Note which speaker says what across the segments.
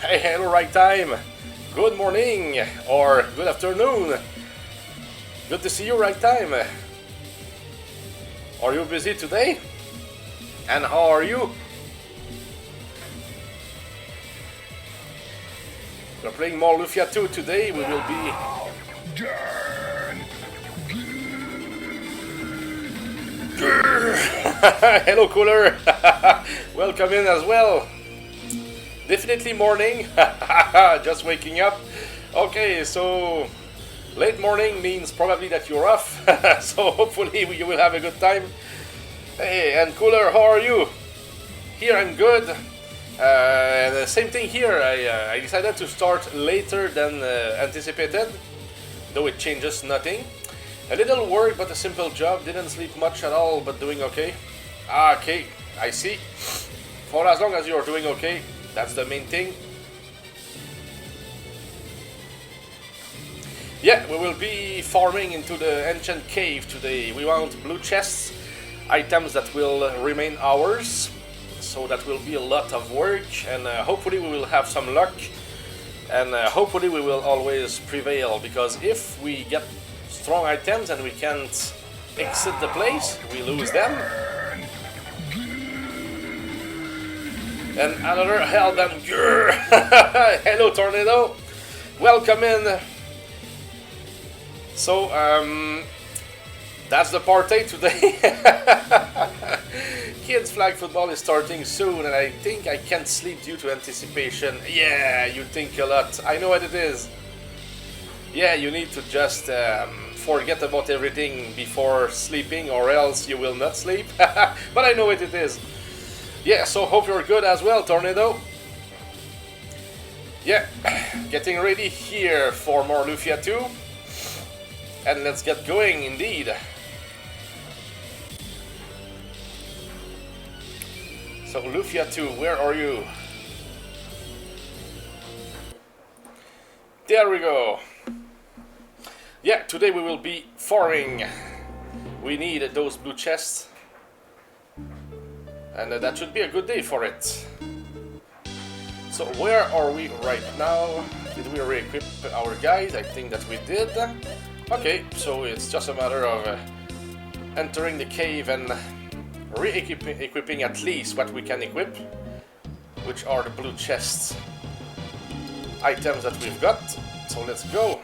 Speaker 1: Hey, hello, right time. Good morning or good afternoon. Good to see you, right time. Are you busy today? And how are you? We're playing more Lufia 2 today. We will be... Hello, Cooler. Welcome in as well. Definitely morning. Just waking up. Okay, so late morning means probably that you're off. So hopefully you will have a good time. Hey, and Cooler, how are you? Here I'm good. The same thing here. I decided to start later than anticipated, though it changes nothing. A little work, but a simple job. Didn't sleep much at all, but doing okay. Okay, I see. For as long as you're doing okay, that's the main thing. Yeah, we will be farming into the ancient cave today. We want blue chests, items that will remain ours. So that will be a lot of work, and hopefully we will have some luck. And hopefully we will always prevail, because if we get strong items and we can't exit the place, we lose them. And another hellbound grrr. Hello, Tornado. Welcome in. So, that's the party today. Kids flag football is starting soon, and I think I can't sleep due to anticipation. Yeah, you think a lot. I know what it is. Yeah, you need to just forget about everything before sleeping, or else you will not sleep. But I know what it is. Yeah, so hope you're good as well, Tornado. Yeah, getting ready here for more Lufia 2. And let's get going, indeed. So, Lufia 2, where are you? There we go. Yeah, today we will be farming. We need those blue chests. And that should be a good day for it. So, where are we right now? Did we re-equip our guys? I think that we did. Okay, so it's just a matter of entering the cave and re-equipping at least what we can equip, which are the blue chests items that we've got. So let's go.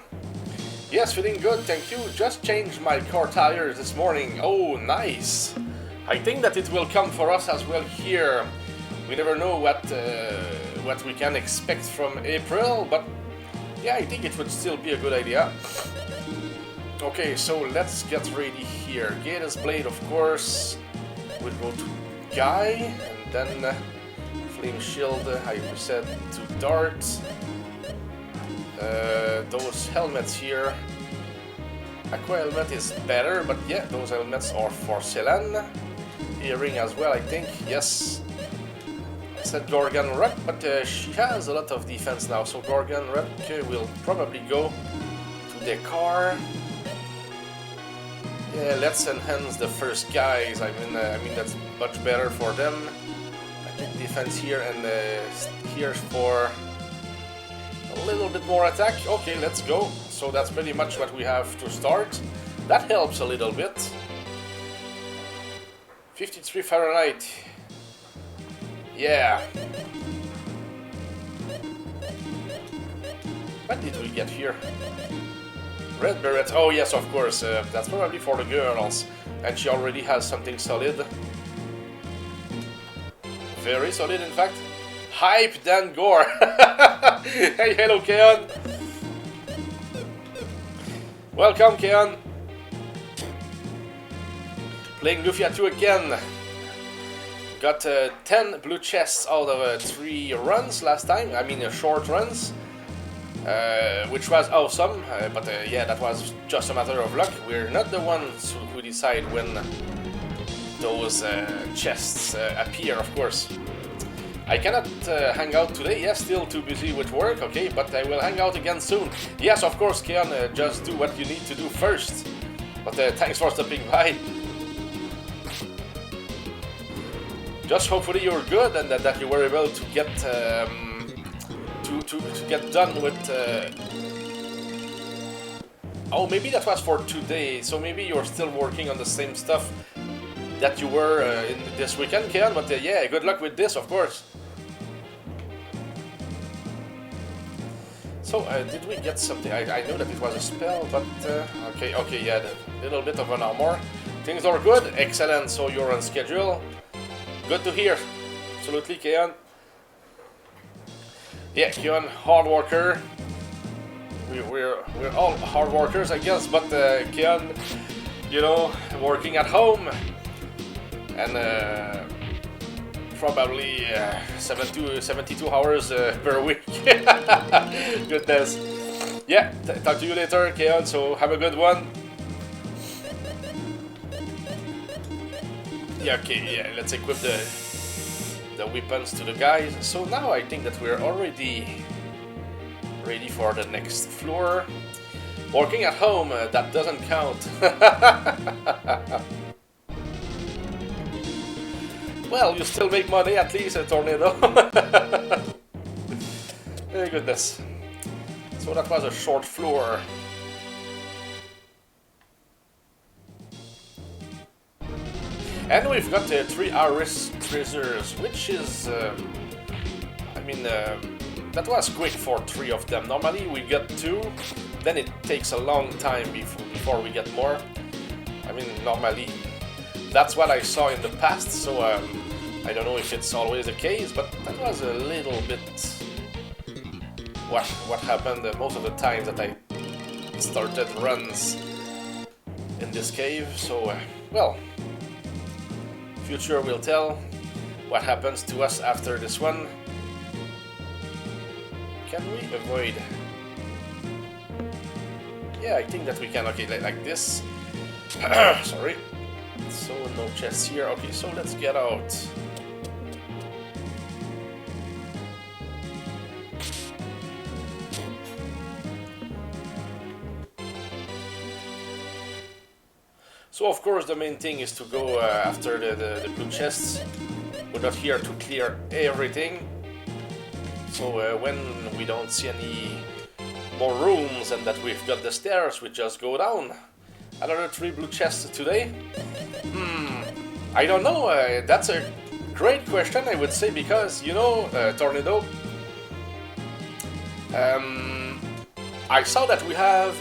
Speaker 1: Yes, feeling good, thank you. Just changed my car tires this morning. Oh, nice. I think that it will come for us as well here. We never know what we can expect from April, but yeah, I think it would still be a good idea. Okay, so let's get ready here. Gator's Blade, of course. We'll go to Guy, and then Flame Shield, I said to Dart. Those helmets here. Aqua helmet is better, but yeah, those helmets are for Selene. Earring as well, I think, yes. I said Gorgon Rock, but she has a lot of defense now, so Gorgon Rock will probably go to the car. Yeah, let's enhance the first guys. I mean that's much better for them. Magic defense here, and here for a little bit more attack. Okay, let's go. So that's pretty much what we have to start. That helps a little bit. 53 Fahrenheit. Yeah. What did we get here? Red Beret, oh yes, of course, that's probably for the girls, and she already has something solid. Very solid, in fact. Hype Dan Gore! Hey, hello, Keon! Welcome, Keon! Playing Lufia 2 again. Got 10 blue chests out of 3 runs last time, I mean short runs. Which was awesome, but yeah, that was just a matter of luck. We're not the ones who decide when those chests appear, of course. I cannot hang out today, yes, still too busy with work, okay, but I will hang out again soon. Yes, of course, Keon, just do what you need to do first. But thanks for stopping by. Just hopefully you're good and that you were able to get to to get done with. Oh, maybe that was for today. So maybe you're still working on the same stuff that you were in this weekend, Keon. But yeah, good luck with this, of course. So, did we get something? I know that it was a spell, but okay, yeah, a little bit of an armor. Things are good, excellent. So you're on schedule. Good to hear. Absolutely, Keon. Yeah, Keon, hard worker. We're all hard workers, I guess. But Keon, you know, working at home and. Probably 72 hours per week. Goodness. Yeah, talk to you later, Keon, so have a good one. Yeah, okay, yeah, let's equip the weapons to the guys. So now I think that we're already ready for the next floor. Working at home, that doesn't count. Well, you still make money, at least, a tornado. Very goodness. So that was a short floor. And we've got 3 Iris treasures, which is... that was quick for 3 of them. Normally we get 2, then it takes a long time before we get more. I mean, normally... That's what I saw in the past, so I don't know if it's always the case, but that was a little bit what happened most of the time that I started runs in this cave. So, well, future will tell what happens to us after this one. Can we avoid? Yeah, I think that we can. Okay, like this. Sorry. So no chests here. Okay, so let's get out. So of course the main thing is to go after the blue chests. We're not here to clear everything. So when we don't see any more rooms and that we've got the stairs, we just go down. Another 3 blue chests today? I don't know, that's a great question, I would say, because, you know, Tornado, I saw that we have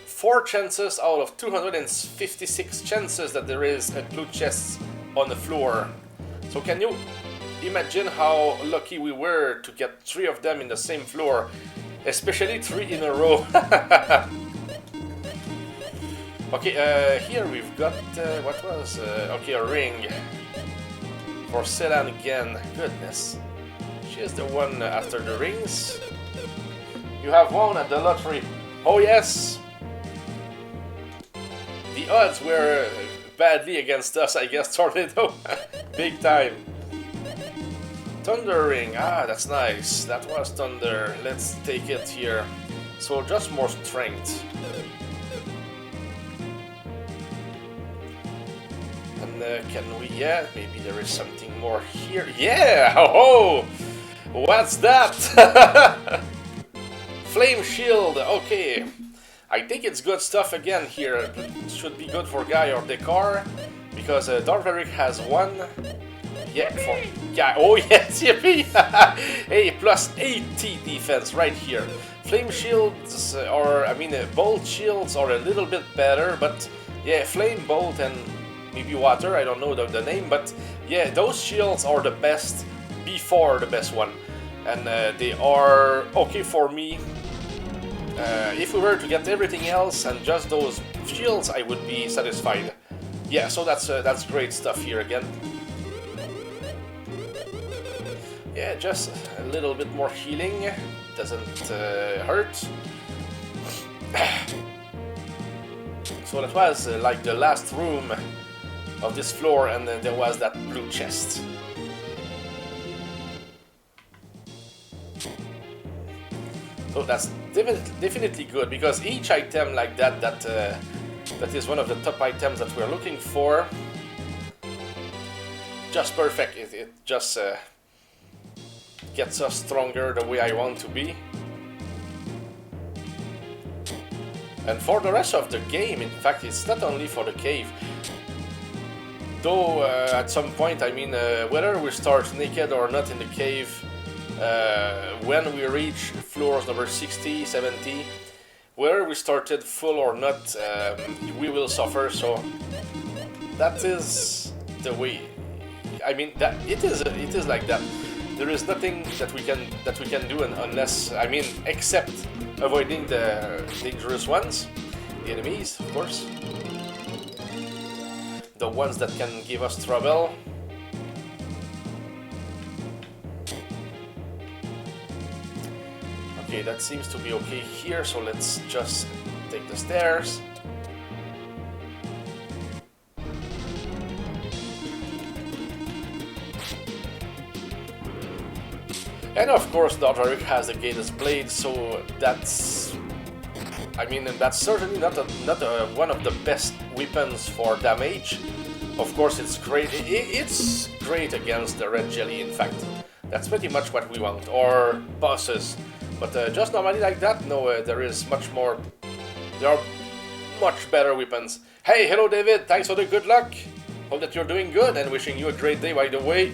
Speaker 1: 4 chances out of 256 chances that there is a blue chest on the floor. So can you imagine how lucky we were to get 3 of them in the same floor, especially 3 in a row? Okay, here we've got, what was, okay, a ring for Selan again. Goodness, she is the one after the rings. You have won at the lottery. Oh yes! The odds were badly against us, I guess, Tornado. Big time. Thunder ring, ah, that's nice. That was thunder. Let's take it here. So just more strength. Can we, yeah, maybe there is something more here. Yeah! Oh! What's that? Flame shield, okay. I think it's good stuff again here. It should be good for Guy or Decor, because Darveric has 1. Yeah, for Guy. Oh yes, yippee! Hey, plus 80 defense right here. Flame shields, or I mean, bolt shields are a little bit better, but yeah, flame bolt and maybe water, I don't know the name, but yeah, those shields are the best before the best one. And they are okay for me. If we were to get everything else and just those shields, I would be satisfied. Yeah, so that's great stuff here again. Yeah, just a little bit more healing. Doesn't hurt. So that was like the last room of this floor, and then there was that blue chest. So that's definitely good, because each item like that is one of the top items that we're looking for. Just perfect. It just gets us stronger the way I want to be. And for the rest of the game, in fact, it's not only for the cave. Though at some point, I mean, whether we start naked or not in the cave, when we reach floors number 60, 70, whether we started full or not, we will suffer. So that is the way. I mean, that it is like that. There is nothing that we can do unless, I mean, except avoiding the dangerous ones, the enemies, of course. The ones that can give us trouble. Okay, that seems to be okay here, so let's just take the stairs. And of course, Dodgeric has the Gator's Blade, so that's... I mean, that's certainly not one of the best weapons for damage. Of course, it's great. It's great against the red jelly, in fact. That's pretty much what we want. Or bosses. But just normally like that, no, there is much more... There are much better weapons. Hey, hello David, thanks for the good luck. Hope that you're doing good and wishing you a great day, by the way.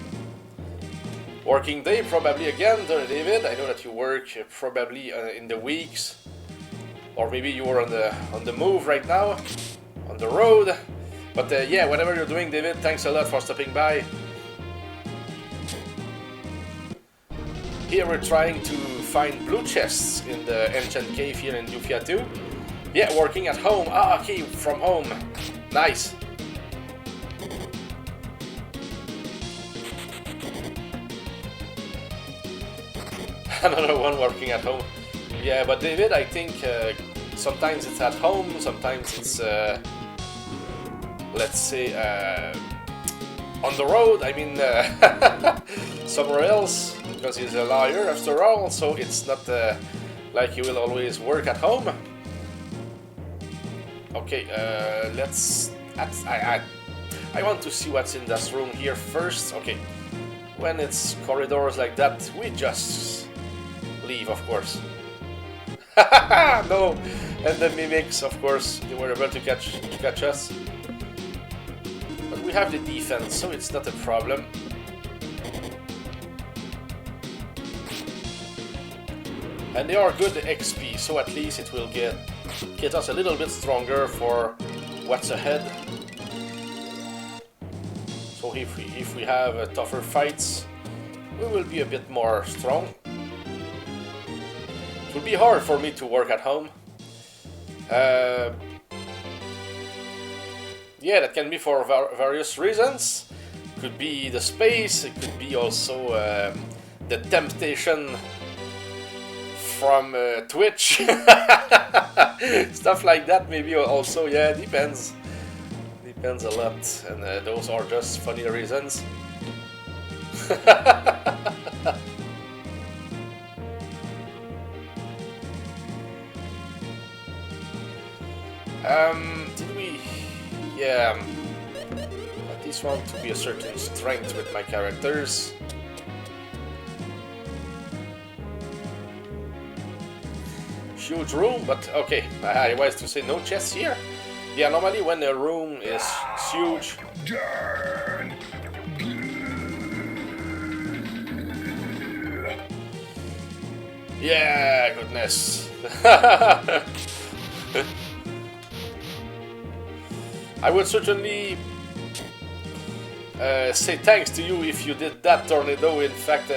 Speaker 1: Working day probably again, David. I know that you work probably in the weeks. Or maybe you are on the move right now, on the road. But yeah, whatever you're doing, David, thanks a lot for stopping by. Here we're trying to find blue chests in the ancient cave here in Lufia 2. Yeah, working at home. Ah, okay, from home. Nice. Another one working at home. Yeah, but David, I think sometimes it's at home, sometimes it's, let's say, on the road, I mean, somewhere else, because he's a lawyer after all, so it's not like he will always work at home. Okay, let's... I want to see what's in this room here first. Okay, when it's corridors like that, we just leave, of course. No, and the mimics, of course, they were able to catch us. But we have the defense, so it's not a problem. And they are good XP, so at least it will get us a little bit stronger for what's ahead. So if we have tougher fights, we will be a bit more strong. It would be hard for me to work at home. Yeah, that can be for various reasons. Could be the space, it could be also the temptation from Twitch. Stuff like that maybe also, yeah, depends. Depends a lot, and those are just funny reasons. Did we... Yeah, at least want to be a certain strength with my characters. Huge room, but okay, I was to say no chests here. Yeah, normally when a room is huge... Yeah, goodness. I would certainly say thanks to you if you did that, Tornado. In fact,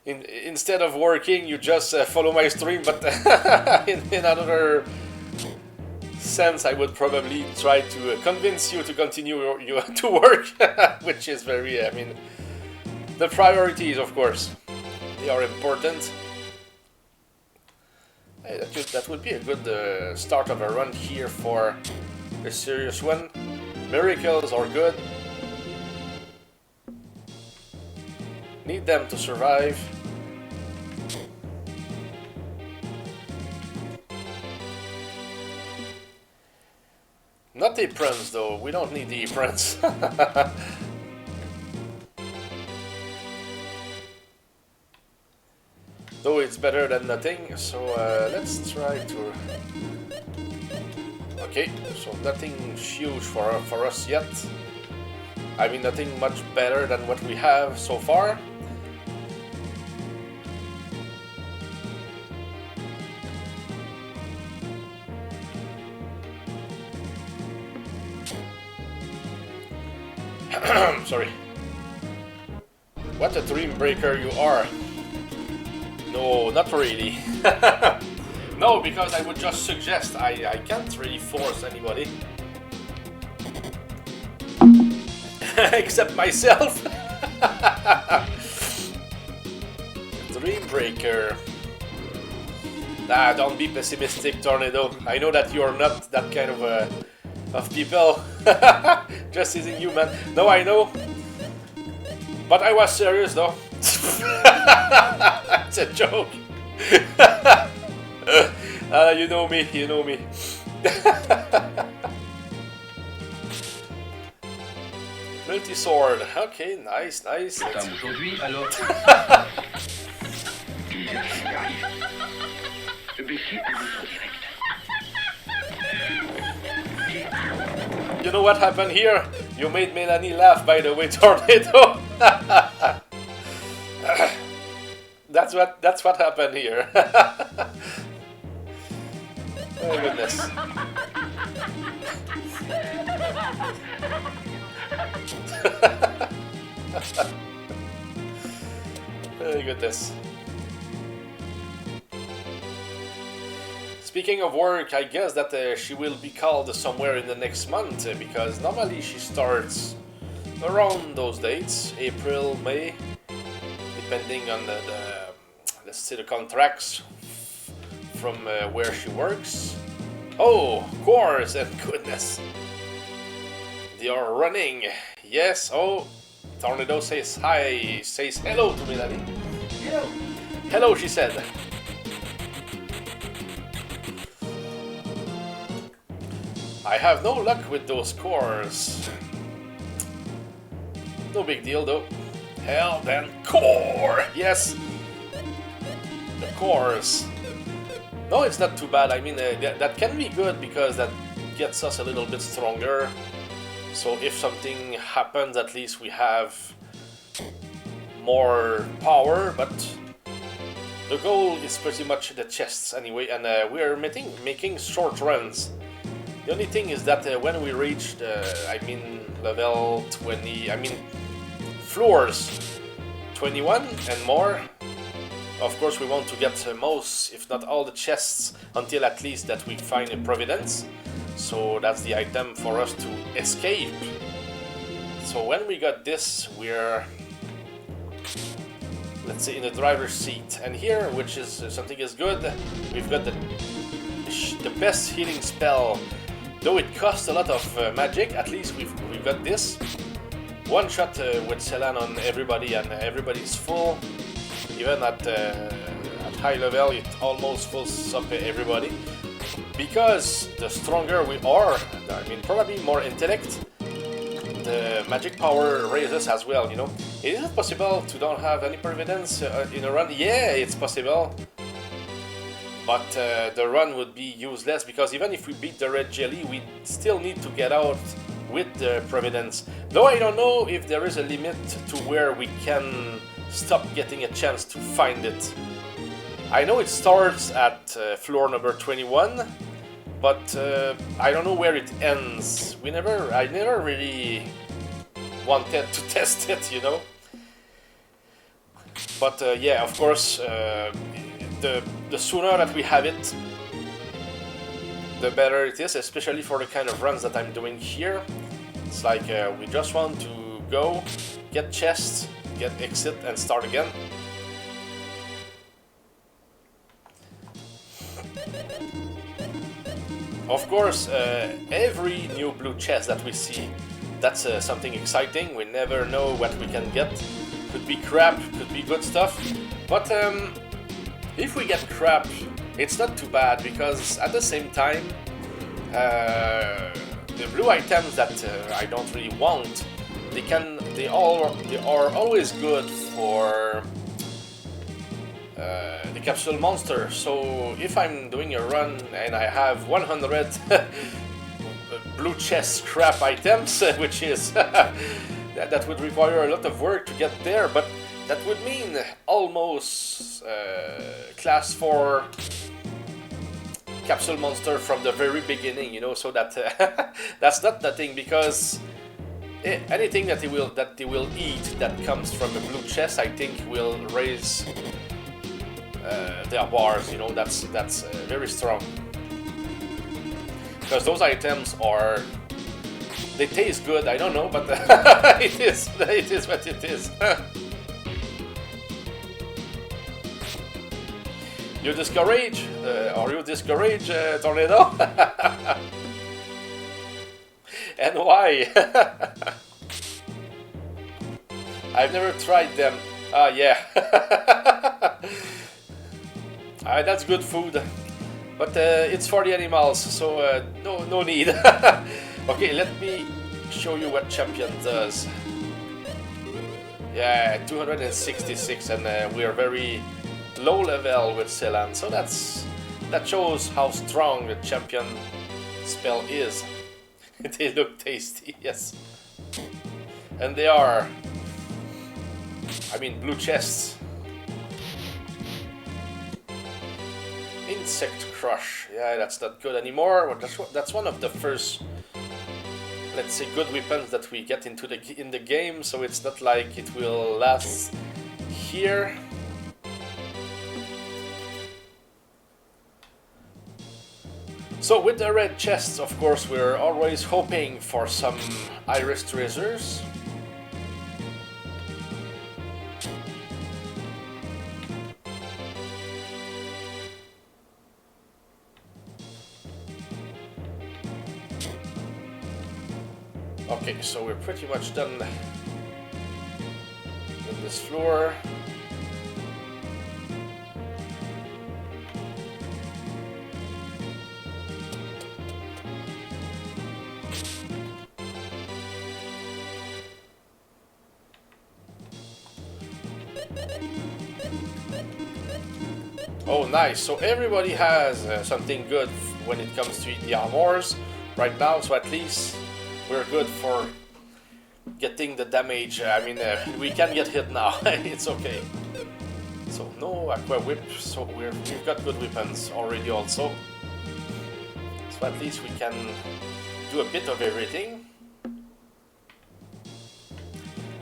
Speaker 1: instead of working, you just follow my stream, but in another sense, I would probably try to convince you to continue to work, which is very, I mean, the priorities, of course, they are important. Hey, that would be a good start of a run here for a serious one. Miracles are good. Need them to survive. Not the aprons though, we don't need the aprons. though it's better than nothing. So let's try to. Okay, so nothing huge for us yet. I mean, nothing much better than what we have so far. Sorry. What a dream breaker you are. No, not really. No, because I would just suggest. I can't really force anybody. Except myself. Dream breaker. Nah, don't be pessimistic, Tornado. I know that you're not that kind of people. Just teasing you, man. No, I know. But I was serious, though. It's a joke. You know me, you know me. Multi-sword. Okay, nice, nice.
Speaker 2: Aujourd'hui, alors.
Speaker 1: You know what happened here? You made Melanie laugh, by the way, Tornado. That's what happened here. Oh goodness. Oh goodness. Speaking of work, I guess that she will be called somewhere in the next month because normally she starts around those dates, April, May, depending on let's say the contracts from where she works. Oh, of course, and goodness. They are running. Yes, oh, Tornado says hi, says hello to Melanie.
Speaker 2: Hello.
Speaker 1: Hello, she said. I have no luck with those cores. No big deal though. Hell then core! Yes! The cores. No, it's not too bad. I mean, that can be good because that gets us a little bit stronger. So if something happens, at least we have more power, but the goal is pretty much the chests anyway, and we are making short runs. The only thing is that when we reach level 20, floors 21 and more, of course we want to get most, if not all the chests, until at least that we find a Providence. So that's the item for us to escape. So when we got this, we're, let's say, in the driver's seat. And here, which is something is good, we've got the best healing spell. Though it costs a lot of magic, at least we've got this. One shot with Celan on everybody, and everybody's full. Even at high level, it almost fills up everybody. Because the stronger we are, probably more intellect, the magic power raises as well, you know. Is it possible to don't have any Providence in a run? Yeah, it's possible. But the run would be useless because even if we beat the red jelly, we still need to get out with the Providence. Though I don't know if there is a limit to where we can stop getting a chance to find it. I know it starts at floor number 21, but I don't know where it ends. I never really wanted to test it, you know. But yeah, of course, the sooner that we have it, the better it is, especially for the kind of runs that I'm doing here. It's like we just want to go, get chests, get exit, and start again. Of course, every new blue chest that we see, that's something exciting. We never know what we can get. Could be crap, could be good stuff. But if we get crap, it's not too bad because at the same time, the blue items that I don't really want, they are always good for. They capsule monster. So if I'm doing a run and I have 100 blue chest scrap items, which is that would require a lot of work to get there, but that would mean almost class 4 capsule monster from the very beginning, you know, so that that's not the thing, because anything that they will eat that comes from a blue chest, I think will raise their bars, you know. That's very strong, because those items are, they taste good, I don't know, but it is what it is. You discourage? Are you discouraged, Tornado? And why? I've never tried them. Yeah. That's good food. But it's for the animals, so no need. Okay, let me show you what Champion does. Yeah, 266, and we are very low level with Celan, so that shows how strong the Champion spell is. They look tasty, yes. And they are, I mean, blue chests. Insect Crush, yeah, that's not good anymore. That's one of the first, let's say, good weapons that we get in the game, so it's not like it will last here. So with the red chests, of course, we're always hoping for some iris treasures. Okay, so we're pretty much done with this floor. Oh, nice. So everybody has something good when it comes to the armors right now, so at least we're good for getting the damage. I mean, we can get hit now. It's okay. So no Aqua Whip, so we've got good weapons already also. So at least we can do a bit of everything.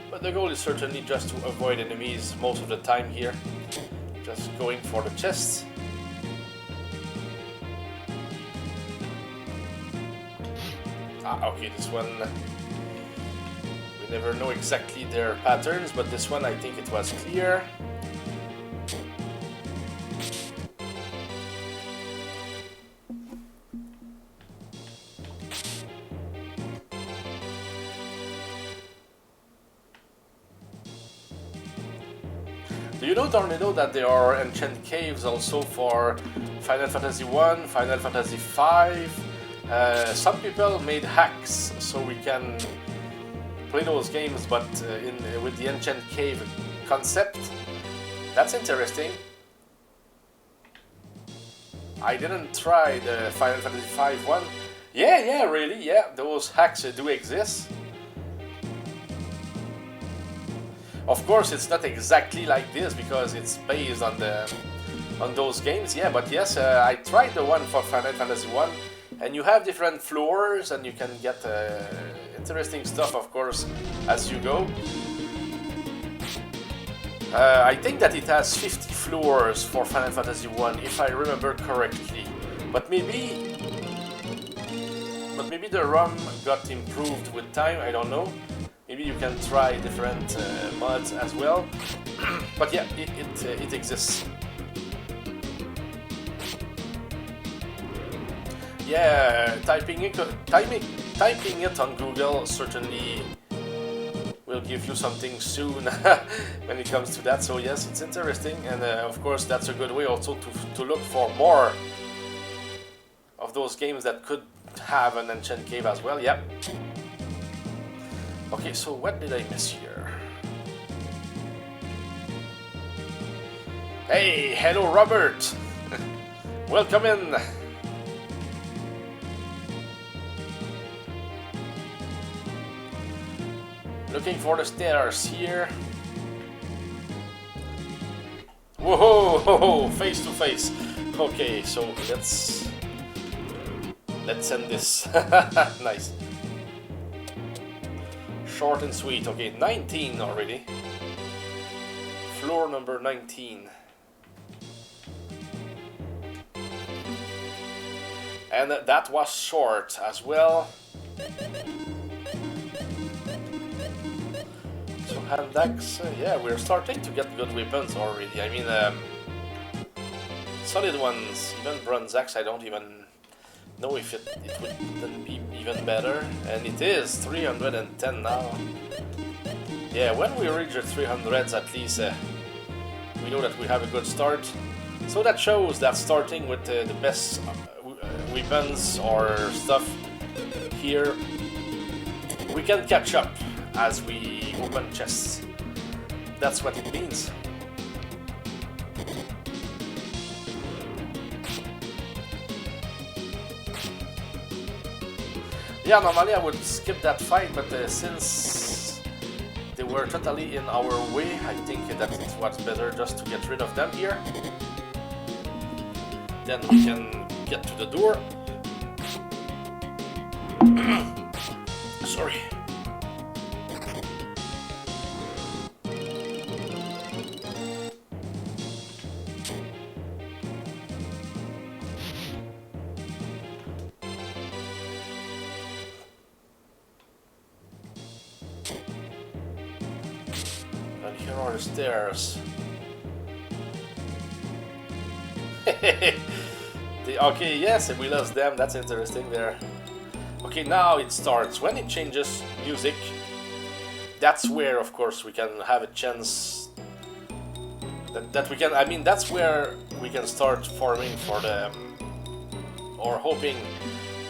Speaker 1: But the goal is certainly just to avoid enemies most of the time here. Just going for the chests. Okay, this one, we never know exactly their patterns, but this one I think it was clear. Do you know, Tornado, that there are enchant caves also for Final Fantasy 1, Final Fantasy 5? Some people made hacks so we can play those games, but with the enchant cave concept. That's interesting. I didn't try the Final Fantasy 5 one. Yeah, really, yeah, those hacks do exist. Of course, it's not exactly like this because it's based on those games. Yeah, but yes, I tried the one for Final Fantasy 1, and you have different floors, and you can get interesting stuff, of course, as you go. I think that it has 50 floors for Final Fantasy 1, if I remember correctly. But maybe the ROM got improved with time. I don't know. Maybe you can try different mods as well. But yeah, it exists. Yeah, typing it on Google certainly will give you something soon when it comes to that. So yes, it's interesting, and of course that's a good way also to look for more of those games that could have an enchant cave as well. Yep. Okay, so what did I miss here? Hey, hello Robert! Welcome in! Looking for the stairs here. Whoa, face to face. Okay, so let's end this. Nice. Short and sweet. Okay, 19 already. Floor number 19. And that was short as well. So hand axe, yeah, we're starting to get good weapons already. I mean, solid ones, even bronze axe, I don't even know if it wouldn't be even better. And it is 310 now. Yeah, when we reach the 300s at least, we know that we have a good start. So that shows that starting with the best weapons or stuff here, we can catch up as we open chests. That's what it means. Yeah, normally I would skip that fight, but since they were totally in our way, I think that it was better just to get rid of them here. Then we can get to the door. Sorry. And here are the stairs. Okay, yes, we lost them. That's interesting there. Okay, now it starts. When it changes music, that's where, of course, we can have a chance. That we can. I mean, that's where we can start farming for the, or hoping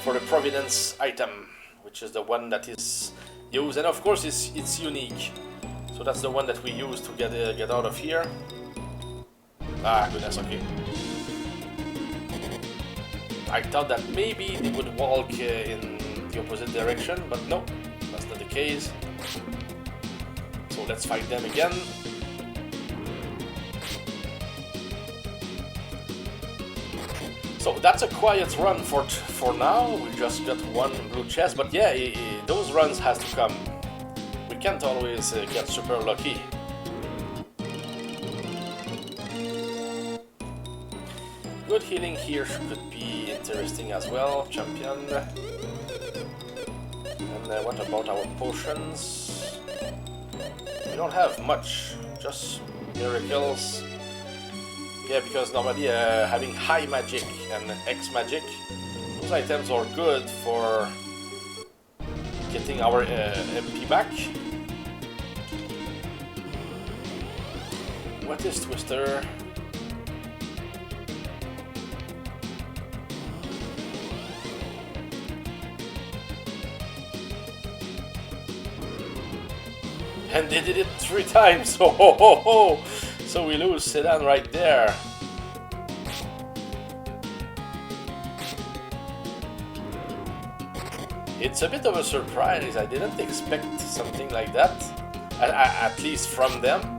Speaker 1: for the Providence item, which is the one that is used, and of course, it's unique. So that's the one that we use to get out of here. Ah, goodness. Okay. I thought that maybe they would walk in the opposite direction, but no, that's not the case. So let's fight them again. So that's a quiet run for now. We just got one blue chest, but yeah, those runs has to come. We can't always get super lucky. Good healing here could be interesting as well, champion. And what about our potions? We don't have much, just miracles. Yeah, because normally having high magic and X magic, those items are good for getting our MP back. What is Twister? And they did it 3 times. Ho ho ho ho! So we lose Sedan right there. It's a bit of a surprise. I didn't expect something like that, at least from them.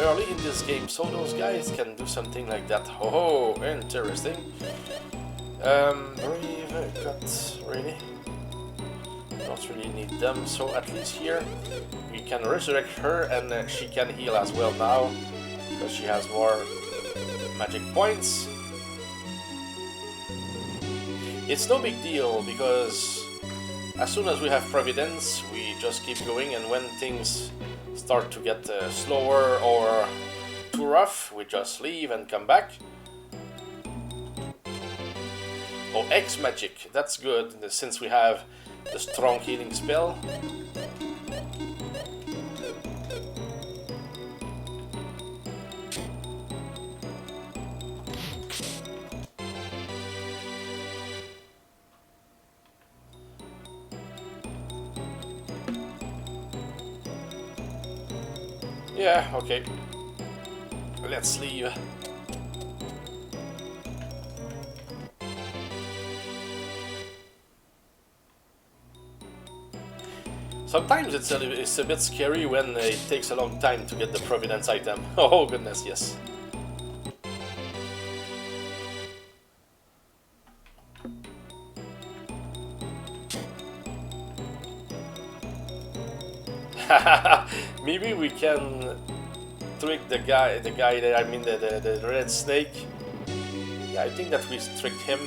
Speaker 1: Early in this game, so those guys can do something like that. Oh, interesting. Brave cut, really? Don't really need them, so at least here we can resurrect her, and she can heal as well now because she has more magic points. It's no big deal because as soon as we have Providence, we just keep going, and when things start to get slower or too rough, we just leave and come back. Oh, X magic, that's good since we have the strong healing spell. Yeah, okay. let's leave. Sometimes it's a bit scary when it takes a long time to get the Providence item. Oh goodness, yes. Maybe we can trick the guy that, I mean the red snake. Yeah, I think that we tricked him.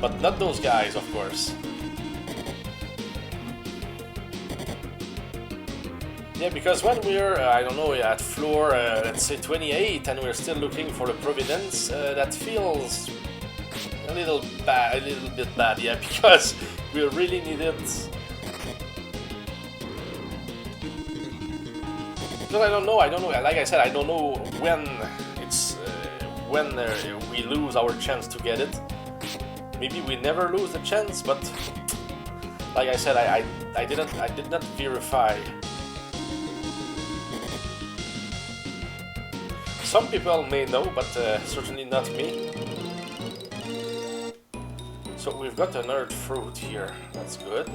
Speaker 1: But not those guys, of course. Yeah, because when we're, I don't know, at floor, let's say 28, and we're still looking for the Providence, that feels a little bit bad, yeah, because we really need it. Because I don't know, like I said, I don't know when it's, when we lose our chance to get it. Maybe we never lose the chance, but like I said, I did not verify. Some people may know, but certainly not me. So we've got an earth fruit here, that's good.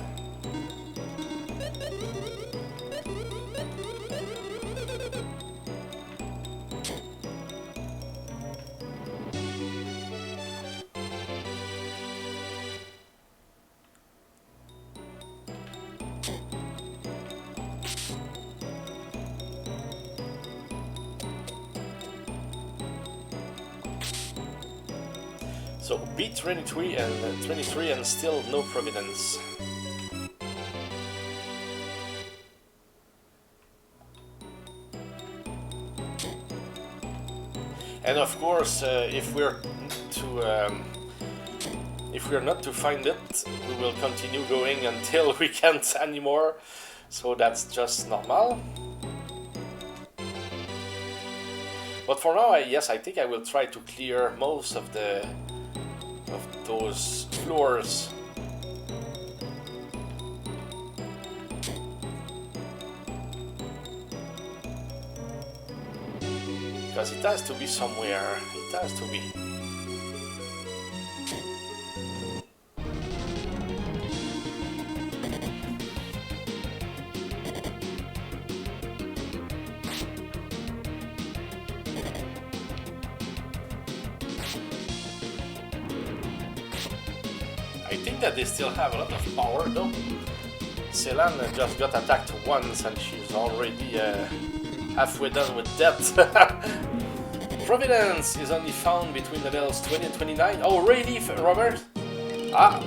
Speaker 1: So beat 23 and still no Providence. And of course, if we're not to find it, we will continue going until we can't anymore. So that's just normal. But for now, yes, I think I will try to clear most of those floors. Because it has to be somewhere. It has to be. I think that they still have a lot of power though. Celan just got attacked once and she's already halfway done with death. Providence is only found between the levels 20 and 29. Oh really, Robert? Ah!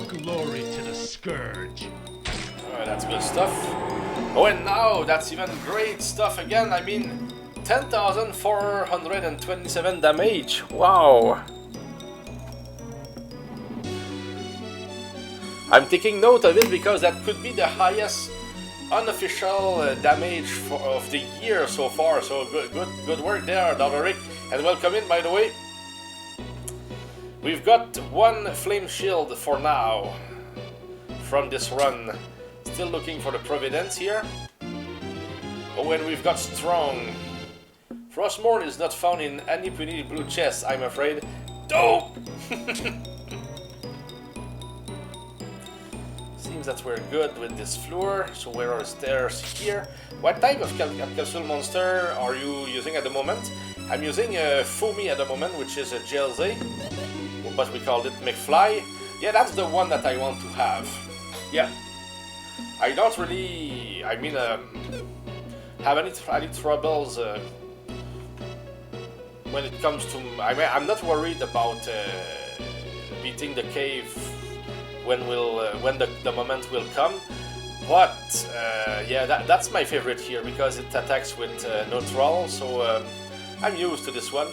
Speaker 2: Glory to the Scourge.
Speaker 1: Oh, that's good stuff. Oh, and now that's even great stuff again. I mean, 10,427 damage. Wow! I'm taking note of it because that could be the highest unofficial damage of the year so far. So good work there, Dr. And welcome in, by the way. We've got one flame shield for now from this run. Still looking for the Providence here. Oh, and we've got strong. Frostmourne is not found in any pretty blue chest, I'm afraid. Dope! Seems that we're good with this floor, so where are the stairs here? What type of capsule monster are you using at the moment? I'm using a Fumi at the moment, which is a GLZ, but we called it McFly. Yeah, that's the one that I want to have. Yeah. I don't really, I mean, have any troubles when it comes to, I mean, I'm not worried about beating the cave when the moment will come, but yeah, that's my favorite here because it attacks with neutral, so I'm used to this one.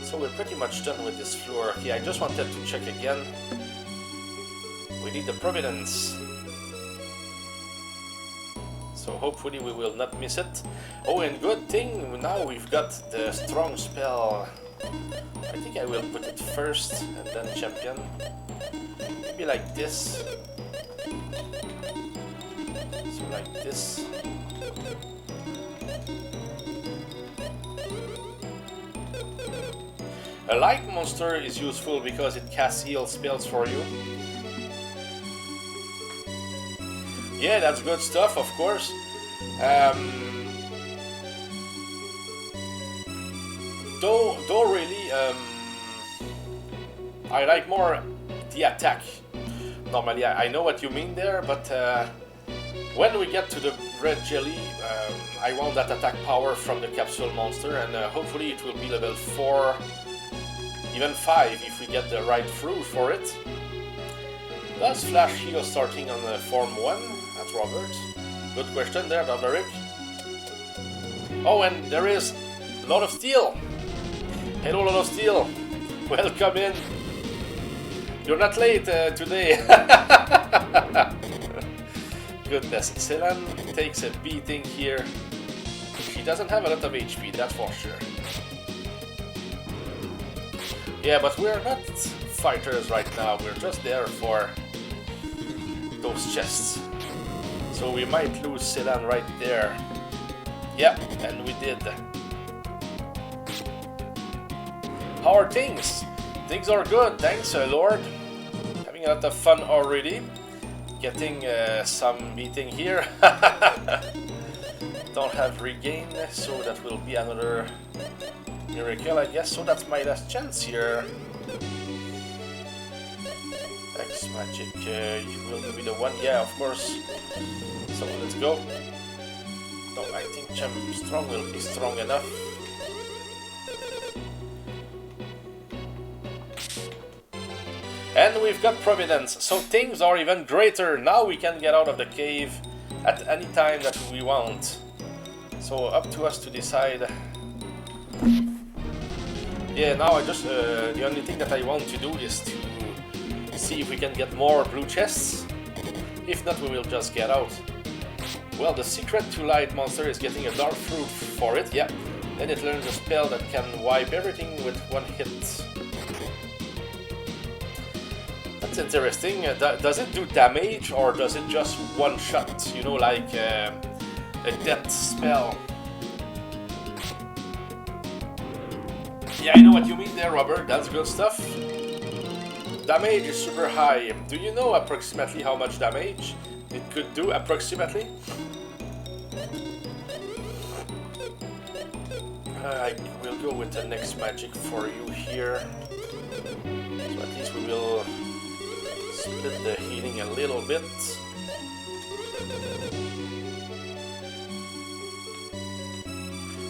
Speaker 1: So we're pretty much done with this floor. Okay, I just wanted to check again. We need the Providence, so hopefully we will not miss it. Oh, and good thing now we've got the strong spell. I think I will put it first and then champion. Maybe like this. So like this. A light monster is useful because it casts heal spells for you. Yeah, that's good stuff, of course. Though really, I like more the attack. Normally, I know what you mean there, but when we get to the red jelly, I want that attack power from the capsule monster, and hopefully it will be level 4, even 5 if we get the right fruit for it. Does Flash heal starting on Form 1? That's Robert. Good question there, Roderick. Oh, and there is Lot of Steel. Hello, Lot of Steel. Welcome in. You're not late today. Goodness, Celan takes a beating here. She doesn't have a lot of HP, that's for sure. Yeah, but we're not fighters right now. We're just there for those chests. So we might lose Celan right there. Yeah, and we did. How are things? Things are good, thanks, Lord. Having a lot of fun already. Getting some beating here. Don't have regain, so that will be another miracle, I guess. So that's my last chance here. X magic, you will be the one. Yeah, of course. So let's go. No, I think Champ Strong will be strong enough. And we've got Providence, so things are even greater. Now we can get out of the cave at any time that we want. So up to us to decide. Yeah, now I just the only thing that I want to do is to see if we can get more blue chests. If not, we will just get out. Well, the secret to light monster is getting a dark fruit for it. Yeah, then it learns a spell that can wipe everything with one hit. That's interesting. Does it do damage or does it just one shot? You know, like a death spell. Yeah, I know what you mean there, Robert. That's good stuff. Damage is super high. Do you know approximately how much damage it could do, approximately? I will go with the next magic for you here. So at least we will split the healing a little bit.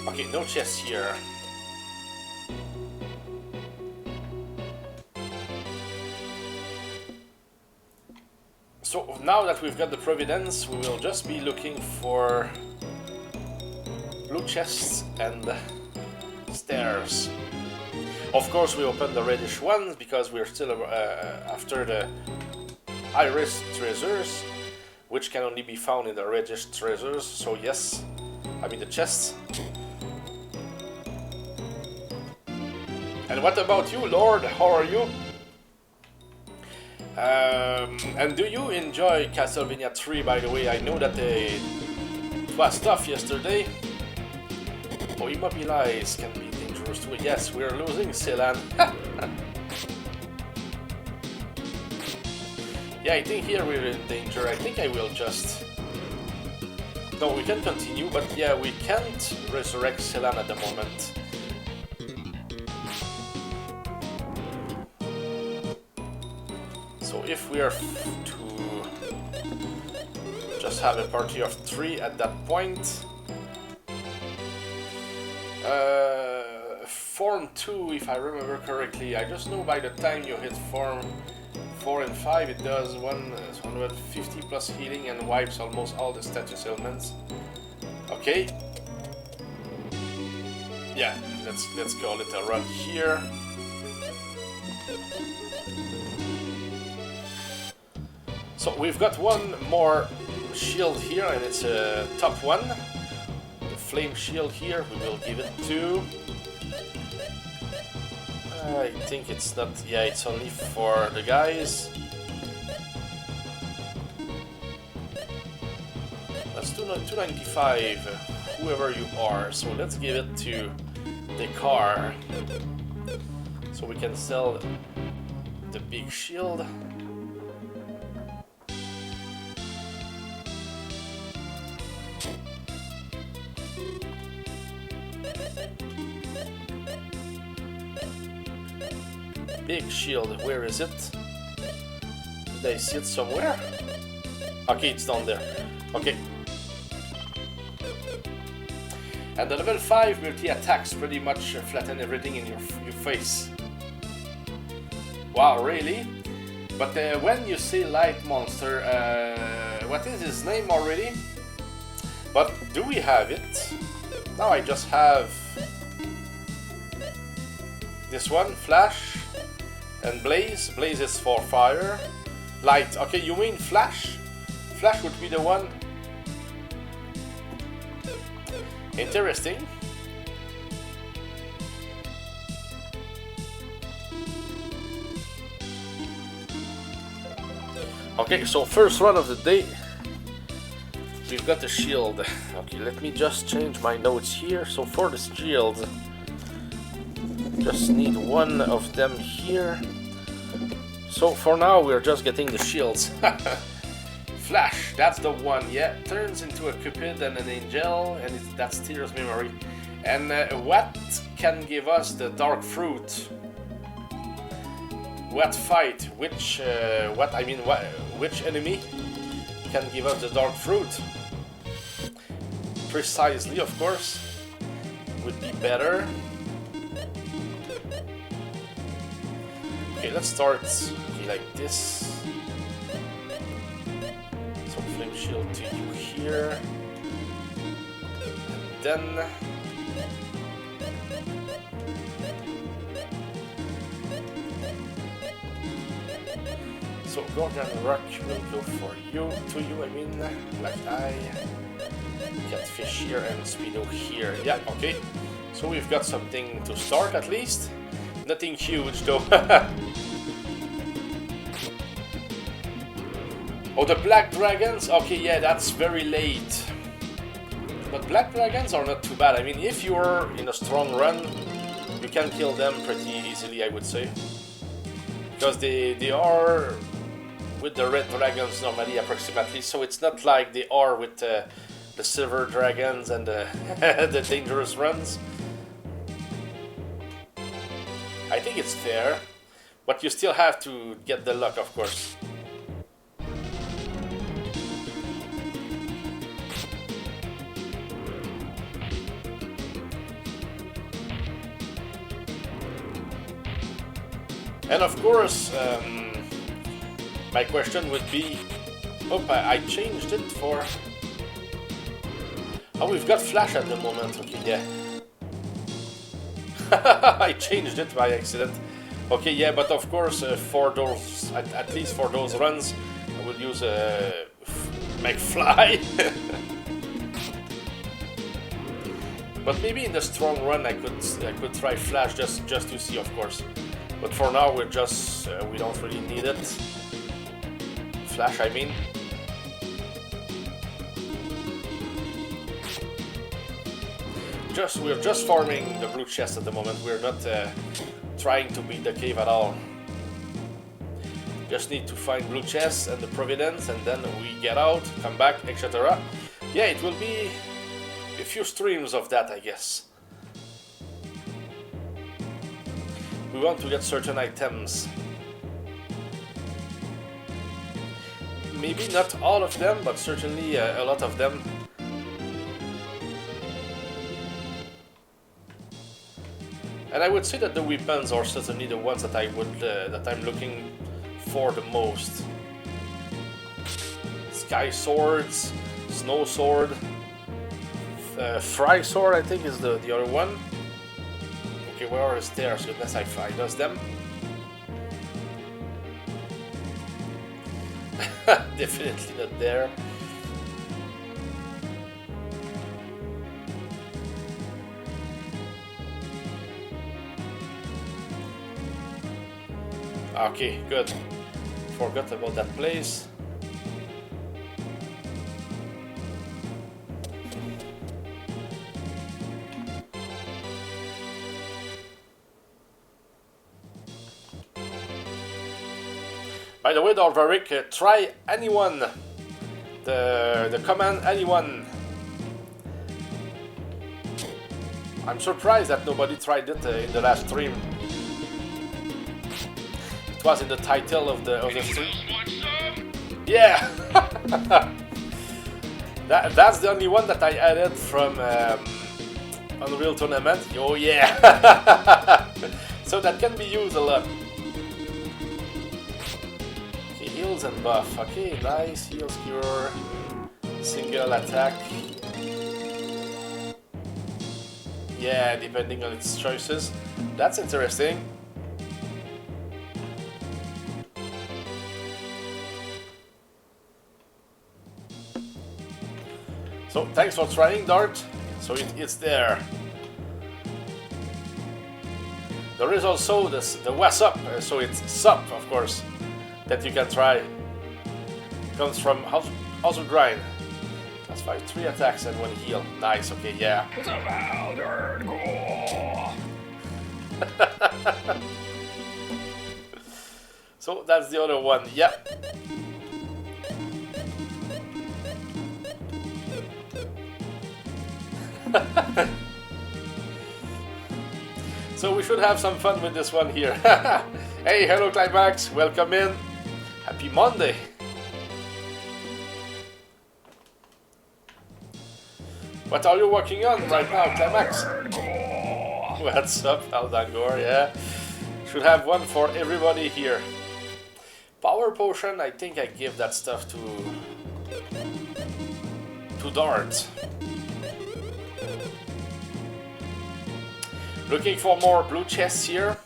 Speaker 1: Okay, no chest here. So now that we've got the Providence, we will just be looking for blue chests and stairs. Of course, we open the reddish ones because we're still after the iris treasures, which can only be found in the reddish treasures. So yes, I mean the chests. And what about you, Lord? How are you? And do you enjoy Castlevania 3, by the way? I know that it was tough yesterday. Oh, immobilize can be dangerous too. Yes, we're losing Celan. Yeah, I think here we're in danger. I think I will just... No, we can continue, but yeah, we can't resurrect Celan at the moment. So if we are to just have a party of 3 at that point, Form 2, if I remember correctly, I just know by the time you hit Form 4 and 5, it does 150 plus healing and wipes almost all the status ailments. Okay. Yeah, let's call it a run here. So we've got one more shield here, and it's a top one. The flame shield here, we will give it to... I think it's not... Yeah, it's only for the guys. Let's do 295. whoever you are. So let's give it to the car. So we can sell the big shield. Big shield, where is it? Did I see it somewhere? Okay, it's down there. Okay. And the level 5 multi-attacks pretty much flatten everything in your face. Wow, really? But when you say light monster, what is his name already? But do we have it? Now I just have this one, Flash and Blaze. Blaze is for fire. Light, okay, you mean Flash? Flash would be the one. Interesting. Okay, so first run of the day. We've got the shield. Okay, let me just change my notes here. So for the shield, just need one of them here. So for now, we're just getting the shields. Flash, that's the one, yeah. Turns into a Cupid and an angel, and that's Tear's memory. And what can give us the dark fruit? What fight? Which enemy can give us the dark fruit? Precisely, of course, would be better. Okay, let's start like this. So flame shield to you here, and then so Gorgon Rock will go for you, to you, I mean, Black Eye, Catfish here, and Speedo here. Yeah, okay. So we've got something to start at least. Nothing huge though. Oh, the Black Dragons? Okay, yeah, that's very late. But Black Dragons are not too bad. I mean, if you're in a strong run, you can kill them pretty easily, I would say. Because they are with the Red Dragons normally, approximately. So it's not like they are with the Silver Dragons and the, the dangerous runs. I think it's fair. But you still have to get the luck, of course. And of course, my question would be, oh, I changed it for, oh, we've got Flash at the moment, okay, yeah. I changed it by accident. Okay, yeah, but of course, for those, at least for those runs, I will use McFly. But maybe in the strong run, I could try Flash just to see, of course. But for now, we're just, we don't really need it. Flash, I mean. We're just farming the blue chest at the moment. We're not trying to beat the cave at all. Just need to find blue chests and the Providence, and then we get out, come back, etc. Yeah, it will be a few streams of that, I guess. We want to get certain items. Maybe not all of them, but certainly a lot of them. And I would say that the weapons are certainly the ones that I'm looking for the most. Sky swords, snow sword, fry sword, I think is the other one. Okay, where are the stairs? Goodness, I does them. Definitely not there. Okay, good. Forgot about that place. By the way, Dorvaric, try anyone. The command anyone. I'm surprised that nobody tried it in the last stream. It was in the title of the stream. Yeah! That's the only one that I added from Unreal Tournament. Oh yeah! So that can be used a lot. Okay, heals and buff. Okay, nice. Heals, cure, single attack. Yeah, depending on its choices. That's interesting. So, thanks for trying, Dart. So it's there. There is also the what's up, so it's sup, of course, that you can try. Comes from House of Grind. That's 5, 3 attacks and 1 heal. Nice, okay, yeah. So that's the other one, yeah. So we should have some fun with this one here. Hey, hello Climax, welcome in. Happy Monday. What are you working on right now, Climax? What's up, Aldangor? Yeah. Should have one for everybody here. Power potion, I think I give that stuff to Dart. Looking for more blue chests here.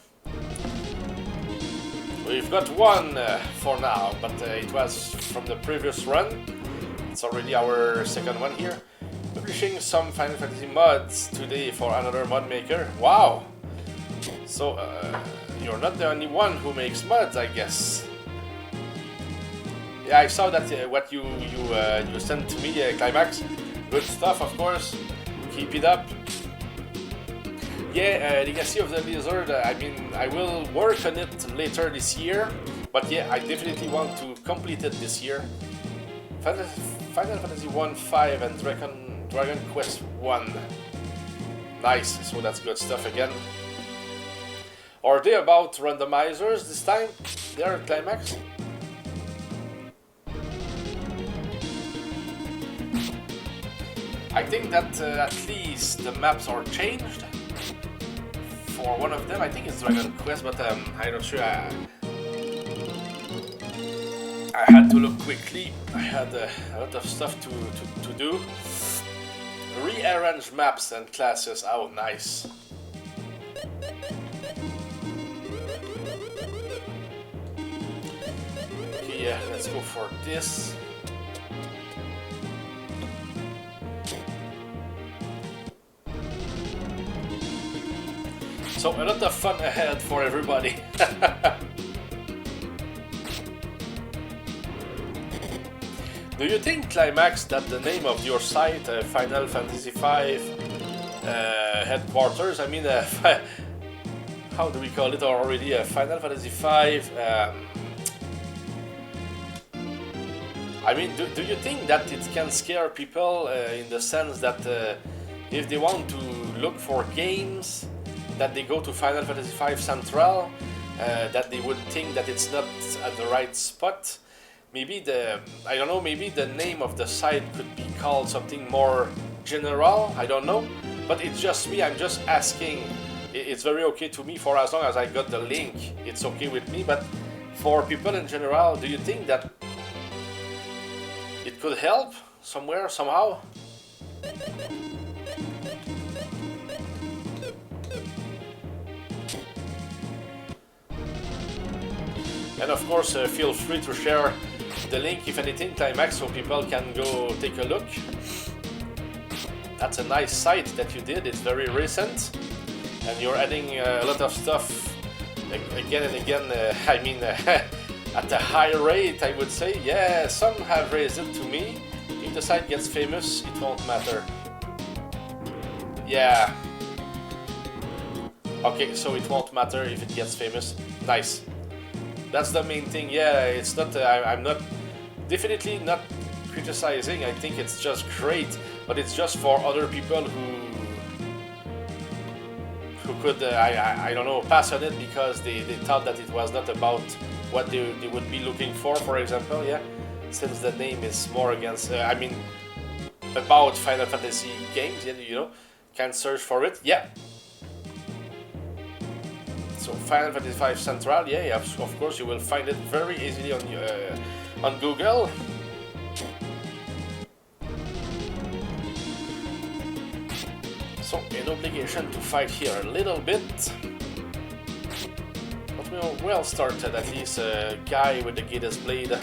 Speaker 1: We've got one for now, but it was from the previous run. It's already our second one here. Publishing some Final Fantasy mods today for another mod maker. Wow! So you're not the only one who makes mods, I guess. Yeah, I saw that what you sent to me, Climax. Good stuff, of course. Keep it up. Yeah, Legacy of the Lizard, I mean, I will work on it later this year, but yeah, I definitely want to complete it this year. Final Fantasy 1, 5 and Dragon Quest 1. Nice, so that's good stuff again. Are they about randomizers this time? They are Climax? I think that at least the maps are changed. For one of them, I think it's Dragon Quest, but I'm not sure. I had to look quickly. I had a lot of stuff to do. Rearrange maps and classes. Oh, nice. Okay, yeah, let's go for this. So a lot of fun ahead for everybody. Do you think, Climax, that the name of your site, Final Fantasy V headquarters, I mean, how do we call it already? Final Fantasy V. I mean, do you think that it can scare people in the sense that if they want to look for games, that they go to Final Fantasy V Central, that they would think that it's not at the right spot? Maybe I don't know, maybe the name of the site could be called something more general, I don't know. But it's just me, I'm just asking. It's very okay to me for as long as I got the link, it's okay with me. But for people in general, do you think that it could help somewhere, somehow? And of course, feel free to share the link, if anything, Climax, so people can go take a look. That's a nice site that you did, it's very recent. And you're adding a lot of stuff again and again, I mean, at a high rate, I would say. Yeah, some have raised it to me. If the site gets famous, it won't matter. Yeah. Okay, so it won't matter if it gets famous. Nice. That's the main thing. Yeah, it's not. I'm not definitely not criticizing. I think it's just great, but it's just for other people who could I don't know, pass on it because they thought that it was not about what they would be looking for example. Yeah, since the name is more against I mean about Final Fantasy games. Yeah, you know, can search for it. Yeah. So Final Fantasy V Central, yeah, of course you will find it very easily on Google. So an obligation to fight here a little bit, but we're well started. At least a guy with the Gator's blade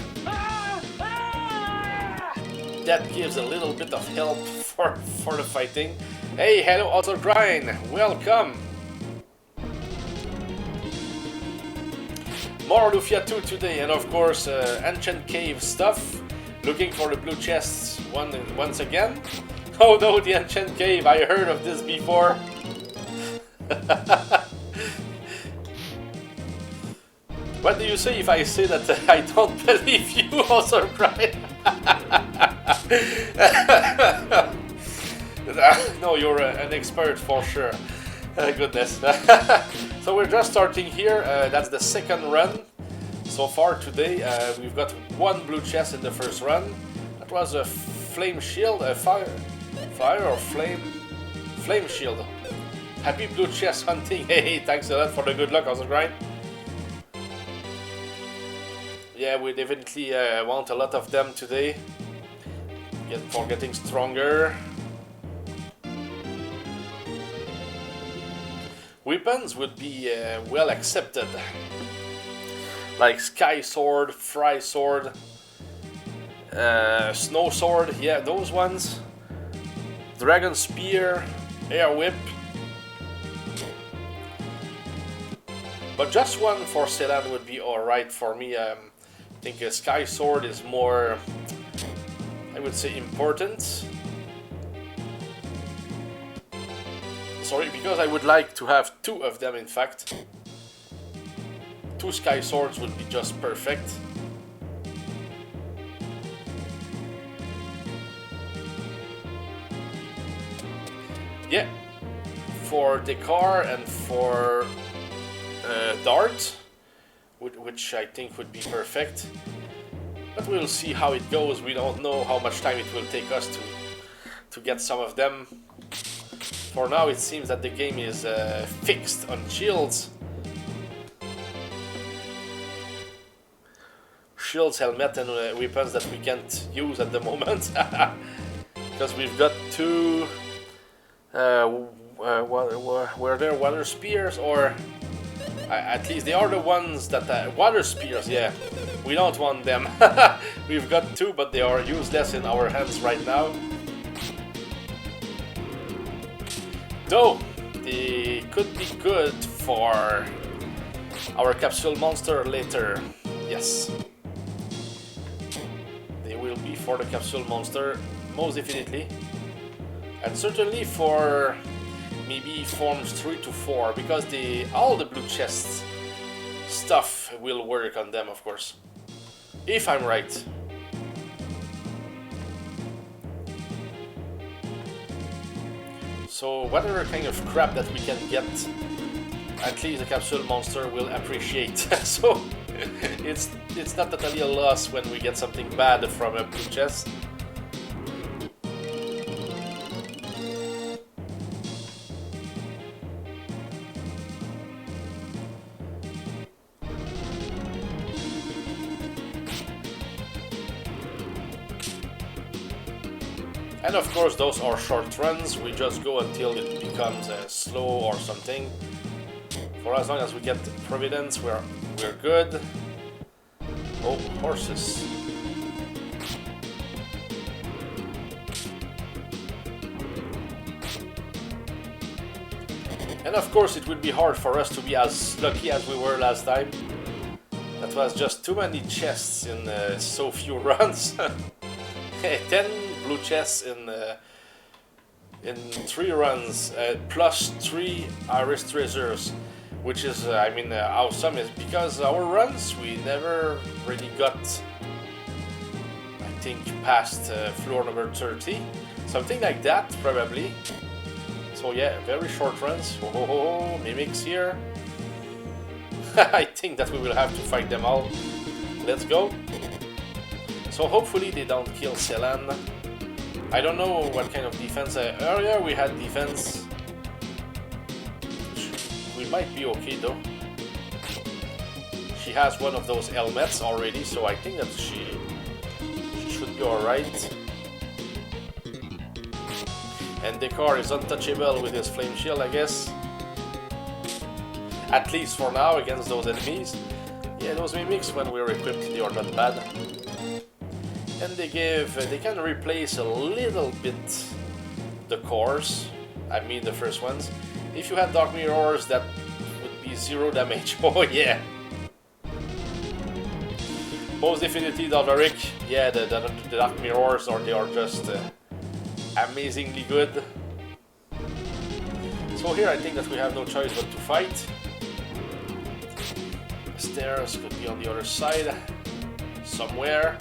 Speaker 1: that gives a little bit of help for the fighting. Hey, hello, Otto Grind, welcome. More Lufia 2 today, and of course ancient cave stuff. Looking for the blue chests once again. Oh no, the ancient cave, I heard of this before. What do you say if I say that I don't believe you, also right? No, you're an expert for sure. Goodness. So we're just starting here. That's the second run so far today. We've got one blue chest in the first run. That was a flame shield, a fire or flame shield. Happy blue chest hunting. Hey, thanks a lot for the good luck, also grind. Yeah, we definitely want a lot of them today. For getting stronger. Weapons would be well accepted, like Sky Sword, Fry Sword, Snow Sword, yeah, those ones. Dragon Spear, Air Whip. But just one for Ceylon would be alright for me. I think a Sky Sword is more, I would say, important. Sorry, because I would like to have two of them, in fact. Two Sky Swords would be just perfect. Yeah, for Dekar and for Dart, which I think would be perfect. But we'll see how it goes. We don't know how much time it will take us to get some of them. For now, it seems that the game is fixed on shields. Shields, helmet, and weapons that we can't use at the moment. Because we've got two... were there water spears? Or... at least they are the ones that... water spears, yeah. We don't want them. We've got two, but they are useless in our hands right now. Though, they could be good for our capsule monster later. Yes. They will be for the capsule monster, most definitely. And certainly for maybe forms 3 to 4, because all the blue chests stuff will work on them, of course. If I'm right. So whatever kind of crap that we can get, at least the capsule monster will appreciate. So it's not totally a loss when we get something bad from a blue chest. And of course those are short runs, we just go until it becomes slow or something. For as long as we get Providence, we're good. Oh, horses. And of course it would be hard for us to be as lucky as we were last time. That was just too many chests in so few runs. 10 blue chests in 3 runs, plus 3 Iris treasures. which is, I mean, awesome, is because our runs, we never really got, I think, past floor number 30, something like that, probably. So yeah, very short runs. Oh, mimics here. I think that we will have to fight them all. Let's go. So hopefully they don't kill Celan. I don't know what kind of defense. Earlier we had defense. We might be okay though. She has one of those helmets already, so I think that she should be alright. And Dekar is untouchable with his flame shield, I guess. At least for now, against those enemies. Yeah, those mimics, when we're equipped, they are not bad. And they can replace a little bit the cores. I mean the first ones. If you had Dark Mirrors, that would be 0 damage. Oh yeah! Most definitely Dalvaric. Yeah, the Dark Mirrors, they are just amazingly good. So here I think that we have no choice but to fight. Stairs could be on the other side, somewhere.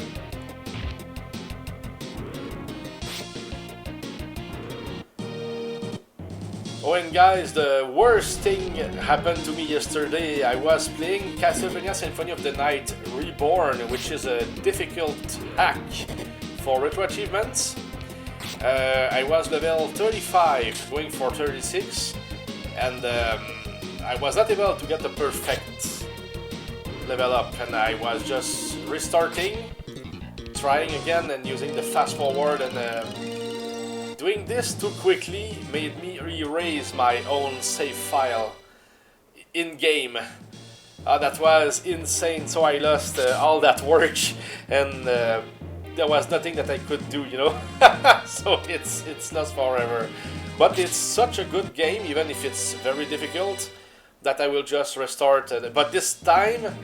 Speaker 1: Oh, and guys, the worst thing happened to me yesterday. I was playing Castlevania Symphony of the Night Reborn, which is a difficult hack for retro achievements. I was level 35, going for 36, and I was not able to get the perfect level up, and I was just restarting, trying again, and using the fast forward, and doing this too quickly made me erase my own save file in game. That was insane, so I lost all that work, and there was nothing that I could do, you know. So it's lost forever. But it's such a good game, even if it's very difficult, that I will just restart. But this time,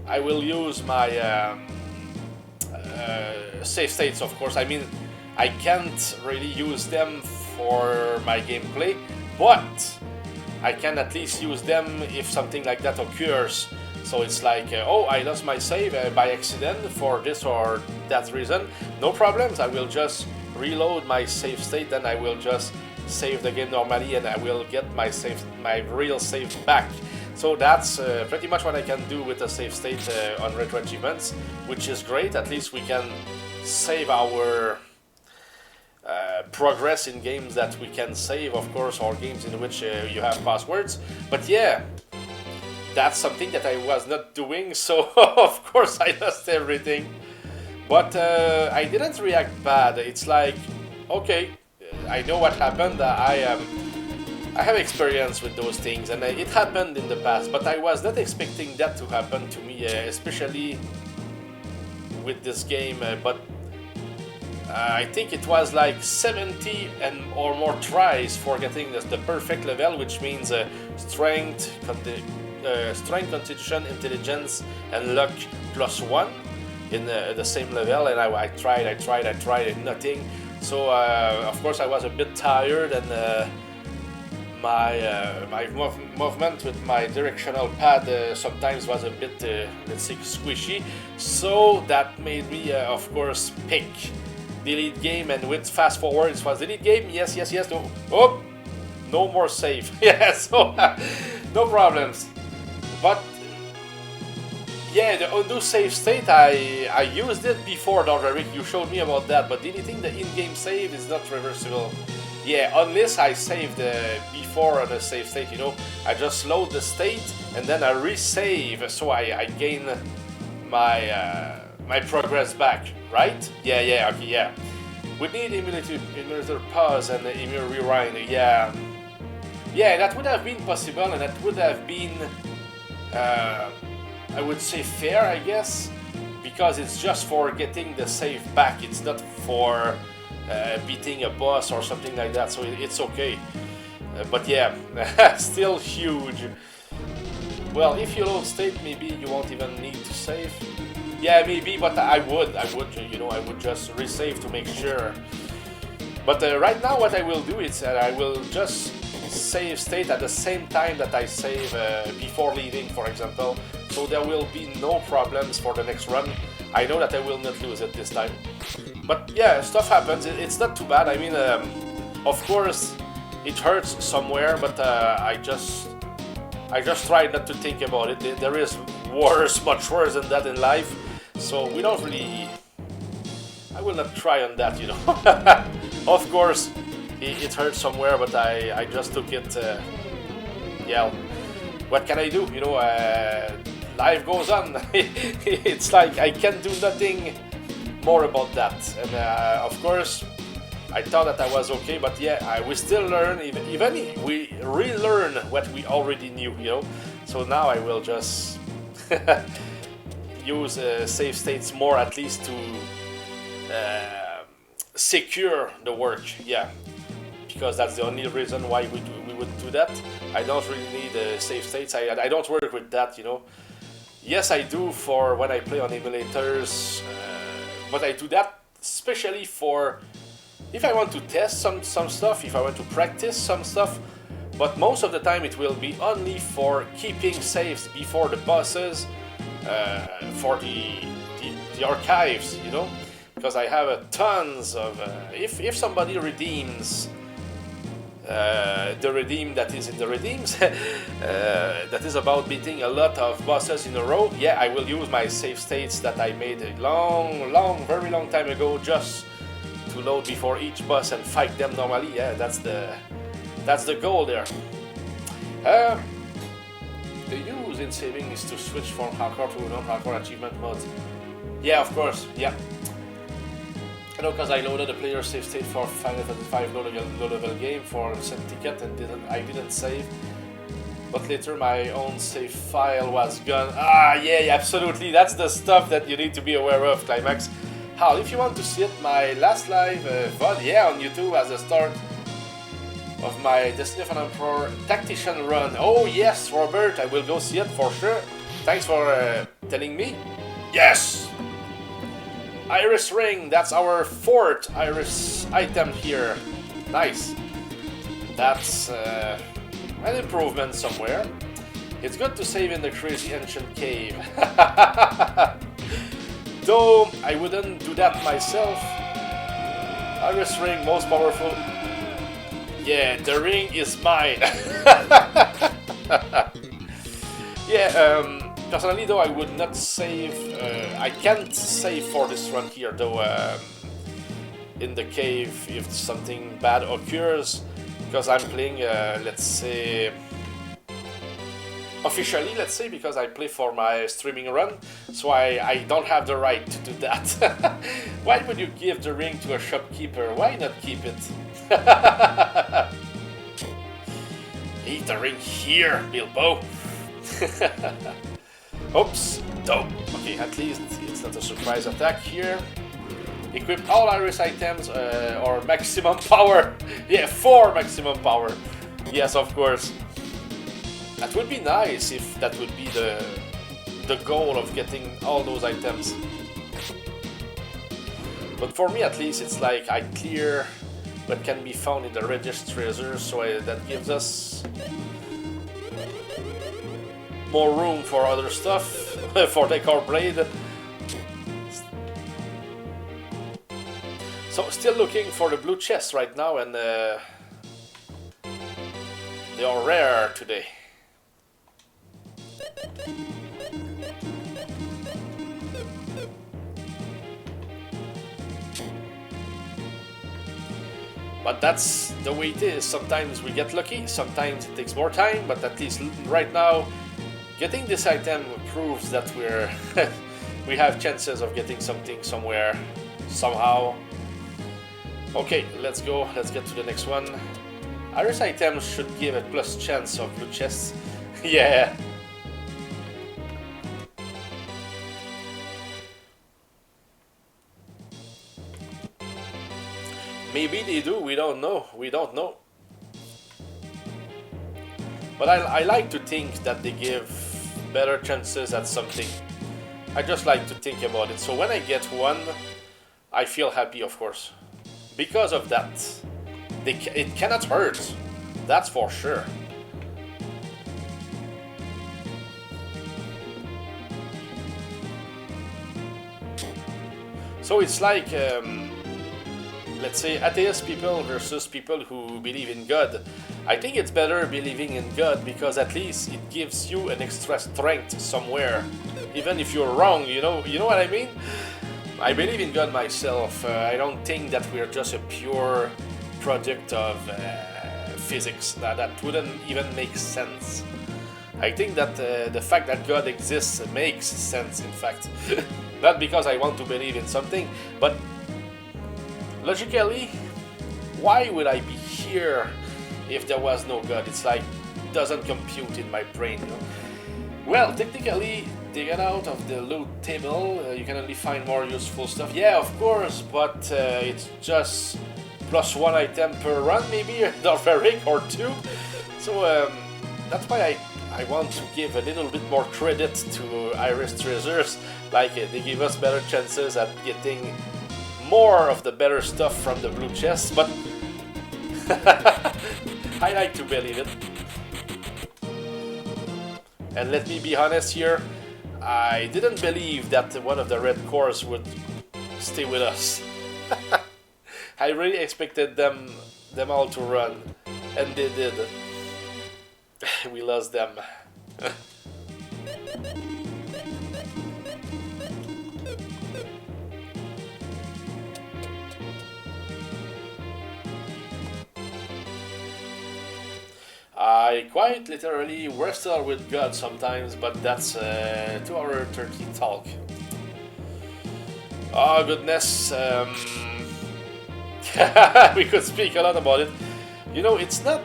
Speaker 1: I will use my save states, of course. I mean, I can't really use them for my gameplay, but I can at least use them if something like that occurs. So it's like, oh, I lost my save by accident for this or that reason. No problems, I will just reload my save state, then I will just save the game normally, and I will get my real save back. So that's pretty much what I can do with the save state on retro achievements, which is great. At least we can save our progress in games that we can save, of course, or games in which you have passwords. But yeah, that's something that I was not doing, so of course I lost everything. But I didn't react bad. It's like, okay, I know what happened. I have experience with those things, and it happened in the past, but I was not expecting that to happen to me, especially with this game. But I think it was like 70 or more tries for getting the perfect level, which means strength, constitution, intelligence, and luck +1 in the same level. And I tried, and nothing. So of course I was a bit tired, and my movement with my directional pad sometimes was a bit, let's say, squishy. So that made me, of course, pick delete game, and with fast forward it was delete game, yes, no, oh, no more save. Yeah, so no problems. But yeah, the undo save state, I used it before, Dalvaric, you showed me about that, but deleting the in-game save is not reversible. Yeah, unless I saved before the save state, you know, I just load the state and then I resave, so I gain my progress back, right? Yeah, okay, yeah. We need emulator pause and emulator rewind, yeah. Yeah, that would have been possible, and that would have been, I would say, fair, I guess, because it's just for getting the save back, it's not for beating a boss or something like that, so it's okay. But yeah, still huge. Well, if you load state, maybe you won't even need to save. Yeah, maybe, but I would, you know, I would just resave to make sure. But right now what I will do is I will just save state at the same time that I save before leaving, for example. So there will be no problems for the next run. I know that I will not lose it this time. But yeah, stuff happens. It's not too bad. I mean, of course, it hurts somewhere, but I just try not to think about it. There is worse, much worse than that in life. So we don't really... I will not try on that, you know. Of course, it hurts somewhere, but I just took it... yeah, what can I do? You know, life goes on. It's like I can do nothing more about that. And of course, I thought that I was okay, but yeah, we still learn, even we relearn what we already knew, you know. So now I will just use save states more, at least to secure the work, yeah. Because that's the only reason why we would do that. I don't really need save states. I don't work with that, you know. Yes, I do for when I play on emulators, but I do that especially for if I want to test some stuff, if I want to practice some stuff. But most of the time it will be only for keeping saves before the bosses, for the archives, you know. Because I have tons of... if somebody redeems the redeem that is in the redeems, that is about beating a lot of bosses in a row, yeah, I will use my save states that I made a very long time ago, just to load before each boss and fight them normally. Yeah, that's the goal there. The use in saving is to switch from hardcore to non-hardcore achievement modes. Yeah, of course, yeah. I know, because I loaded a player save state for Final Fantasy V low level game for some ticket and I didn't save. But later my own save file was gone. Ah, yeah, absolutely. That's the stuff that you need to be aware of, Climax. Hal, if you want to see it, my last live VOD, yeah, on YouTube as the start of my Destiny of an Emperor Tactician run. Oh yes, Robert, I will go see it for sure. Thanks for telling me. Yes! Iris Ring, that's our 4th Iris item here. Nice. That's an improvement somewhere. It's good to save in the crazy ancient cave. Though I wouldn't do that myself. Iris Ring, most powerful. Yeah, the ring is mine. Yeah, personally though, I would not save. I can't save for this run here though. In the cave, if something bad occurs, because I'm playing, let's say, officially, let's say, because I play for my streaming run, so I don't have the right to do that. Why would you give the ring to a shopkeeper? Why not keep it? Leave the ring here, Bilbo. Oops, dope. Okay, at least it's not a surprise attack here. Equip all Iris items or maximum power. Yeah, 4 maximum power. Yes, of course. That would be nice if that would be the goal of getting all those items. But for me, at least, it's like I clear what can be found in the Regis treasure, so that gives us more room for other stuff, for the core blade. So still looking for the blue chest right now, and they are rare today. But that's the way it is. Sometimes we get lucky, sometimes it takes more time, but at least right now, getting this item proves that we have chances of getting something somewhere, somehow. Okay, let's go. Let's get to the next one. Iris items should give a plus chance of blue chests. Yeah. Maybe they do, we don't know. We don't know. But I like to think that they give better chances at something. I just like to think about it. So when I get one, I feel happy, of course. Because of that. It cannot hurt. That's for sure. So it's like, let's say, atheist people versus people who believe in God. I think it's better believing in God because at least it gives you an extra strength somewhere, even if you're wrong. You know what I mean? I believe in God myself. I don't think that we're just a pure product of physics. That wouldn't even make sense. I think that the fact that God exists makes sense, in fact. Not because I want to believe in something, but logically, why would I be here if there was no God? It's like, doesn't compute in my brain, you know? Well, technically, they get out of the loot table, you can only find more useful stuff. Yeah, of course, but it's just +1 item per run, maybe, not very, or 2. So that's why I want to give a little bit more credit to Iris Treasures. Like, they give us better chances at getting more of the better stuff from the blue chest, but I like to believe it. And let me be honest here, I didn't believe that one of the red cores would stay with us. I really expected them all to run, and they did. We lost them. I quite literally wrestle with God sometimes, but that's 2 hour 30 talk. Oh goodness, we could speak a lot about it. You know, it's not...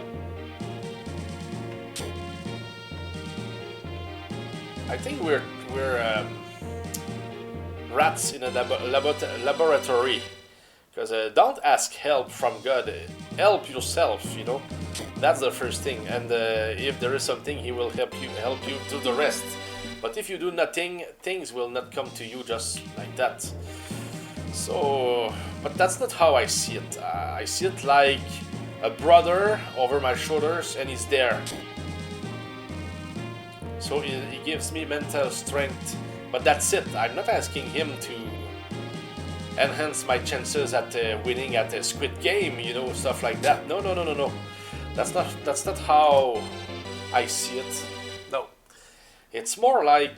Speaker 1: I think we're rats in a laboratory. Because don't ask help from God, help yourself, you know. That's the first thing, and if there is something, he will help you do the rest. But if you do nothing, things will not come to you just like that. So, but that's not how I see it. I see it like a brother over my shoulders, and he's there. So he gives me mental strength, but that's it. I'm not asking him to enhance my chances at winning at a Squid Game, you know, stuff like that. No. That's not how I see it. No. It's more like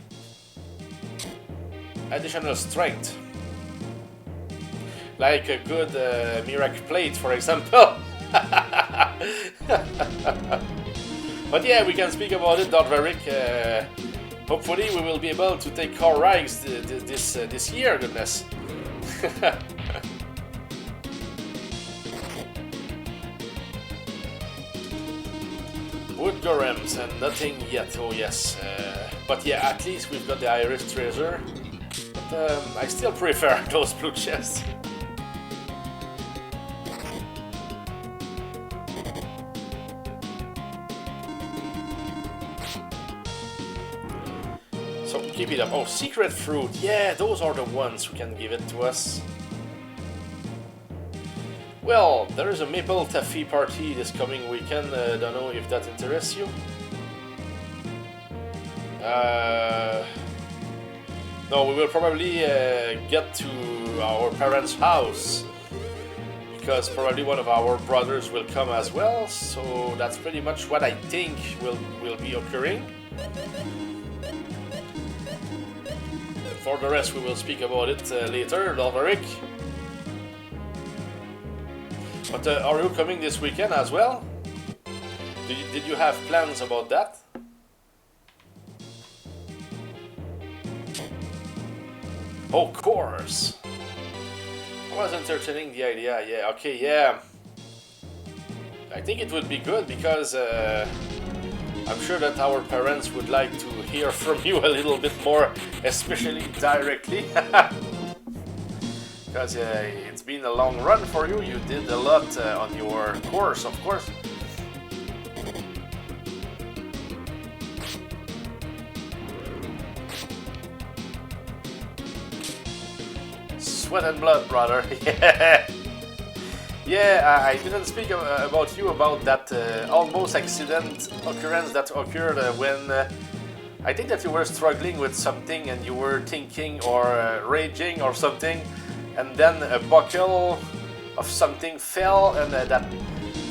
Speaker 1: additional strength. Like a good miracle plate, for example. But yeah, we can speak about it, Dordveric. Hopefully we will be able to take car rides this year, goodness. Wood golems and nothing yet, oh yes. But yeah, at least we've got the Iris Treasure. But I still prefer those blue chests. So keep it up. Oh, secret fruit. Yeah, those are the ones who can give it to us. Well, there is a maple taffy party this coming weekend. Don't know if that interests you. No, we will probably get to our parents' house because probably one of our brothers will come as well. So that's pretty much what I think will be occurring. For the rest, we will speak about it later, Dordveric. But are you coming this weekend as well? Did you have plans about that? Of course! I was entertaining the idea, yeah, okay, yeah. I think it would be good because I'm sure that our parents would like to hear from you a little bit more, especially directly. Because it's been a long run for you. You did a lot on your course, of course. Sweat and blood, brother. Yeah. Yeah, I didn't speak about you about that almost accident occurrence that occurred when I think that you were struggling with something and you were thinking or raging or something, and then a buckle of something fell, and that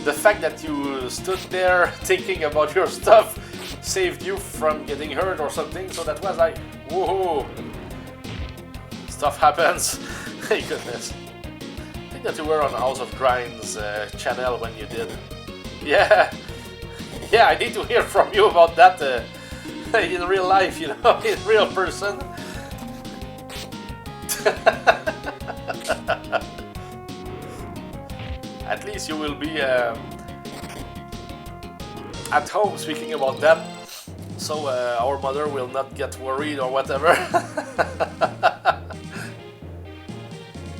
Speaker 1: the fact that you stood there thinking about your stuff saved you from getting hurt or something. So that was like, woohoo! Stuff happens. Hey goodness. I think that you were on House of Grinds channel when you did. Yeah. Yeah, I need to hear from you about that in real life, you know, in real person. At least you will be at home speaking about that, so our mother will not get worried or whatever.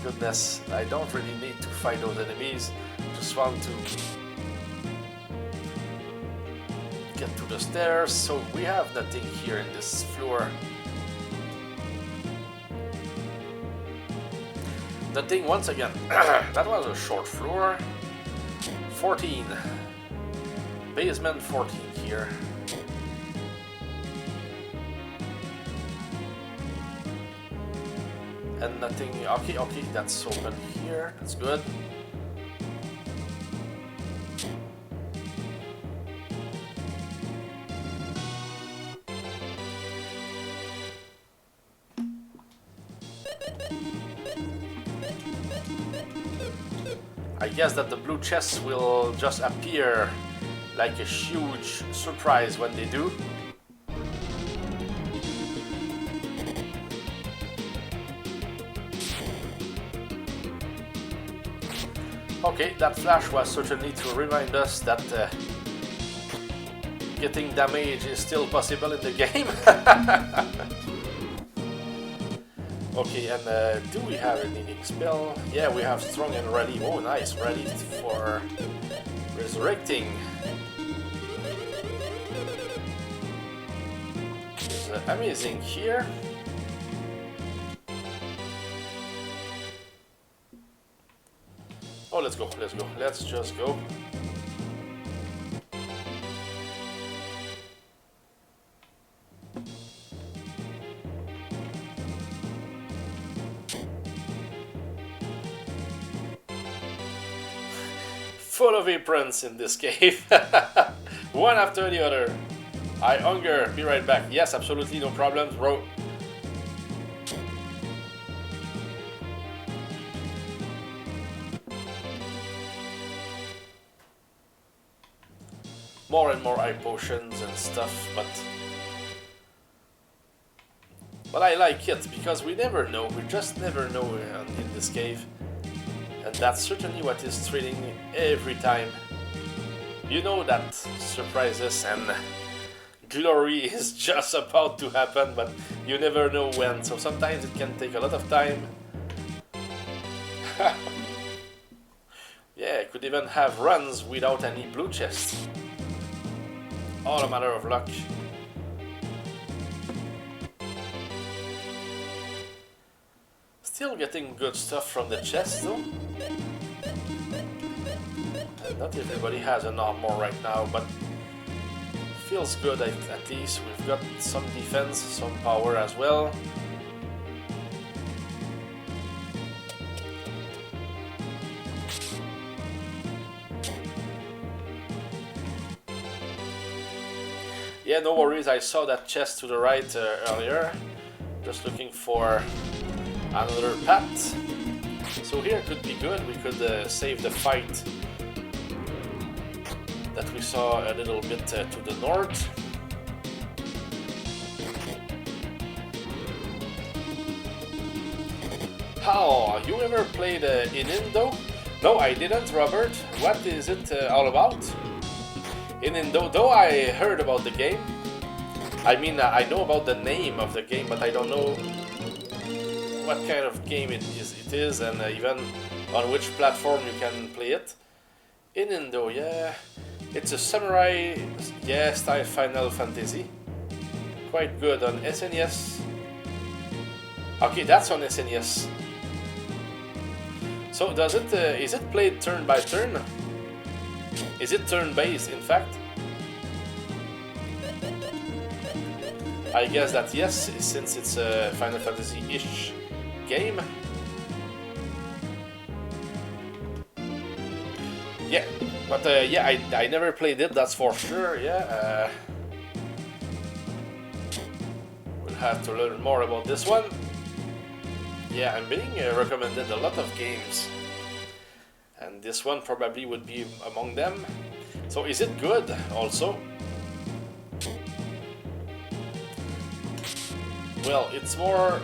Speaker 1: Goodness, I don't really need to fight those enemies, just want to get to the stairs. So we have nothing here in this floor. Nothing once again. That was a short floor. 14. Basement 14 here. And nothing. Okay, okay, that's open here. That's good. I guess that the blue chests will just appear like a huge surprise when they do. Okay, that flash was certainly to remind us that getting damage is still possible in the game. Okay, and do we have a needing spell? Yeah, we have strong and ready. Oh, nice, ready for resurrecting. It's amazing here. Oh, let's go, let's go, let's just go. Full of aprons in this cave. One after the other. I hunger, be right back. Yes, absolutely, no problems, bro. More and more eye potions and stuff, but I like it because we never know, we just never know in this cave. And that's certainly what is thrilling every time. You know that surprises and glory is just about to happen, but you never know when, so sometimes it can take a lot of time. Yeah, I could even have runs without any blue chests. All a matter of luck. Still getting good stuff from the chest though. And not everybody has an armor right now, but feels good at least. We've got some defense, some power as well. Yeah, no worries, I saw that chest to the right earlier. Just looking for another path. So here could be good, we could save the fight that we saw a little bit to the north. How? You ever played Inindo? No, I didn't, Robert. What is it all about? Inindo, though I heard about the game. I mean, I know about the name of the game, but I don't know what kind of game it is, and even on which platform you can play it. Inindo, yeah. It's a samurai, yeah, style Final Fantasy. Quite good on SNES. Okay, that's on SNES. So does it, is it played turn by turn? Is it turn-based, in fact? I guess that yes, since it's a Final Fantasy-ish game. Yeah, but yeah, I never played it, that's for sure, yeah. We'll have to learn more about this one. Yeah, I'm being recommended a lot of games. And this one probably would be among them. So is it good, also? Well, it's more...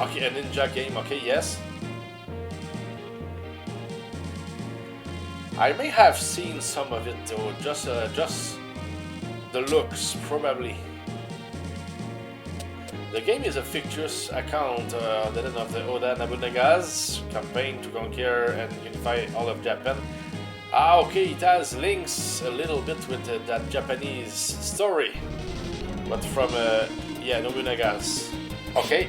Speaker 1: Okay, a ninja game, okay, yes. I may have seen some of it though, just the looks, probably. The game is a fictitious account of the Oda Nobunaga's campaign to conquer and unify all of Japan. Ah, okay, it has links a little bit with that Japanese story, but from yeah, Nobunaga's. Okay.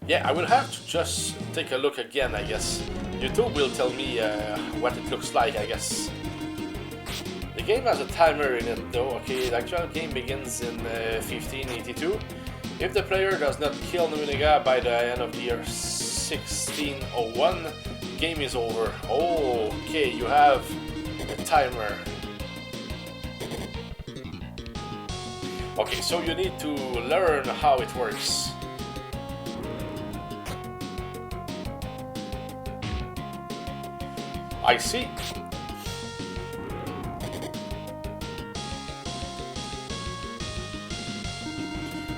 Speaker 1: Yeah, I will have to just take a look again, I guess. YouTube will tell me what it looks like, I guess. The game has a timer in it though, okay, the actual game begins in 1582. If the player does not kill Nobunaga by the end of the year 1601, game is over. Oh, okay, you have a timer. Okay, so you need to learn how it works. I see.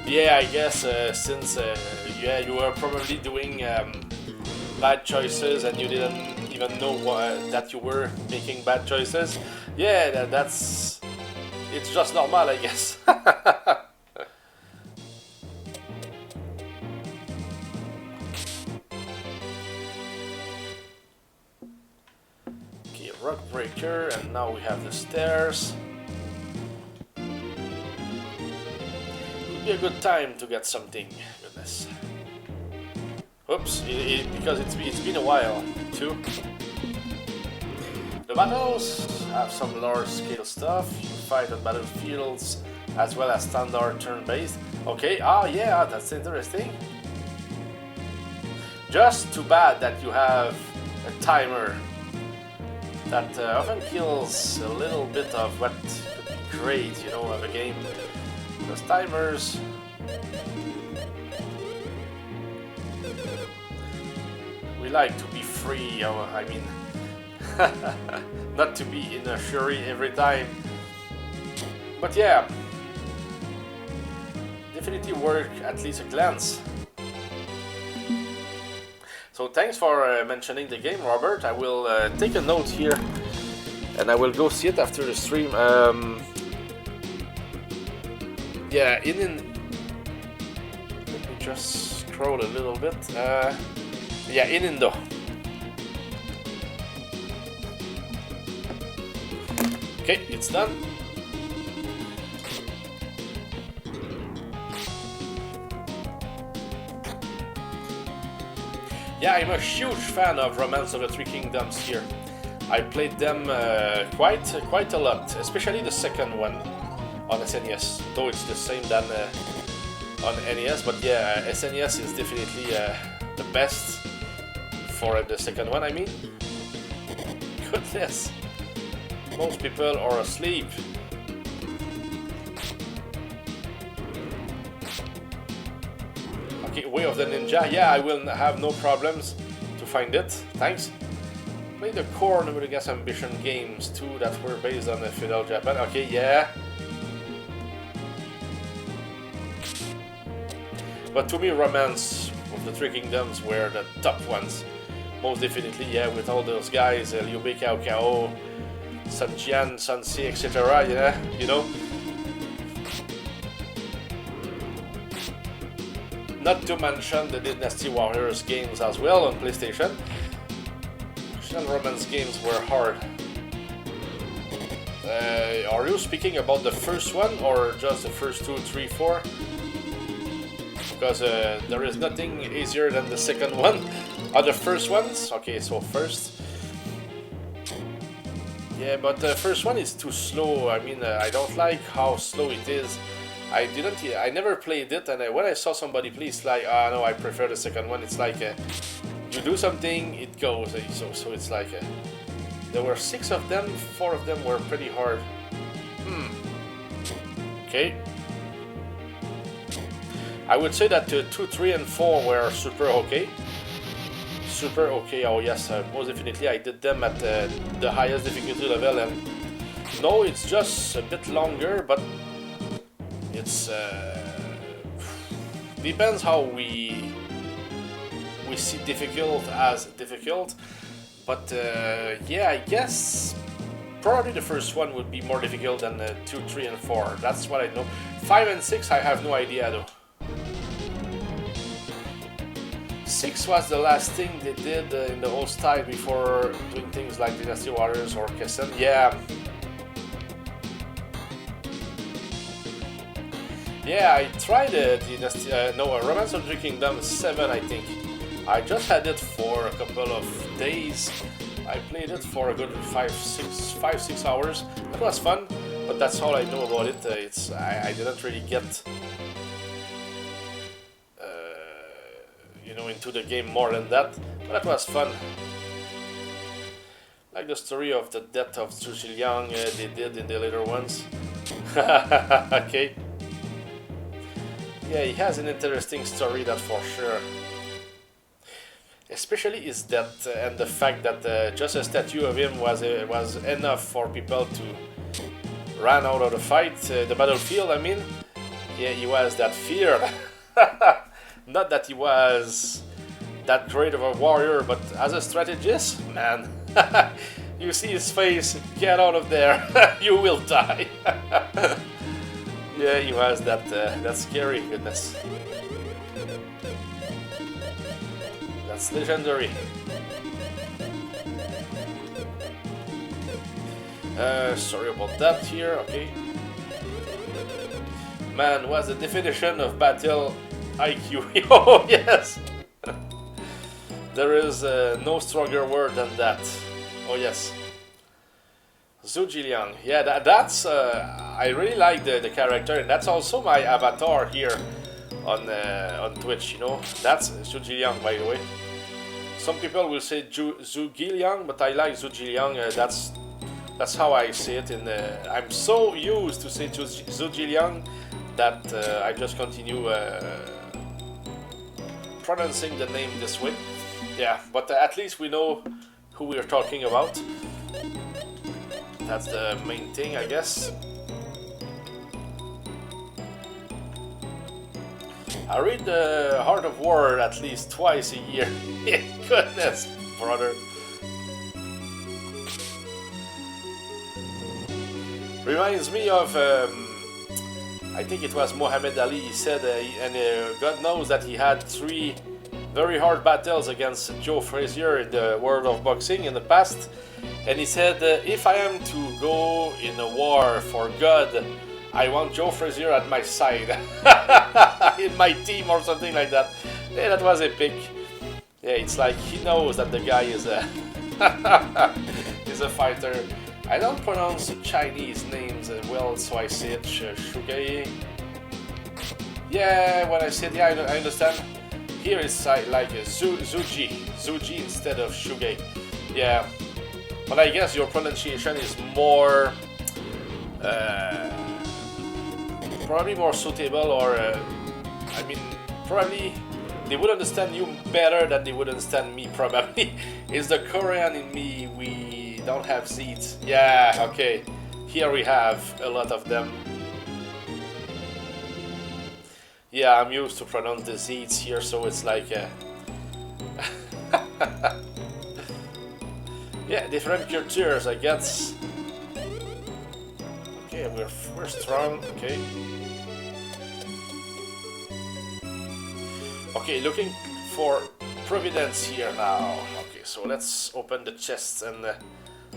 Speaker 1: Yeah, I guess since yeah, you were probably doing bad choices and you didn't even know that you were making bad choices. Yeah, that's... It's just normal, I guess. Okay, rock breaker, and now we have the stairs. A good time to get something. Goodness. Oops, because it's been a while too. The battles have some large scale stuff. You fight on battlefields as well as standard turn-based. Okay, ah yeah, that's interesting. Just too bad that you have a timer that often kills a little bit of what could be great, you know, of a game. Those timers. We like to be free, I mean, not to be in a hurry every time. But yeah, definitely worth at least a glance. So thanks for mentioning the game, Robert. I will take a note here and I will go see it after the stream. Yeah, let me just scroll a little bit. Yeah, Indo. Okay, it's done. Yeah, I'm a huge fan of Romance of the Three Kingdoms here. I played them quite a lot, especially the second one on SNES, though it's the same than on NES, but yeah, SNES is definitely the best for the second one, I mean. Goodness, most people are asleep. Okay, Way of the Ninja, yeah, I will have no problems to find it, thanks. Play the core Nobunagas Ambition games too that were based on feudal Japan, okay, yeah. But to me, Romance of the Three Kingdoms were the top ones. Most definitely, yeah, with all those guys, Liu Bei, Cao Cao, Sun Jian, Sun Si, etc., yeah, you know. Not to mention the Dynasty Warriors games as well on PlayStation. Romance games were hard. Are you speaking about the first one or just the first 2, 3, 4? Because there is nothing easier than the second one. Are the first ones? Okay, so first. Yeah, but the first one is too slow. I mean, I don't like how slow it is. I never played it, and when I saw somebody play, it's like, ah, no, I prefer the second one. It's like, you do something, it goes. So it's like, there were 6 of them, 4 of them were pretty hard. Okay. I would say that 2, 3, and 4 were super okay. Super okay, oh yes, most definitely I did them at the highest difficulty level, and no, it's just a bit longer, but it's depends how we see difficult as difficult, but yeah, I guess probably the first one would be more difficult than 2, 3, and 4. That's what I know. 5 and 6, I have no idea though. 6 was the last thing they did in the old style before doing things like Dynasty Warriors or Kessen. Yeah. Yeah, I tried Dynasty, Romance of the Kingdom 7, I think. I just had it for a couple of days. I played it for a good 5-6 hours. That was fun, but that's all I know about it. I didn't really get into the game more than that, but that was fun. Like the story of the death of Zhu Ziliang they did in the later ones. Okay. Yeah, he has an interesting story, that for sure. Especially his death and the fact that just a statue of him was enough for people to run out of the fight, the battlefield. I mean, yeah, he was that feared. Not that he was that great of a warrior, but as a strategist, man, you see his face, get out of there, you will die. Yeah, he was that scary, goodness. That's legendary. Sorry about that here, okay. Man, what's the definition of battle IQ? Oh, yes! There is no stronger word than that. Oh, yes. Zhu Ziliang. Yeah, that's... I really like the character, and that's also my avatar here on Twitch, you know. That's Zhu Ziliang, by the way. Some people will say Zhu Ziliang, but I like Zhu Ziliang. That's how I say it. I'm so used to say Zhu Ziliang that I just continue pronouncing the name this way. Yeah, but at least we know who we are talking about. That's the main thing, I guess. I read the Heart of War at least twice a year. Goodness, brother. Reminds me of, I think it was Muhammad Ali. He said, God knows that he had 3 very hard battles against Joe Frazier in the world of boxing in the past. And he said, if I am to go in a war for God, I want Joe Frazier at my side. In my team or something like that. Yeah, that was epic. Yeah, it's like he knows that the guy is a is a fighter. I don't pronounce Chinese names well, so I say it Shugai. Yeah, when I said, yeah, I understand. Here it's like Zuji instead of Shugai. Yeah, but I guess your pronunciation is more probably more suitable, or I mean, probably they would understand you better than they would understand me. Probably it's the Korean in me. We don't have Z's. Yeah, okay. Here we have a lot of them. Yeah, I'm used to pronounce the Z's here, so it's like yeah, different cultures, I guess. Okay, we're strong. Okay. Okay, looking for Providence here now. Okay, so let's open the chests and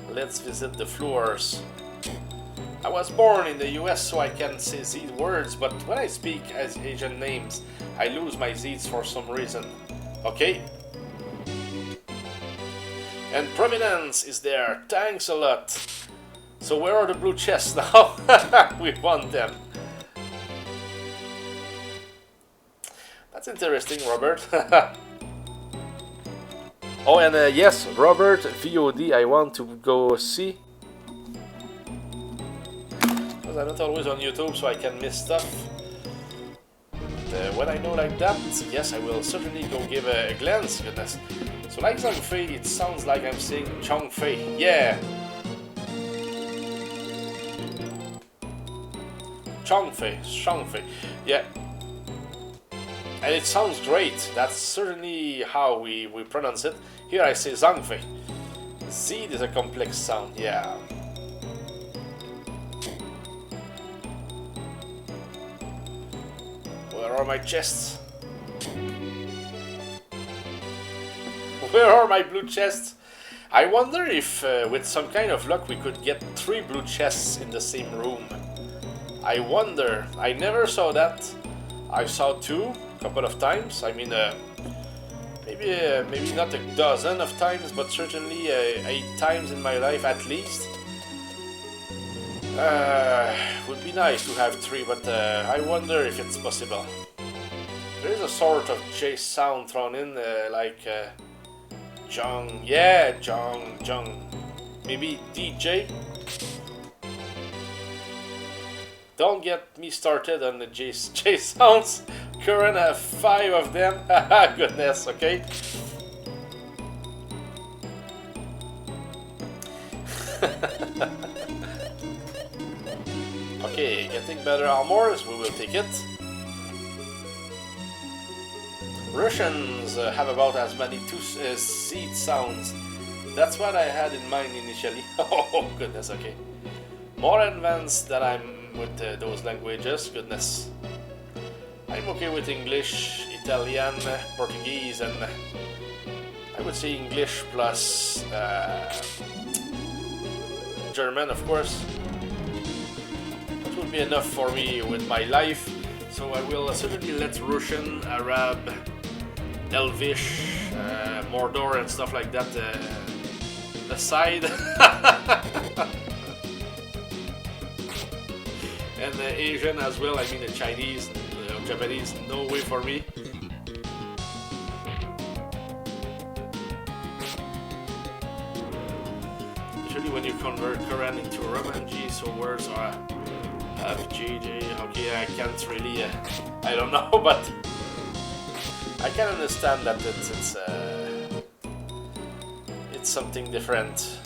Speaker 1: let's visit the floors. I was born in the US so I can say Z words, but when I speak as Asian names, I lose my Z's for some reason. Okay? And Providence is there. Thanks a lot. So where are the blue chests now? We want them. That's interesting, Robert. Oh, and yes, Robert, VOD, I want to go see. Because I'm not always on YouTube, so I can miss stuff. But when I know like that, yes, I will certainly go give a glance. Goodness. So like Zhangfei, it sounds like I'm saying Chongfei. Yeah! Chongfei. Yeah. And it sounds great. That's certainly how we pronounce it. Here I say Zhangfei. Z is a complex sound, yeah. Where are my chests? Where are my blue chests? I wonder if with some kind of luck we could get 3 blue chests in the same room. I wonder. I never saw that. I saw 2 a couple of times. I mean, maybe not a dozen of times, but certainly 8 times in my life at least. Would be nice to have 3, but I wonder if it's possible. There is a sort of J sound thrown in, like Jung. Yeah, Jung. Maybe DJ. Don't get me started on the J sounds. Current have 5 of them. Goodness, okay. Okay, getting better armors, we will take it. Russians have about as many seed sounds. That's what I had in mind initially. Oh goodness, okay. More advanced than I'm with those languages, goodness. I'm okay with English, Italian, Portuguese, and I would say English plus German, of course. That would be enough for me with my life. So I will certainly let Russian, Arab, Elvish, Mordor and stuff like that aside. And Asian as well, I mean the Chinese, Japanese, no way for me. Usually when you convert Korean into Romanji, so words are FJJ, okay, I can't really, I don't know, but I can understand that it's something different.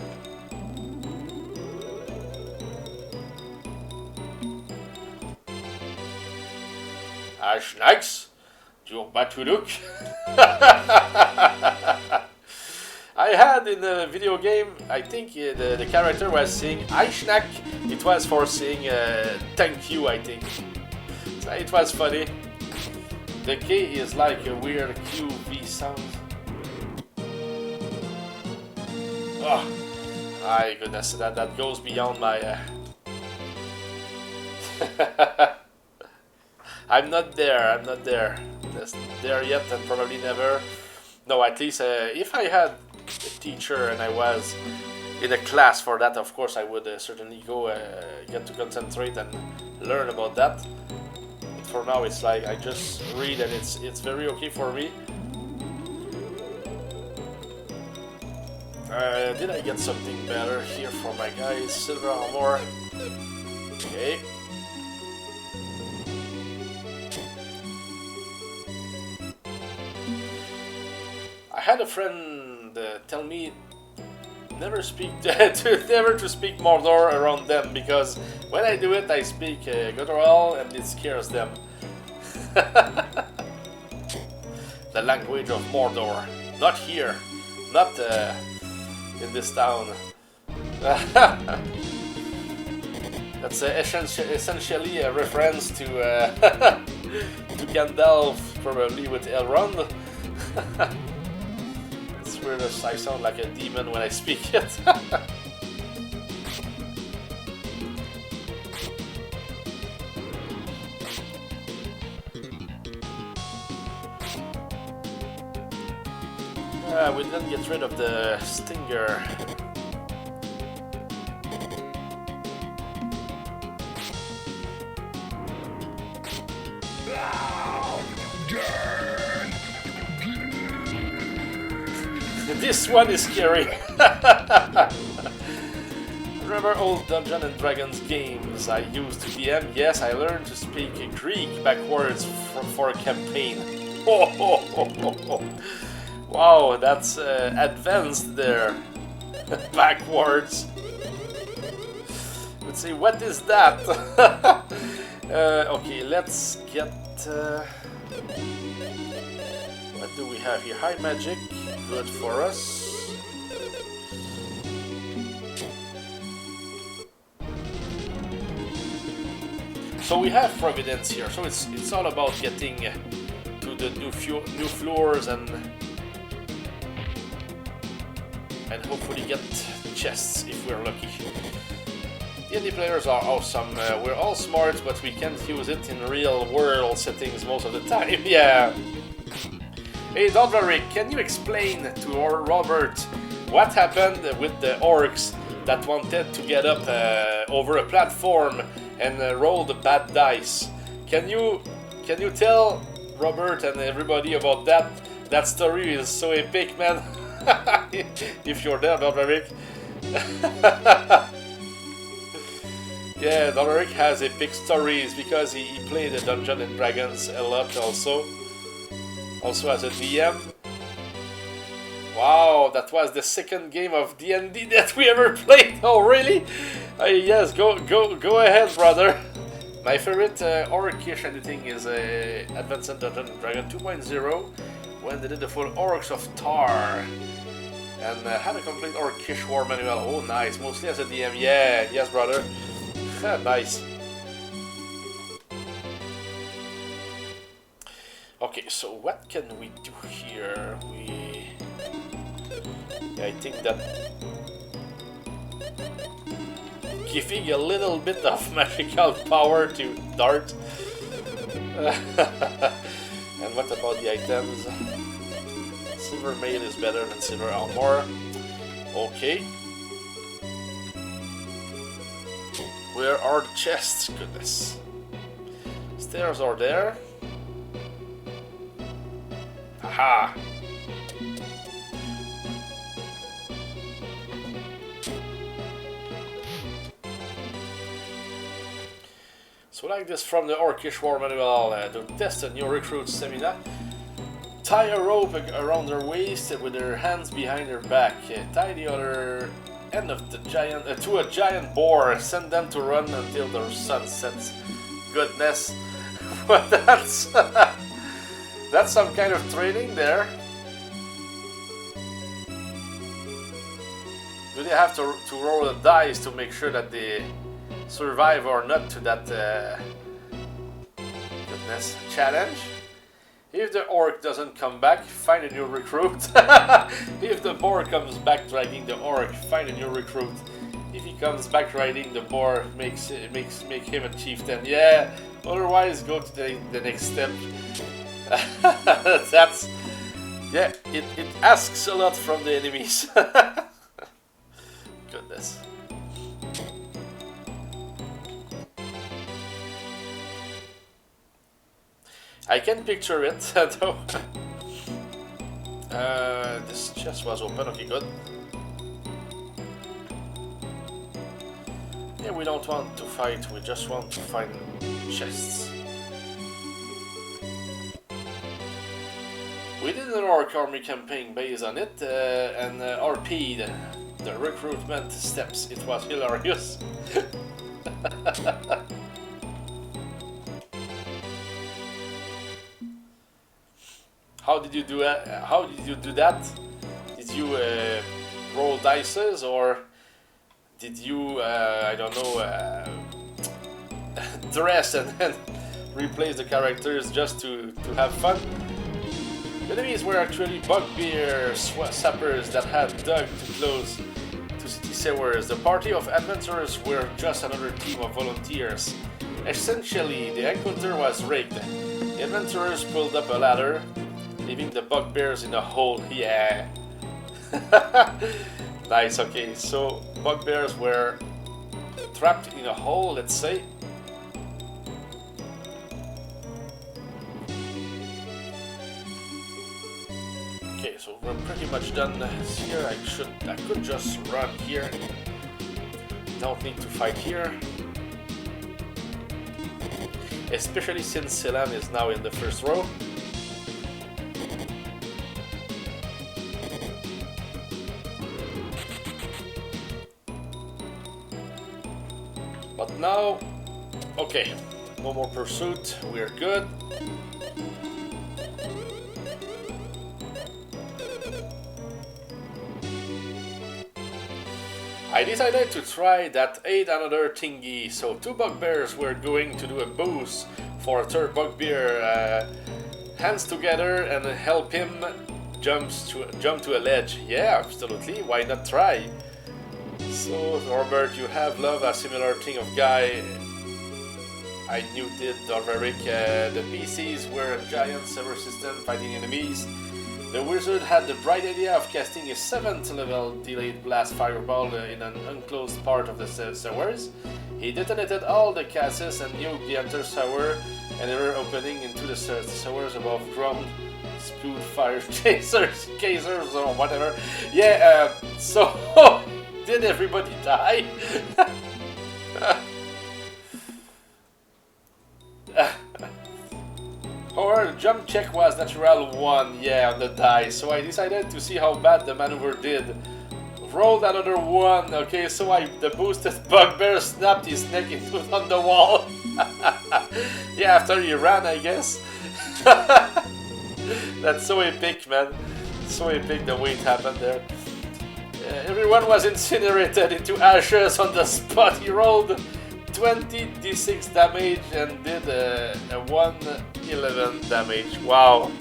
Speaker 1: Snacks, your Batuluk. I had in the video game, I think the character was saying Aishnak. It was for saying thank you, I think. So it was funny. The K is like a weird QV sound. Oh, my goodness, that goes beyond my... I'm not there Just there yet, and probably never. No, at least if I had a teacher and I was in a class for that, of course I would certainly go get to concentrate and learn about that. But for now it's like I just read and it's very okay for me. Did I get something better here for my guys? Silver armor. Okay. I had a friend tell me never speak never to speak Mordor around them, because when I do it I speak guttural and it scares them. The language of Mordor, not here, not in this town. That's essentially a reference to to Gandalf, probably with Elrond. It's weird, I sound like a demon when I speak it. we didn't get rid of the stinger. This one is scary. Remember old Dungeons and Dragons games I used to DM? Yes, I learned to speak Greek backwards for a campaign. Wow, that's advanced there. Backwards. Let's see, what is that? Okay, let's get... what do we have here? High magic, good for us. So we have Providence here, so it's all about getting to the new floors and hopefully get chests if we're lucky. D&D players are awesome. We're all smart, but we can't use it in real world settings most of the time. Yeah. Hey, Dodverick, can you explain to our Robert what happened with the orcs that wanted to get up over a platform and roll the bad dice? Can you tell Robert and everybody about that? That story is so epic, man. If you're there, Dodverick. Yeah, Dodverick has epic stories because he played the Dungeons and Dragons a lot also as a DM. Wow, that was the second game of D&D that we ever played. Oh, really? Yes, go ahead, brother. My favorite orcish editing is Advanced Dungeons & Dragons 2.0, when they did the full Orcs of Tar, and had a complete orcish war manual. Oh, nice. Mostly as a DM. Yeah, yes, brother. Nice. Okay, so what can we do here? I think that giving a little bit of magical power to Dart. And what about the items? Silver mail is better than silver armor. Okay. Where are the chests? Goodness. Stairs are there. Aha! So like this from the Orcish War Manual, to test a new recruit's stamina. Tie a rope around their waist with their hands behind their back. Tie the other end of the giant to a giant boar. Send them to run until the sun sets. Goodness, but that's that's some kind of training there. Do they have to roll the dice to make sure that they survive or not to that goodness challenge? If the orc doesn't come back, find a new recruit. If the boar comes back dragging the orc, find a new recruit. If he comes back riding the boar, make him a chieftain. Yeah. Otherwise, go to the next step. That's yeah. It asks a lot from the enemies. Goodness. I can picture it, though. This chest was open, okay, good. Yeah, we don't want to fight, we just want to find chests. We did an orc army campaign based on it, and RP'd the recruitment steps. It was hilarious. How did you do it? How did you do that? Did you roll dices, or did you I don't know, dress and then replace the characters just to have fun? The enemies were actually bugbear sappers that had dug too close to city sewers. The party of adventurers were just another team of volunteers. Essentially, the encounter was rigged. The adventurers pulled up a ladder, leaving the bugbears in a hole. Yeah, Nice, okay, so bugbears were trapped in a hole, let's say. Okay, so we're pretty much done here. I could just run here. Don't need to fight here. Especially since Celan is now in the first row. But now, okay, no more pursuit, we're good. I decided to try that aid another thingy, so two bugbears were going to do a boost for a third bugbear. Hands together and help him jump to a ledge. Yeah, absolutely, why not try? So, Robert, you have loved a similar thing of guy. I knew did, Doverick. The PCs were a giant server system fighting enemies. The wizard had the bright idea of casting a 7th level delayed blast fireball in an enclosed part of the sewers. He detonated all the cases and nuked the entire sewer and another opening into the sewers above ground. Spewed fire casers or whatever. Yeah, so did everybody die? Our jump check was natural 1, yeah, on the die, so I decided to see how bad the maneuver did. Rolled another 1, okay, so the boosted bugbear snapped his neck into on the wall. Yeah, after he ran, I guess. That's so epic, man. So epic the way it happened there. Everyone was incinerated into ashes on the spot. He rolled 20 d6 damage and did a 111 damage. Wow.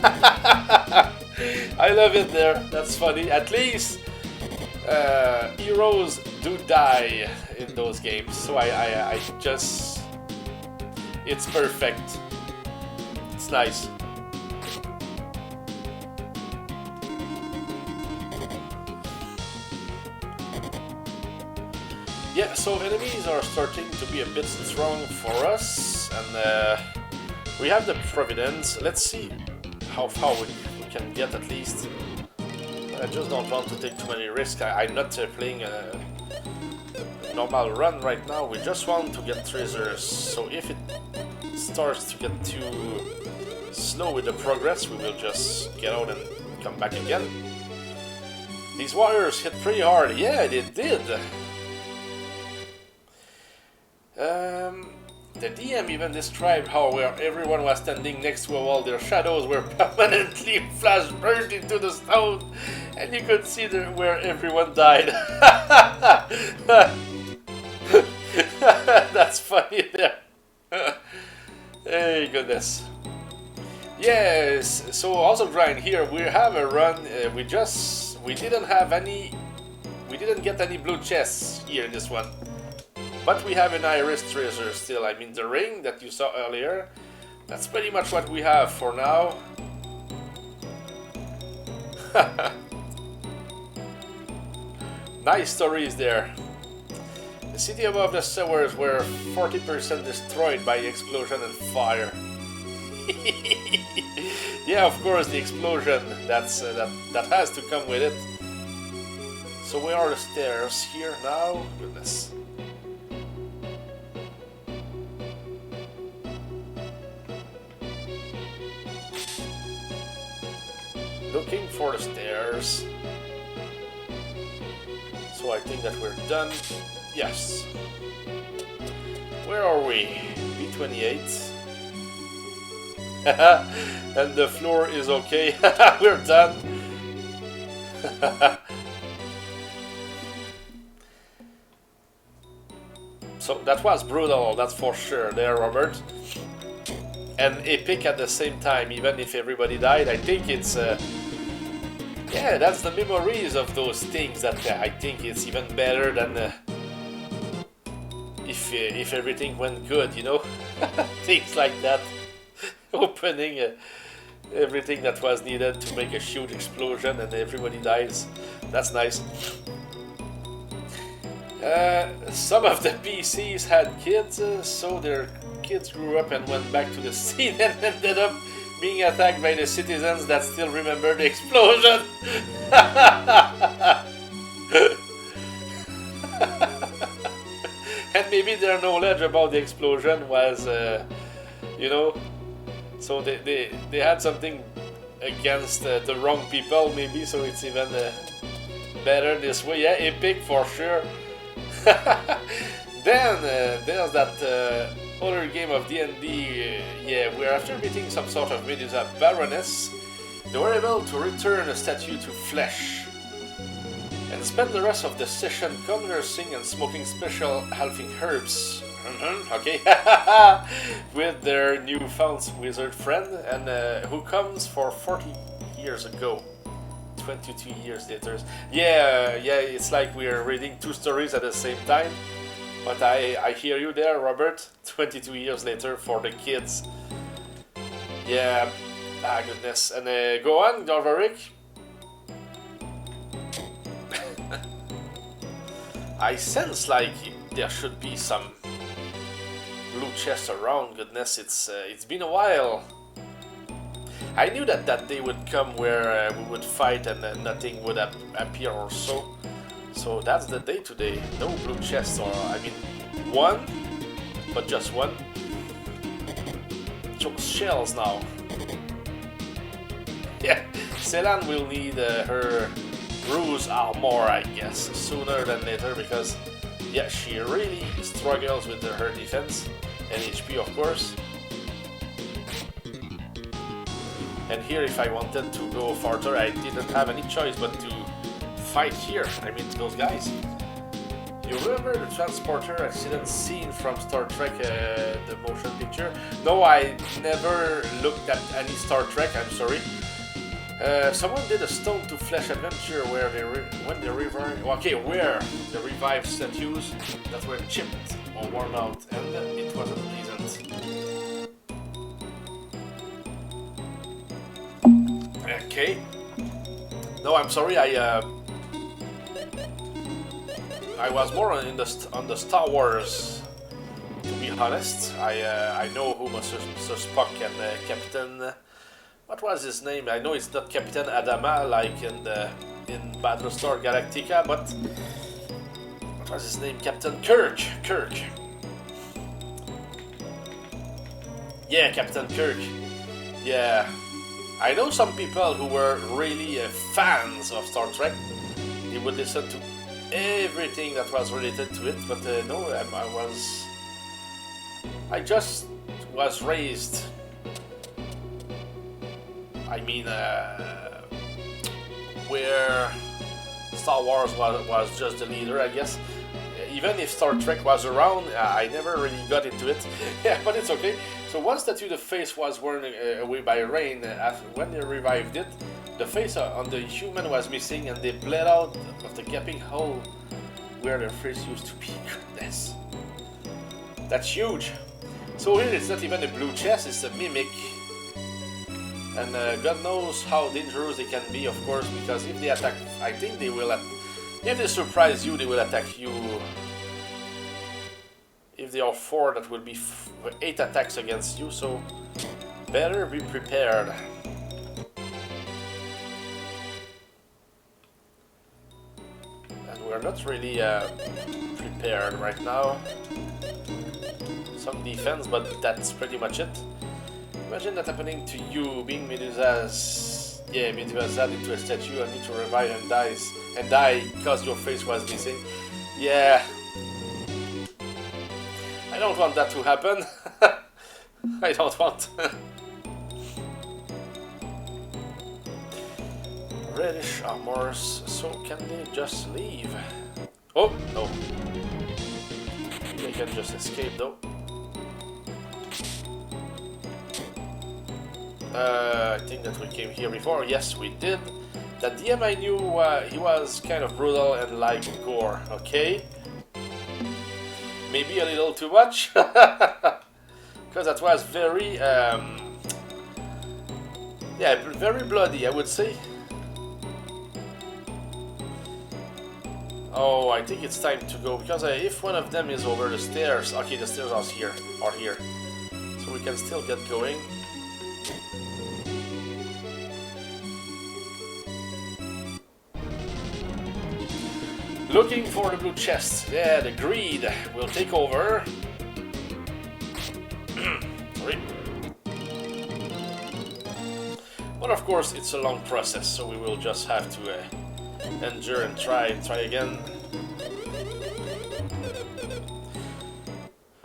Speaker 1: I love it there. That's funny. At least heroes do die in those games. So I just... It's perfect. It's nice. Yeah, so enemies are starting to be a bit strong for us, and we have the Providence. Let's see how far we can get at least. I just don't want to take too many risks. I'm not playing a normal run right now. We just want to get treasures, so if it starts to get too slow with the progress, we will just get out and come back again. These warriors hit pretty hard. Yeah, they did. The DM even described how where everyone was standing next to a wall, their shadows were permanently flash burned into the stone, and you could see where everyone died. That's funny there. Hey, goodness. Yes, so also grind here. We have a run. We didn't get any blue chests here in this one. But we have an iris treasure still. I mean, the ring that you saw earlier. That's pretty much what we have for now. Nice stories there. The city above the sewers were 40% destroyed by explosion and fire. Yeah, of course, the explosion. That has to come with it. So where are the stairs here now? Goodness. Looking for the stairs. So I think that we're done. Yes. Where are we? B28. And the floor is okay. We're done. So that was brutal, that's for sure there, Robert. And epic at the same time, even if everybody died. I think it's... yeah, that's the memories of those things that I think it's even better than... if everything went good, you know? Things like that. Opening Everything that was needed to make a huge explosion and everybody dies. That's nice. Some of the PCs had kids, so their kids grew up and went back to the scene and ended up being attacked by the citizens that still remember the explosion. And maybe their knowledge about the explosion was, you know, so they had something against the wrong people, maybe, so it's even better this way. Yeah, epic for sure. Then there's that other game of D&D, yeah, where after meeting some sort of Medusa Baroness, they were able to return a statue to flesh and spend the rest of the session conversing and smoking special halfling herbs. Okay, with their newfound wizard friend, and who comes for 40 years ago. 22 years later. Yeah, it's like we're reading two stories at the same time. But I hear you there, Robert. 22 years later for the kids. Yeah, goodness. And go on, Dorvaric. I sense like there should be some blue chests around. Goodness, it's been a while. I knew that day would come where we would fight and nothing would appear or so. So that's the day today. No blue chests, or I mean one, but just one. Those shells now. Yeah, Celan will need her bruise armor, I guess, sooner than later, because yeah, she really struggles with her defense and HP, of course. And here, if I wanted to go further, I didn't have any choice but to fight here. I mean, those guys. You remember the transporter accident scene from Star Trek, the motion picture? No, I never looked at any Star Trek, I'm sorry. Someone did a Stone to Flesh adventure where where the revived statues that were chipped or worn out, and it wasn't pleasant. Okay. No, I'm sorry. I was more on the Star Wars. To be honest, I know who Mr. Spock and Captain. What was his name? I know it's not Captain Adama like in Battlestar Galactica, but what was his name? Captain Kirk. Yeah, Captain Kirk. Yeah. I know some people who were really fans of Star Trek. They would listen to everything that was related to it, but no, I just was raised. I mean, where Star Wars was just the leader, I guess. Even if Star Trek was around, I never really got into it. Yeah, but it's okay. So once Statue the face was worn away by rain, when they revived it, the face on the human was missing, and they bled out of the gaping hole where their face used to be. Goodness, that's huge. So here it's not even a blue chest; it's a mimic, and God knows how dangerous they can be, of course, because if they attack, I think they will. If they surprise you, they will attack you. If they are 4, that will be 8 attacks against you, so better be prepared. And we're not really prepared right now. Some defense, but that's pretty much it. Imagine that happening to you, being Medusa's... Yeah, Medusa into a statue and need to revive and die because your face was missing. Yeah. I don't want that to happen. I don't want. Reddish armors, so can they just leave? Oh, no. They can just escape though. I think that we came here before. Yes, we did. That DM I knew he was kind of brutal and like gore, okay? Maybe a little too much, because that was very Yeah, very bloody, I would say. Oh, I think it's time to go, because if one of them is over the stairs... Okay, the stairs are here. So we can still get going. Looking for the blue chest. Yeah, the greed will take over. Sorry. But of course, it's a long process, so we will just have to endure and try again.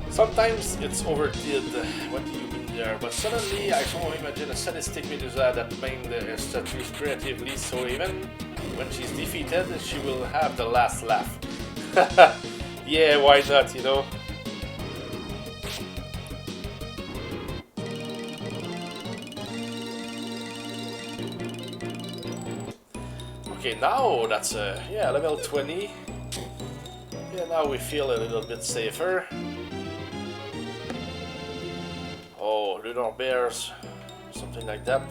Speaker 1: Sometimes it's overdid. What do you mean there? But suddenly, I somehow imagine a sadistic Medusa that made the statues creatively, so even when she's defeated, she will have the last laugh. Yeah, why not, you know? Okay, now that's yeah, level 20. Yeah, now we feel a little bit safer. Oh, lunar bears, something like that.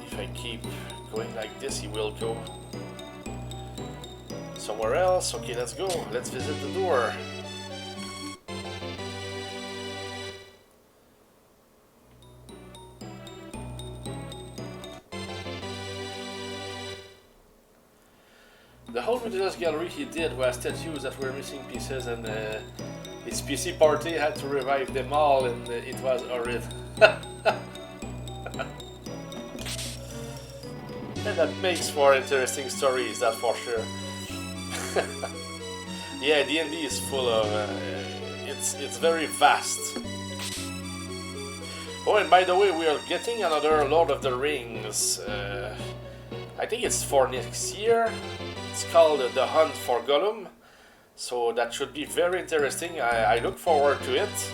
Speaker 1: If I keep going like this, he will go somewhere else. Okay, let's go. Let's visit the door. The whole Medusa's gallery he did was statues that were missing pieces, and his PC party had to revive them all, and it was horrid. And that makes for interesting stories, that's for sure. Yeah, D&D is full of... it's very vast. Oh, and by the way, we are getting another Lord of the Rings. I think it's for next year. It's called The Hunt for Gollum. So that should be very interesting. I look forward to it.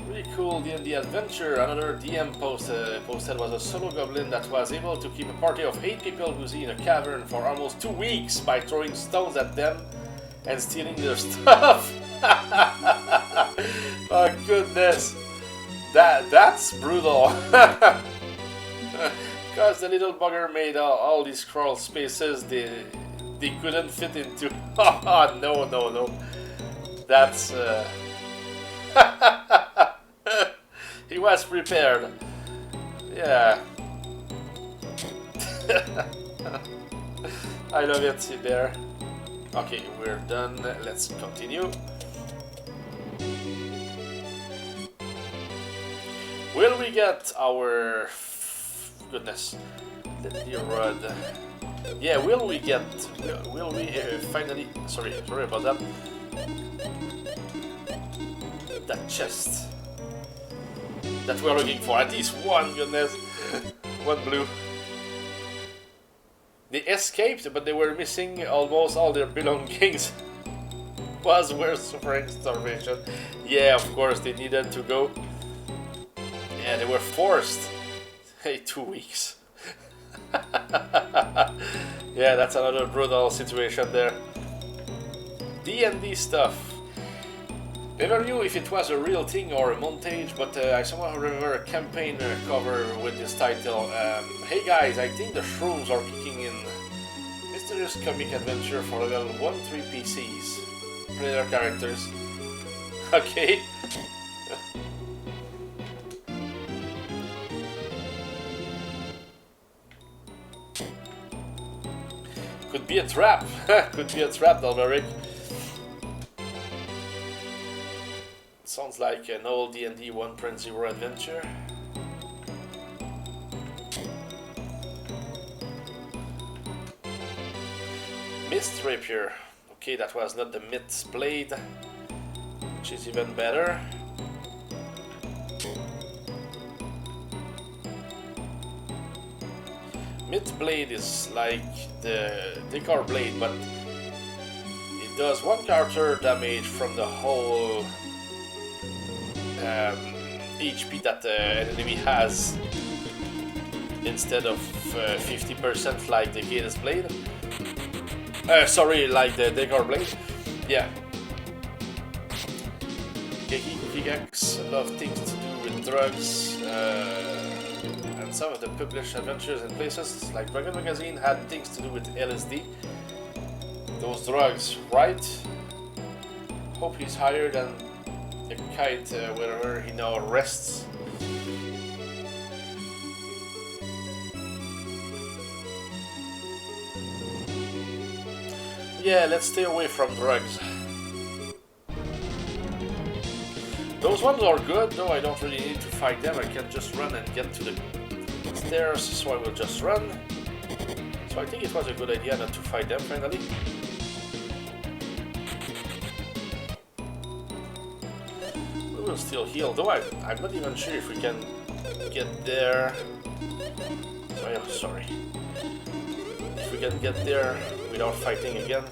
Speaker 1: Really cool D&D adventure. Another DM posted was a solo goblin that was able to keep a party of 8 people busy in a cavern for almost 2 weeks by throwing stones at them and stealing their stuff. Oh goodness, that's brutal. Because the little bugger made all these crawl spaces they couldn't fit into. Oh no. That's he was prepared. Yeah. I love it there. Okay, we're done. Let's continue. Will we get our... Goodness. The rod. Yeah, will we finally... Sorry about that. That chest that we're looking for. At least one, goodness. One blue. They escaped, but they were missing almost all their belongings. Was worse suffering starvation. Yeah, of course, they needed to go. Yeah, they were forced. Hey, 2 weeks. Yeah, that's another brutal situation there. D&D stuff. Never knew if it was a real thing or a montage, but I somehow remember a campaign cover with this title. Hey guys, I think the shrooms are kicking in. Mysterious comic adventure for level 1-3 PCs. Player characters. Okay. Could be a trap. Could be a trap, Dalmeric. Sounds like an old D&D 1.0 adventure. Mist Rapier. Okay, that was not the Myth's Blade, which is even better. Myth Blade is like the Decor Blade, but it does 1 character damage from the whole HP that the enemy has, instead of 50% like the Gator's Blade. Sorry, like the Decor Blade. Yeah. geeks love things to do with drugs, and some of the published adventures in places like Dragon Magazine had things to do with LSD. Those drugs, right? Hope he's higher than a kite wherever he now rests. Yeah, let's stay away from drugs. Those ones are good, though I don't really need to fight them. I can just run and get to the stairs, so I will just run. So I think it was a good idea not to fight them, finally. We will still heal, though I'm not even sure if we can get there. Oh, sorry. If we can get there without fighting again.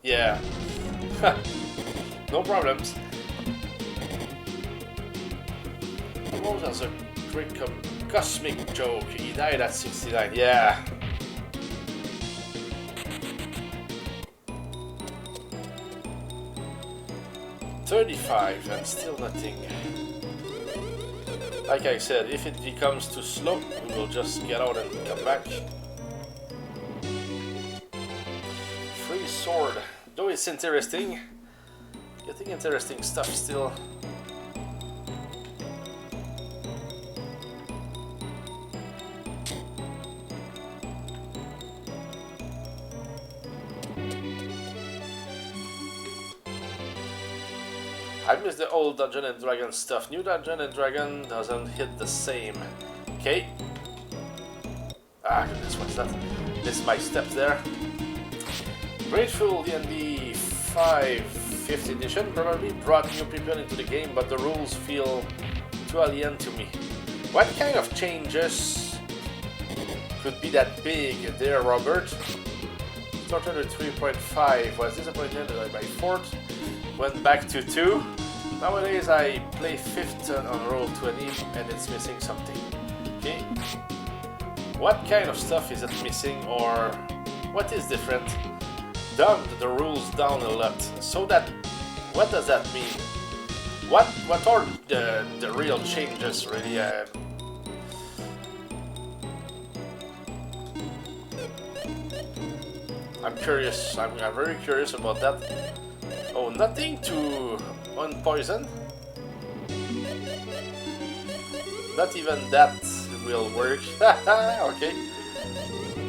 Speaker 1: Yeah. No problems. What was a great cosmic joke? He died at 69. Yeah. $35 and still nothing. Like I said, if it becomes too slow, we will just get out and come back. Free sword. Though it's interesting, getting interesting stuff still. I miss the old Dungeon and Dragon stuff. New Dungeon and Dragon doesn't hit the same. Okay. Ah, goodness, what's that? This is my steps there. Grateful D&D 5th edition probably brought new people into the game, but the rules feel too alien to me. What kind of changes could be that big there, Robert? Started with 3.5, was disappointed that my 4th went back to 2. Nowadays I play 5th on roll 20 and it's missing something. Okay. What kind of stuff is it missing, or what is different? Dumbed the rules down a lot. So that, what does that mean? What are the real changes really? I'm curious. I'm very curious about that. Oh, nothing to unpoison. Not even that will work. Okay,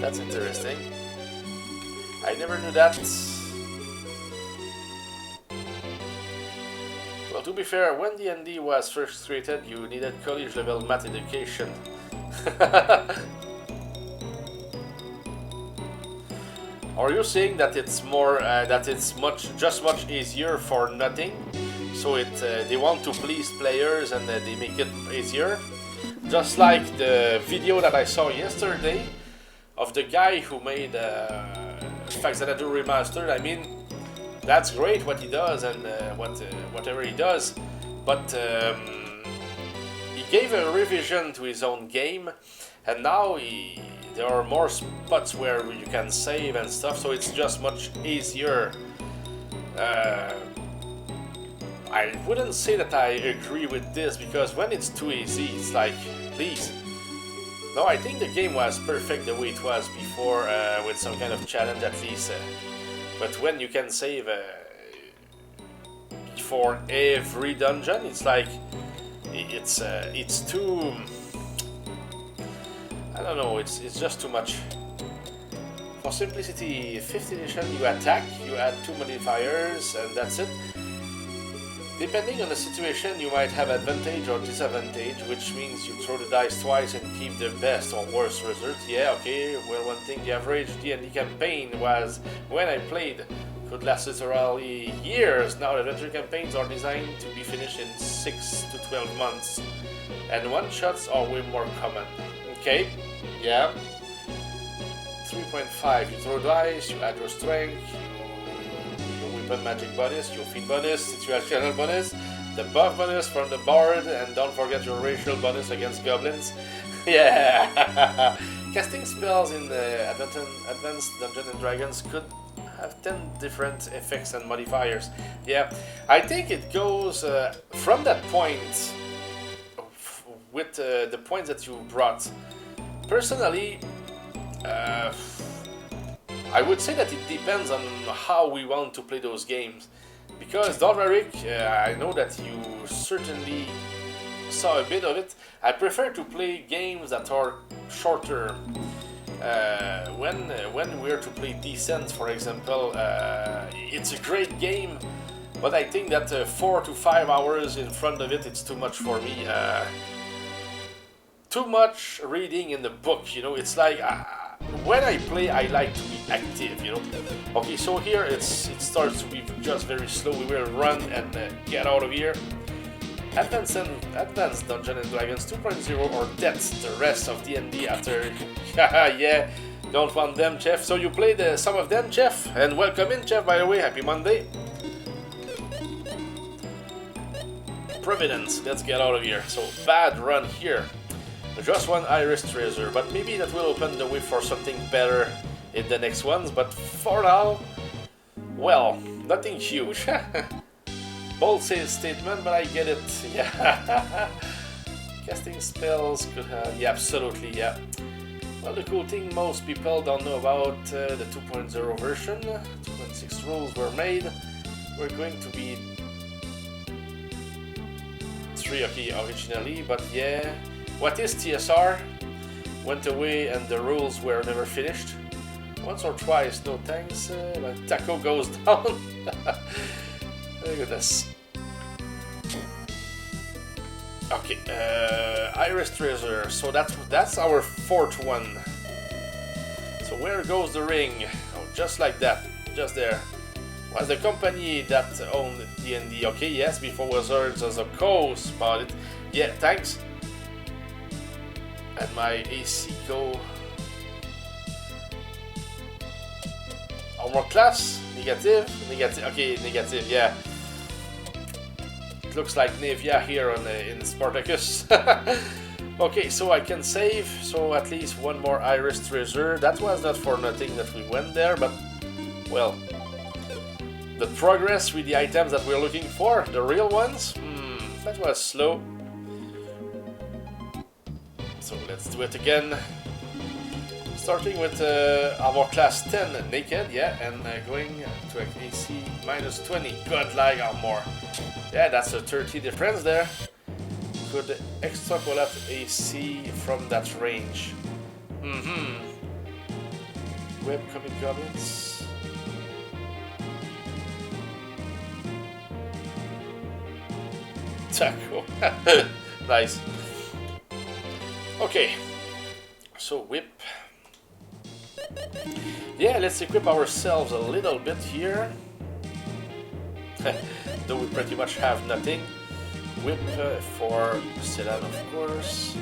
Speaker 1: that's interesting. I never knew that. Well, to be fair, when D&D was first created, you needed college level math education. Are you saying that it's more that it's much easier for nothing? So they want to please players and they make it easier? Just like the video that I saw yesterday of the guy who made Faxanadu Remastered. I mean, that's great what he does and whatever he does, but he gave a revision to his own game, and now there are more spots where you can save and stuff, so it's just much easier. I wouldn't say that I agree with this, because when it's too easy, it's like, please. No, I think the game was perfect the way it was before, with some kind of challenge at least. But when you can save for every dungeon, it's like it's too. I don't know. It's just too much. For simplicity, 5th edition, you attack, you add 2 modifiers, and that's it. Depending on the situation, you might have advantage or disadvantage, which means you throw the dice twice and keep the best or worst result. Yeah, okay, well, one thing, the average D&D campaign was, when I played, could last literally years. Now adventure campaigns are designed to be finished in 6 to 12 months, and one-shots are way more common. Okay, yeah. 3.5, you throw dice, you add your strength, weapon magic bonus, your feat bonus, situational bonus, the buff bonus from the bard, and don't forget your racial bonus against goblins. Yeah! Casting spells in the Advanced Dungeons and Dragons could have 10 different effects and modifiers. Yeah, I think it goes from that point with the points that you brought. Personally, I would say that it depends on how we want to play those games. Because Dalmaric, I know that you certainly saw a bit of it. I prefer to play games that are shorter. When we're to play Descent, for example, it's a great game, but I think that 4 to 5 hours in front of it, it's too much for me. Too much reading in the book, you know. It's like when I play, I like to be active, you know. Okay, so here it starts to be just very slow. We will run and get out of here. Advanced Dungeons and Dragons 2.0 or that's the rest of D&D after. Yeah, don't want them, Jeff. So you played some of them, Jeff, and welcome in, Jeff. By the way, happy Monday. Providence, let's get out of here. So bad run here. Just one Iris Treasure, but maybe that will open the way for something better in the next ones. But for now, well, nothing huge. Bold statement, but I get it. Yeah. Casting spells could have. Yeah, absolutely. Yeah. Well, the cool thing most people don't know about the 2.0 version. 2.6 rules were made. We're going to be 3 originally, but yeah. What is TSR? Went away and the rules were never finished. Once or twice, no thanks. Taco goes down. Look at this. Okay, Iris Treasure. So that's our fourth one. So where goes the ring? Oh, just like that, just there. Was the company that owned D&D? Okay, yes, before Wizards as a coast, but it. Yeah, thanks. And my AC go. Armor class? Negative? Negative. Okay, negative, yeah. It looks like Nevia here in Spartacus. Okay, so I can save. So at least one more Iris Treasure. That was not for nothing that we went there, but well. The progress with the items that we're looking for, the real ones, that was slow. So let's do it again. Starting with armor class 10 naked, yeah, and going to AC minus 20 godlike armor. Yeah, that's a 30 difference there. Could extrapolate AC from that range. Webcomic goblins. Taco. Nice. Okay, so whip. Yeah, let's equip ourselves a little bit here. Though we pretty much have nothing. Whip for Sedan, of course.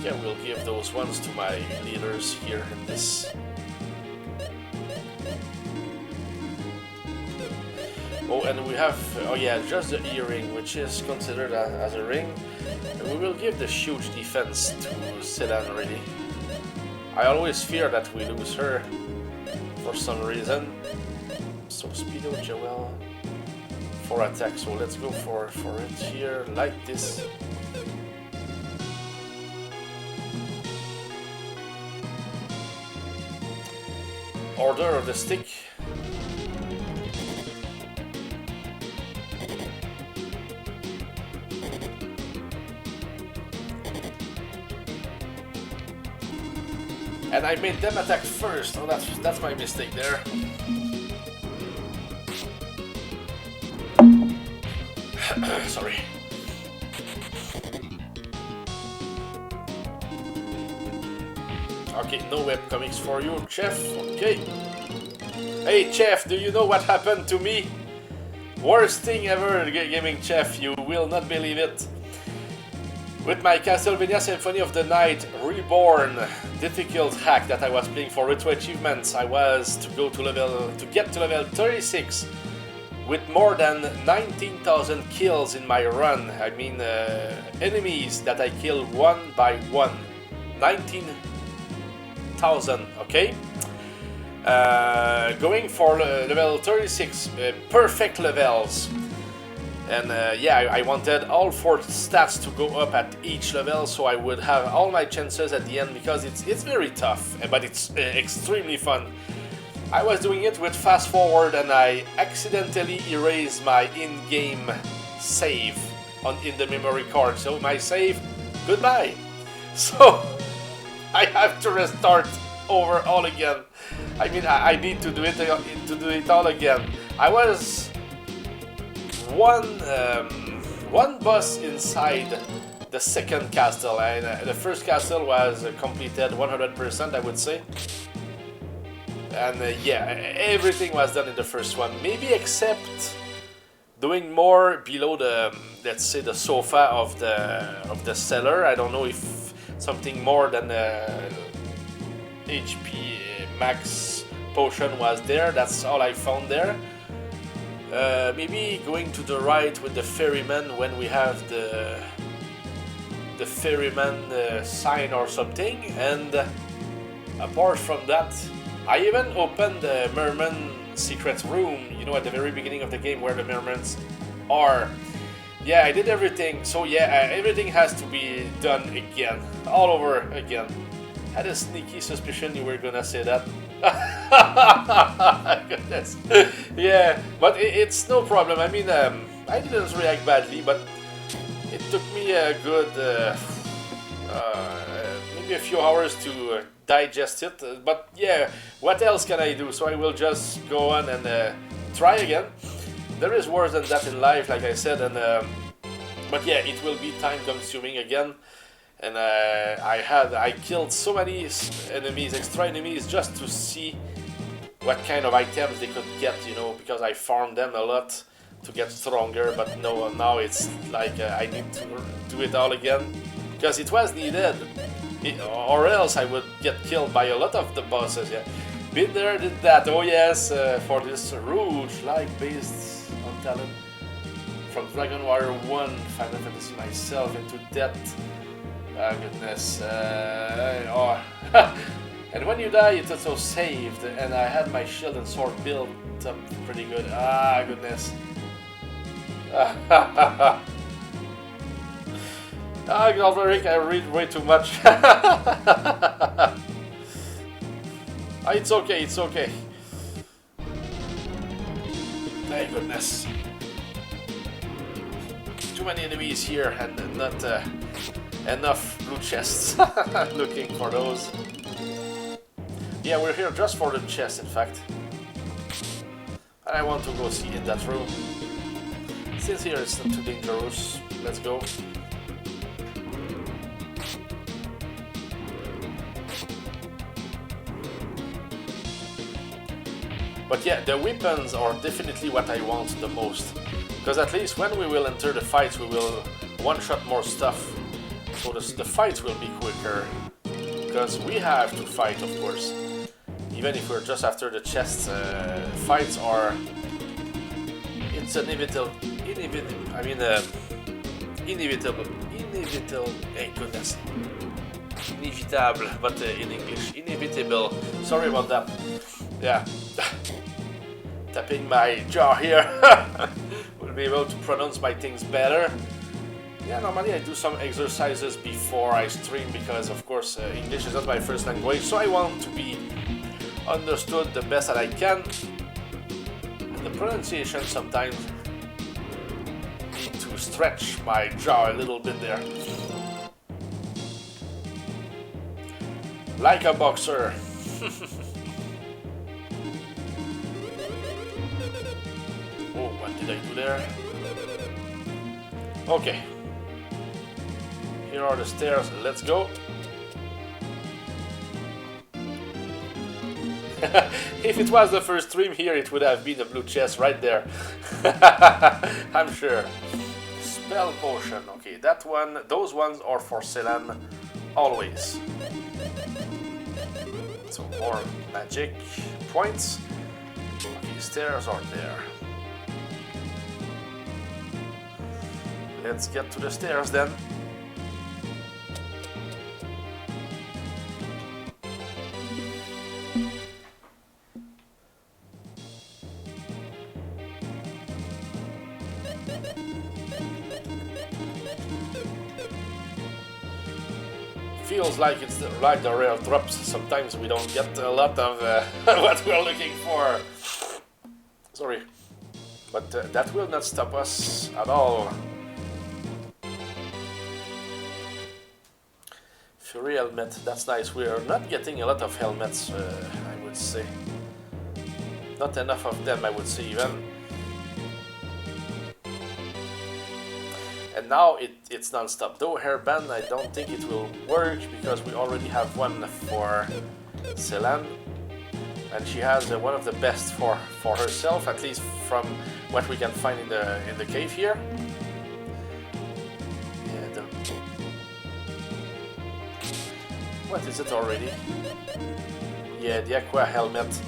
Speaker 1: Yeah, we'll give those ones to my leaders here in this. Oh, and we have, oh yeah, just the earring, which is considered as a ring. And we will give the huge defense to Sedan already. I always fear that we lose her for some reason. So Speedo Joel for attack, so let's go for it here, like this. Order of the Stick. And I made them attack first. Oh, that's my mistake there. Sorry. Okay, no webcomics for you, Chef. Okay. Hey, Chef, do you know what happened to me? Worst thing ever, gaming Chef. You will not believe it. With my Castlevania Symphony of the Night Reborn difficult hack that I was playing for retro achievements, I was to get to level 36 with more than 19,000 kills in my run. I mean enemies that I killed one by one. 1000, okay? Going for level 36, perfect levels. And yeah, I wanted all 4 stats to go up at each level, so I would have all my chances at the end, because it's very tough, but it's extremely fun. I was doing it with fast forward, and I accidentally erased my in-game save in the memory card. So my save, goodbye. So I have to restart over all again. I mean, I need to do it all again. I was one boss inside the second castle, and the first castle was completed 100%, I would say. And yeah, everything was done in the first one, maybe except doing more below the, let's say, the sofa of the cellar. I don't know if something more than HP max potion was there. That's all I found there. Maybe going to the right with the ferryman when we have the ferryman sign or something. And apart from that, I even opened the merman secret room, you know, at the very beginning of the game where the mermans are. Yeah, I did everything. So yeah, everything has to be done again, all over again. Had a sneaky suspicion you were gonna say that. Goodness. Yeah, but it's no problem. I mean, I didn't react badly, but it took me a good maybe a few hours to digest it. But yeah, what else can I do? So I will just go on and try again. There is worse than that in life, like I said, and but yeah, it will be time consuming again. And I killed so many enemies, extra enemies, just to see what kind of items they could get, you know, because I farmed them a lot to get stronger. But no, now it's like I need to do it all again, because it was needed, or else I would get killed by a lot of the bosses. Yeah, been there, did that. Oh yes, for this Rouge, like based on talent from Dragon Warrior 1, Final Fantasy myself into death. Ah, goodness. Oh. And when you die, it's also saved, and I had my shield and sword built up pretty good. Ah, goodness. Ah, Galveric, I read way too much. Ah, it's okay, it's okay. My goodness. Too many enemies here, and not enough blue chests. Looking for those. Yeah, we're here just for the chest, in fact. And I want to go see in that room. Since here it's not too dangerous, let's go. But yeah, the weapons are definitely what I want the most. Because at least when we will enter the fights, we will one-shot more stuff. So the fights will be quicker. Because we have to fight, of course. Even if we're just after the chest, fights are... It's inevitable. Hey, goodness. Inevitable, but in English. Inevitable. Sorry about that. Yeah. Tapping my jaw here. Will be able to pronounce my things better. Yeah, normally I do some exercises before I stream because, of course, English is not my first language, so I want to be understood the best that I can. And the pronunciation sometimes need to stretch my jaw a little bit there. Like a boxer. Oh, what did I do there? Okay. Here are the stairs, let's go. If it was the first stream here, it would have been a blue chest right there. I'm sure. Spell potion, okay, that one, those ones are for Celan, always. So more magic points. Okay, stairs are there. Let's get to the stairs then. Feels like it's like the rare drops. Sometimes we don't get a lot of what we're looking for. Sorry. But that will not stop us at all. Fury helmet, that's nice. We are not getting a lot of helmets, I would say. Not enough of them, I would say, even. And now it's non-stop. Though hairband, I don't think it will work because we already have one for Celan. And she has one of the best for herself, at least from what we can find in the cave here. Yeah, what is it already? Yeah, the aqua helmet.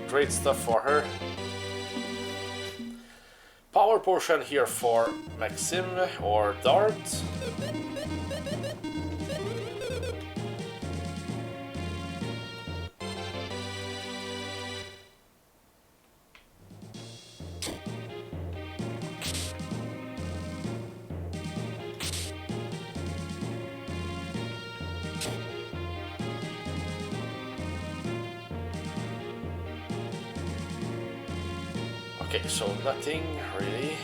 Speaker 1: Great stuff for her. Power potion here for Maxim or Dart. Okay, so nothing really.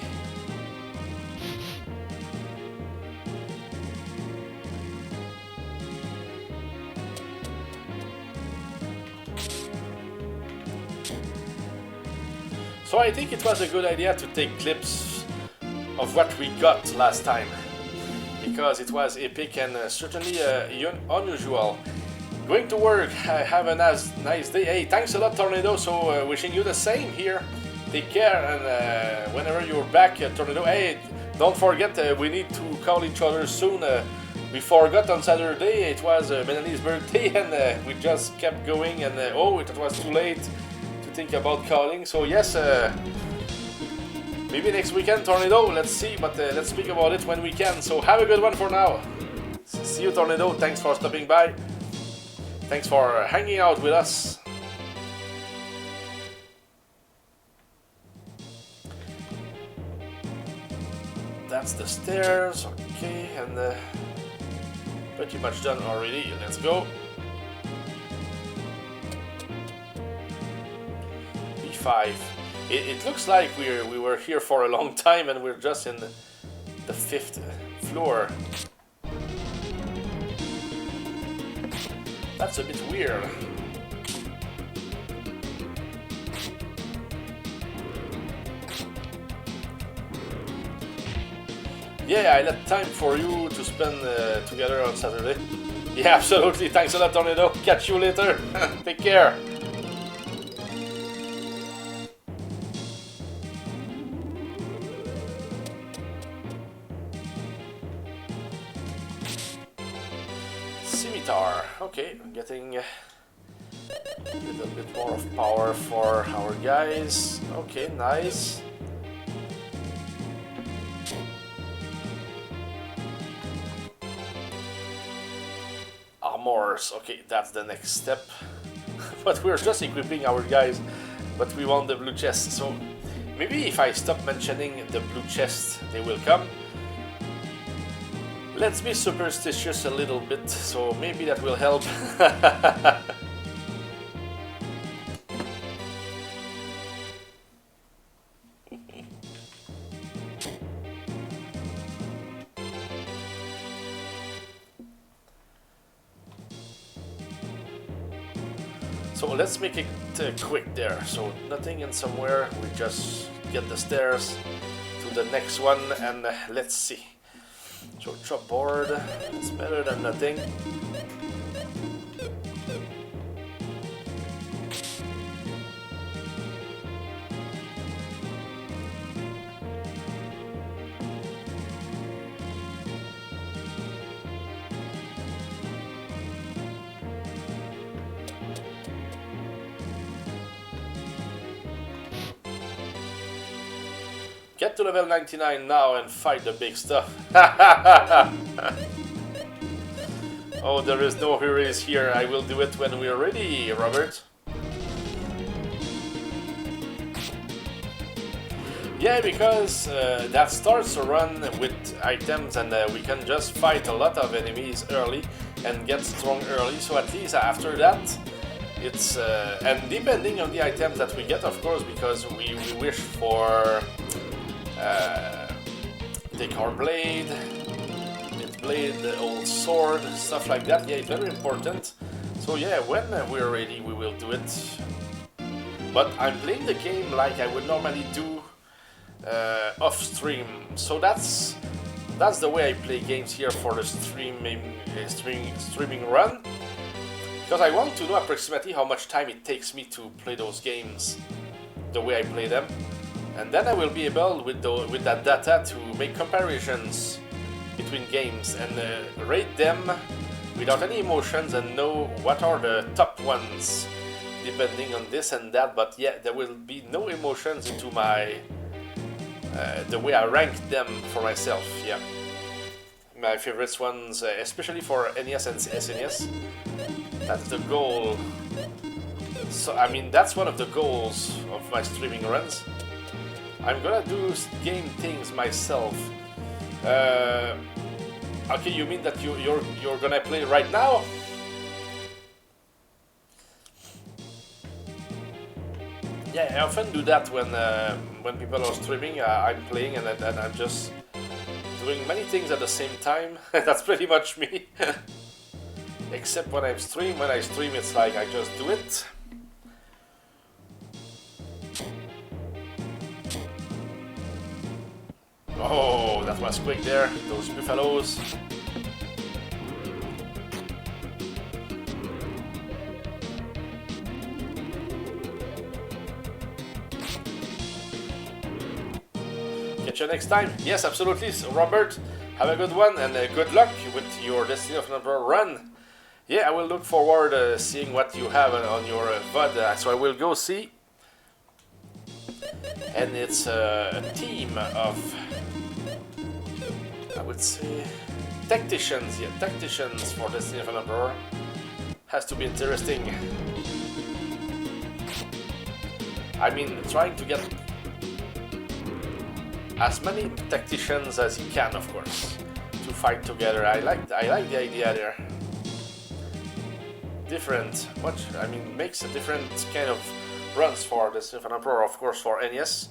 Speaker 1: So I think it was a good idea to take clips of what we got last time, because it was epic and certainly unusual. Going to work, have a nice day. Hey, thanks a lot, Tornado, so wishing you the same here. Take care, and whenever you're back, Tornado, hey, don't forget, we need to call each other soon. We forgot on Saturday, it was Melanie's birthday, and we just kept going, and oh, it was too late to think about calling. So yes, maybe next weekend, Tornado, let's see, but let's speak about it when we can. So have a good one for now. See you, Tornado, thanks for stopping by. Thanks for hanging out with us. That's the stairs, okay, and pretty much done already. Let's go. B5. It looks like we were here for a long time, and we're just in the 5th floor. That's a bit weird. Yeah, I let time for you to spend together on Saturday. Yeah, absolutely. Thanks a lot, Tornado. Catch you later. Take care. Scimitar. Okay, I'm getting a little bit more of power for our guys. Okay, nice. Armors. Okay, that's the next step. But we're just equipping our guys, but we want the blue chest. So maybe if I stop mentioning the blue chest, they will come. Let's be superstitious a little bit, so maybe that will help. So let's make it quick there. So nothing in somewhere, we just get the stairs to the next one, and let's see. So chop board, it's better than nothing. Get to level 99 now and fight the big stuff. Oh, there is no hurries here. I will do it when we're ready, Robert. Yeah, because that starts to run with items and we can just fight a lot of enemies early and get strong early, so at least after that it's and depending on the items that we get, of course, because we wish for take our blade, the old sword, stuff like that. Yeah, it's very important. So yeah, when we're ready we will do it. But I'm playing the game like I would normally do off stream, so that's the way I play games here for the streaming run, because I want to know approximately how much time it takes me to play those games, the way I play them, and then I will be able with that data to make comparisons between games and rate them without any emotions and know what are the top ones depending on this and that. But yeah, there will be no emotions into my the way I rank them for myself. Yeah, my favorites ones, especially for NES and SNES. That's the goal. So I mean, that's one of the goals of my streaming runs. I'm gonna do game things myself. Okay, you mean that you're gonna play right now? Yeah, I often do that when people are streaming. I'm playing and I'm just doing many things at the same time. That's pretty much me. Except when I stream. When I stream, it's like I just do it. Oh, that was quick there. Those buffaloes. Catch you next time. Yes, absolutely. So Robert, have a good one and good luck with your Destiny of Number run. Yeah, I will look forward seeing what you have on your VOD. So I will go see. And it's a team of, I would say, tacticians. Yeah, tacticians for Destiny of Number. Has to be interesting. I mean, trying to get as many tacticians as you can, of course, to fight together. I like the idea there. Different, I mean, makes a different kind of runs for the Destiny of Emperor, of course, for NES.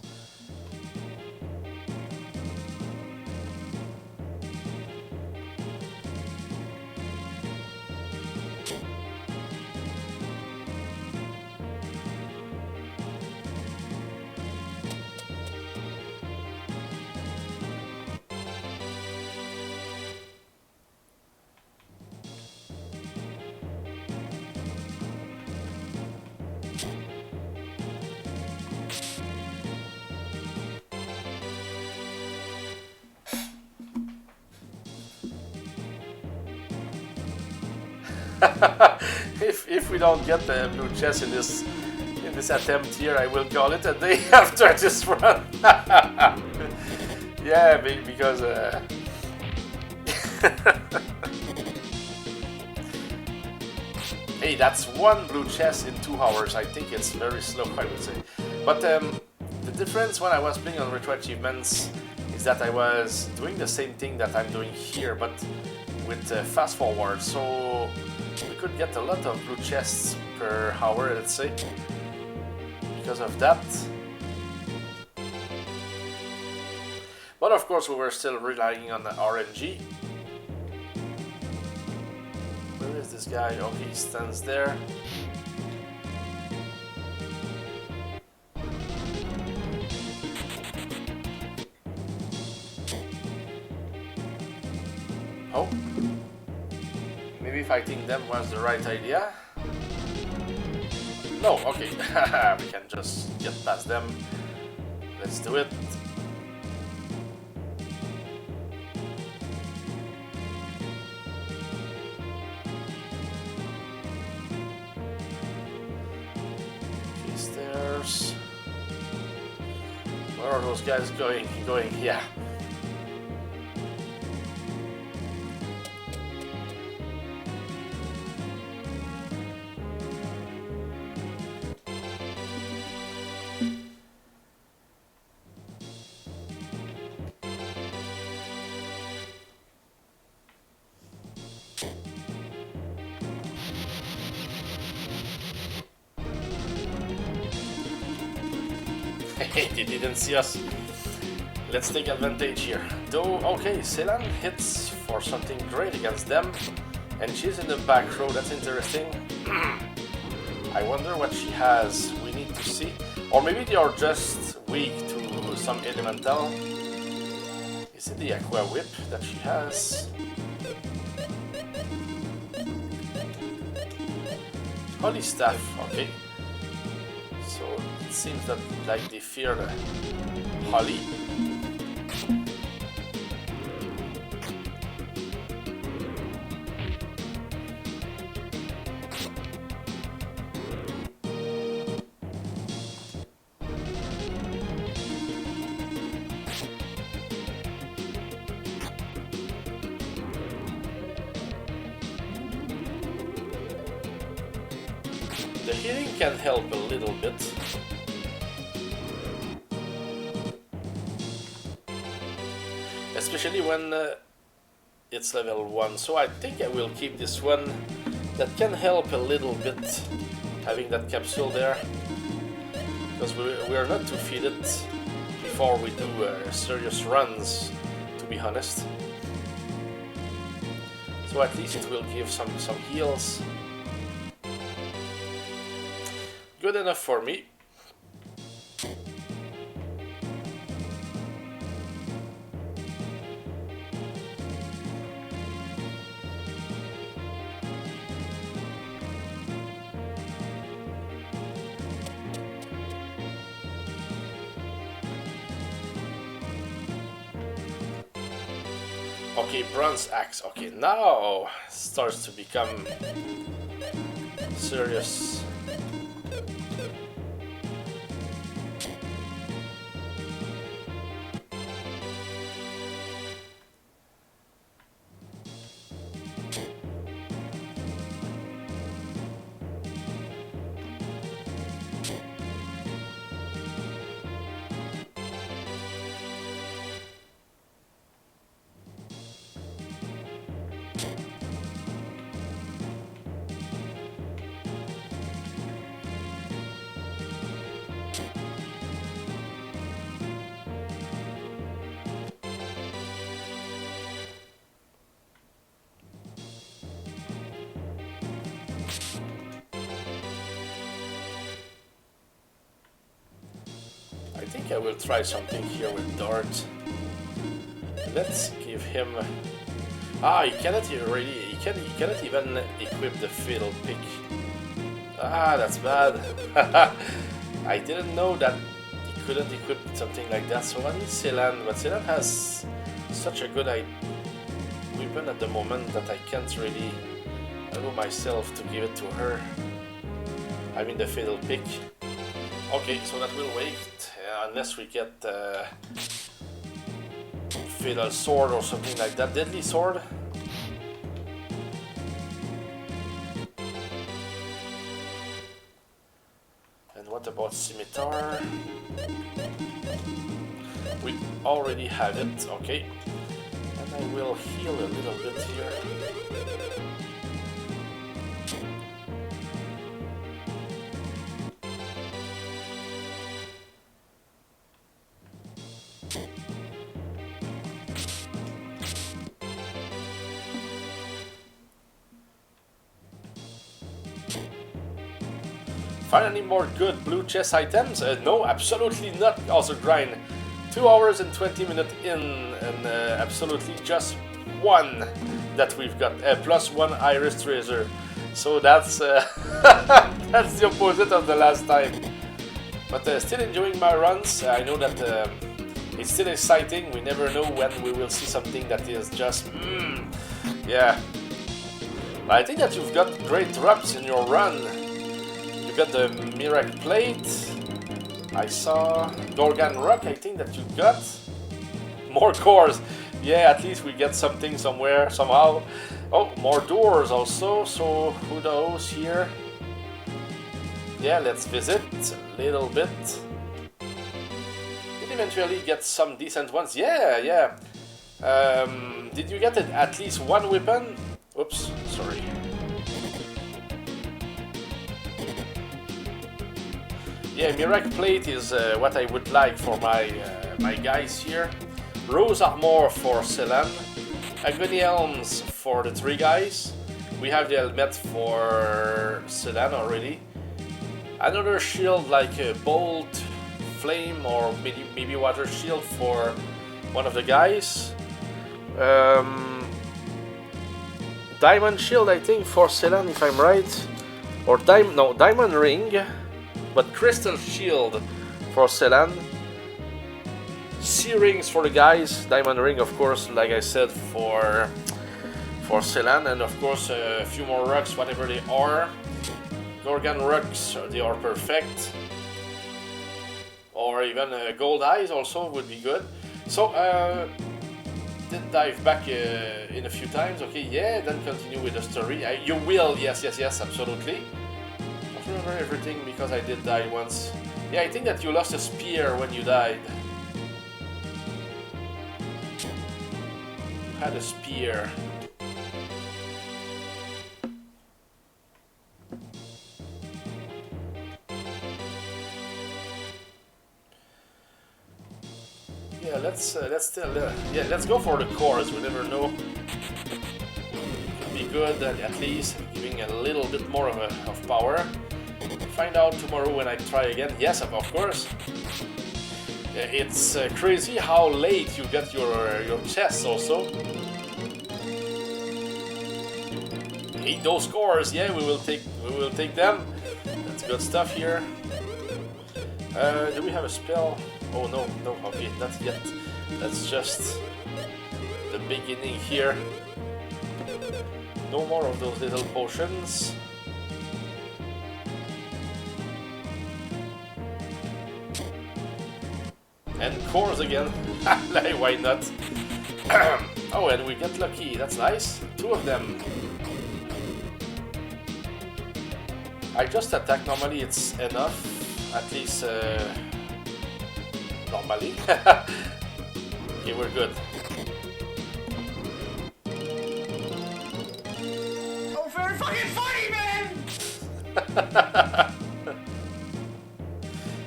Speaker 1: if we don't get the blue chest in this attempt here, I will call it a day after this run. Yeah, because hey, that's one blue chest in 2 hours. I think it's very slow, I would say. But the difference when I was playing on Retro Achievements is that I was doing the same thing that I'm doing here, but with fast forward, so we could get a lot of blue chests per hour, let's say, because of that. But of course we were still relying on the RNG. Where is this guy? Okay, he stands there. Oh, maybe fighting them was the right idea. No, okay, we can just get past them. Let's do it. Okay, stairs. Where are those guys going? Yeah. They didn't see us. Let's take advantage here. Though, okay, Celan hits for something great against them. And she's in the back row, that's interesting. I wonder what she has. We need to see. Or maybe they are just weak to some elemental. Is it the Aqua Whip that she has? Holy Staff, okay. So it seems that like they fear the Holly. The healing can help a little bit. Especially when it's level 1. So I think I will keep this one. That can help a little bit, having that capsule there. Because we are not to feed it before we do serious runs, to be honest. So at least it will give some heals. Good enough for me. Okay, bronze axe. Okay, now starts to become serious. I think I will try something here with Dart. Let's give him... he cannot really... He cannot even equip the Fatal Pick. That's bad. I didn't know that he couldn't equip something like that. So I need Celan, but Celan has such a good weapon at the moment that I can't really allow myself to give it to her. I mean the Fatal Pick. Okay, so that will wait unless we get Fatal Sword or something like that. Deadly Sword. And what about Scimitar? We already have it, okay. And I will heal a little bit here. Find any more good blue chest items? No, absolutely not. Also grind 2 hours and 20 minutes in, and absolutely just one that we've got. Plus one Iris Treasure. So that's that's the opposite of the last time. But still enjoying my runs. I know that it's still exciting. We never know when we will see something that is just yeah. But I think that you've got great drops in your run. You got the Miracle Plate. I saw Gorgon Rock. I think that you got more cores. Yeah, at least we get something somewhere somehow. Oh, more doors also. So who knows here? Yeah, let's visit a little bit. Did eventually get some decent ones. Yeah. Did you get at least one weapon? Oops, sorry. Yeah, Miracle Plate is what I would like for my my guys here. Rose Armor for Celan. Agony Helms for the 3 guys. We have the helmet for Celan already. Another shield like a Bolt, Flame, or maybe Water Shield for one of the guys. Diamond Shield, I think, for Celan, if I'm right. Or Diamond Ring, but Crystal Shield for Celan. Sea Rings for the guys. Diamond Ring, of course, like I said, for Celan. And of course, a few more rocks, whatever they are. Gorgon rocks, they are perfect. Or even gold eyes also would be good. So, did dive back in a few times. Okay, yeah, then continue with the story. You will, yes, absolutely. I don't remember everything because I did die once. Yeah, I think that you lost a spear when you died. You had a spear. Yeah, let's go for the cores. We never know. Could be good at least, giving a little bit more of power. Find out tomorrow when I try again. Yes, of course. It's crazy how late you get your chests also. Eat those cores. Yeah, we will take them. That's good stuff here. Do we have a spell? Oh no, okay, not yet. That's just the beginning here. No more of those little potions. And cores again. Why not? Oh, and we get lucky. That's nice. 2 of them. I just attack. Normally it's enough. At least normally. Okay, we're good.
Speaker 3: Oh, very fucking funny, man!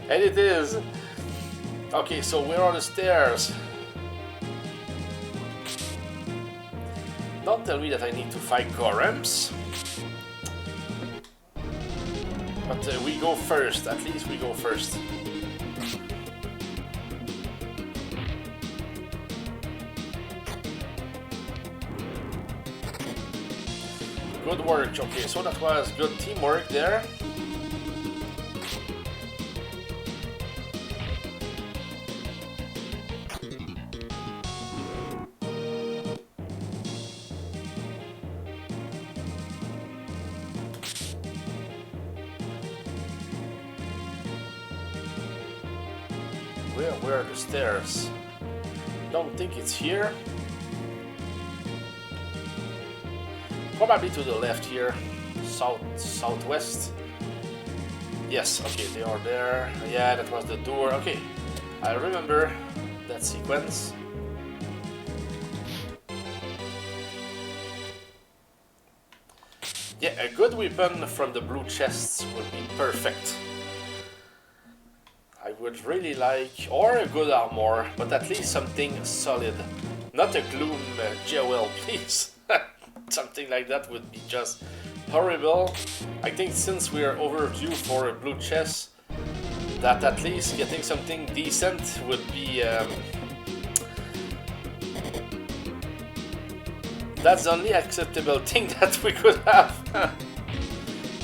Speaker 1: And it is. Okay, so where are the stairs? Don't tell me that I need to fight Gorems. But we go first, at least we go first. Good work, okay, so that was good teamwork there. Where are the stairs? Don't think it's here. Probably to the left here. Southwest. Yes, okay, they are there. Yeah, that was the door. Okay, I remember that sequence. Yeah, a good weapon from the blue chests would be perfect. I would really like, or a good armor, but at least something solid. Not a Gloom Jewel, please. Something like that would be just horrible. I think since we are overdue for a blue chest, that at least getting something decent would be... that's the only acceptable thing that we could have.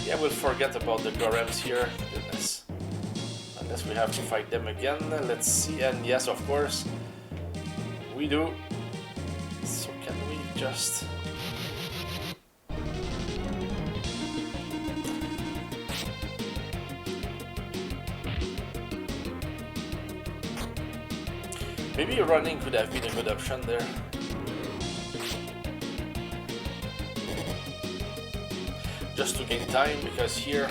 Speaker 1: Yeah, we'll forget about the Gorems here. Goodness. Unless we have to fight them again. Let's see. And yes, of course, we do. So can we just... maybe running could have been a good option there. Just to gain time, because here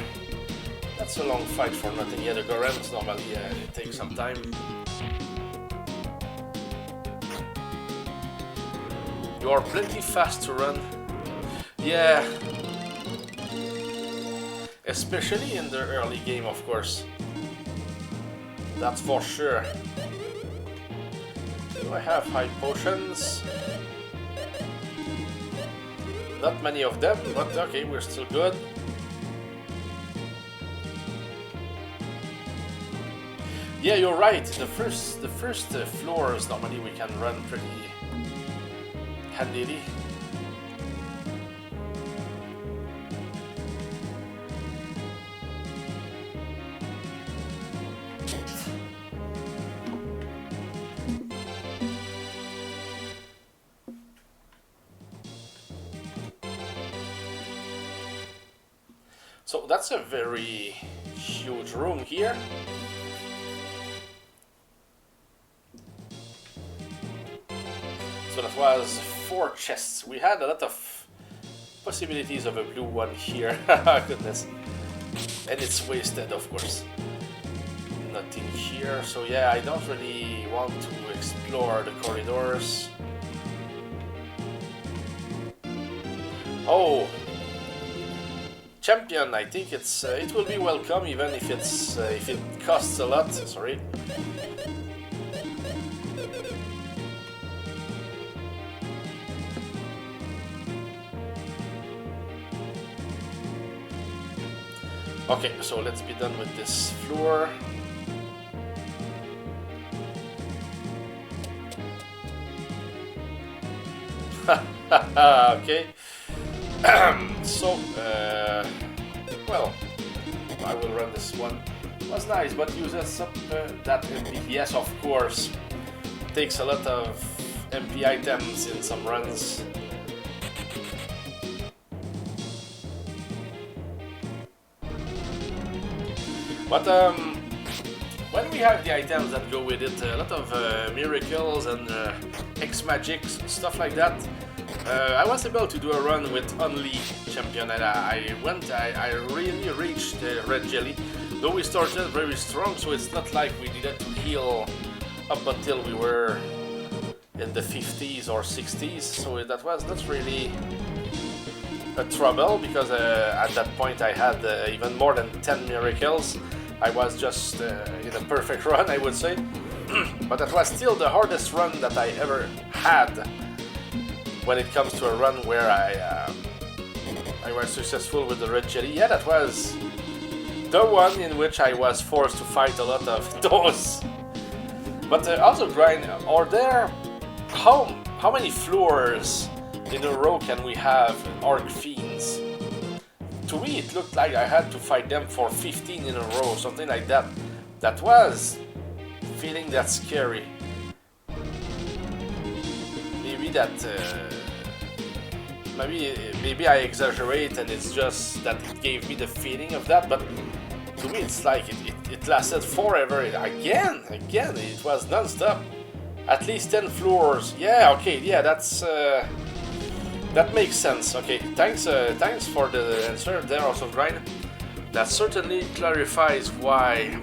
Speaker 1: that's a long fight for nothing. Yeah, the Gorems normally it takes some time. You are plenty fast to run. Yeah. Especially in the early game, of course. That's for sure. Do I have high potions? Not many of them, but okay, we're still good. Yeah, you're right. The first floors normally we can run pretty handily. So that's a very huge room here. So that was 4 chests. We had a lot of possibilities of a blue one here. Goodness. And it's wasted, of course. Nothing here. So yeah, I don't really want to explore the corridors. Oh! Champion, I think it will be welcome even if if it costs a lot. Sorry. Okay, so let's be done with this floor. Okay. So, well, I will run this one. It was nice, but uses up that MP. Yes, of course. Takes a lot of MP items in some runs. But when we have the items that go with it, a lot of miracles and X magics, stuff like that, I was able to do a run with only champion, and I really reached red jelly. Though we started very strong, so it's not like we needed to heal up until we were in the 50s or 60s. So that was not really a trouble, because at that point I had even more than 10 miracles. I was just in a perfect run, I would say. But that was still the hardest run that I ever had when it comes to a run where I was successful with the red jelly. Yeah, that was the one in which I was forced to fight a lot of those. But also grind, are there... How many floors in a row can we have Arc Fiends? To me it looked like I had to fight them for 15 in a row, something like that. That was feeling that scary. Maybe that... maybe I exaggerate and it's just that it gave me the feeling of that, but to me it's like it lasted forever. Again, it was non-stop. At least 10 floors. Yeah, okay, yeah, that's... that makes sense. Okay, thanks for the answer there also, Brian. That certainly clarifies why.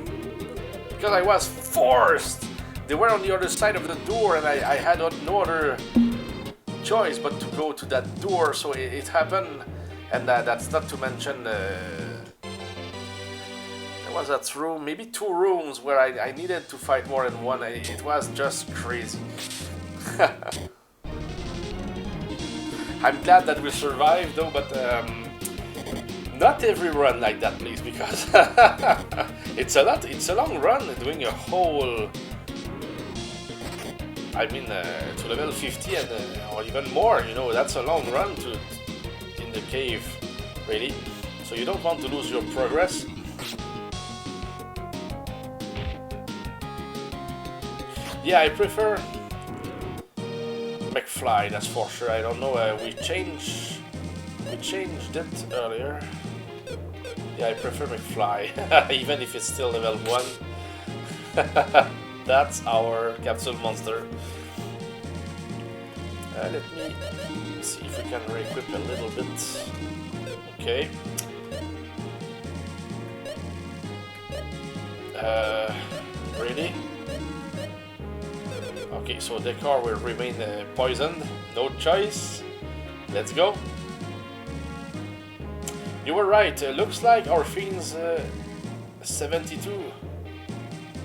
Speaker 1: Because I was forced! They were on the other side of the door and I had no other choice but to go to that door, so it happened. And that's not to mention there was that room, maybe 2 rooms where I needed to fight more than one. It was just crazy. I'm glad that we survived though, but not every run like that, please, because it's a long run doing a whole... I mean, to level 50 and or even more, you know, that's a long run in the cave, really. So you don't want to lose your progress. Yeah, I prefer McFly, that's for sure. I don't know, we changed it earlier. Yeah, I prefer McFly, even if it's still level 1. That's our capsule monster. Let me see if we can re-equip a little bit. Okay. Really? Okay, so the car will remain poisoned. No choice. Let's go. You were right. Looks like our fiend's 72.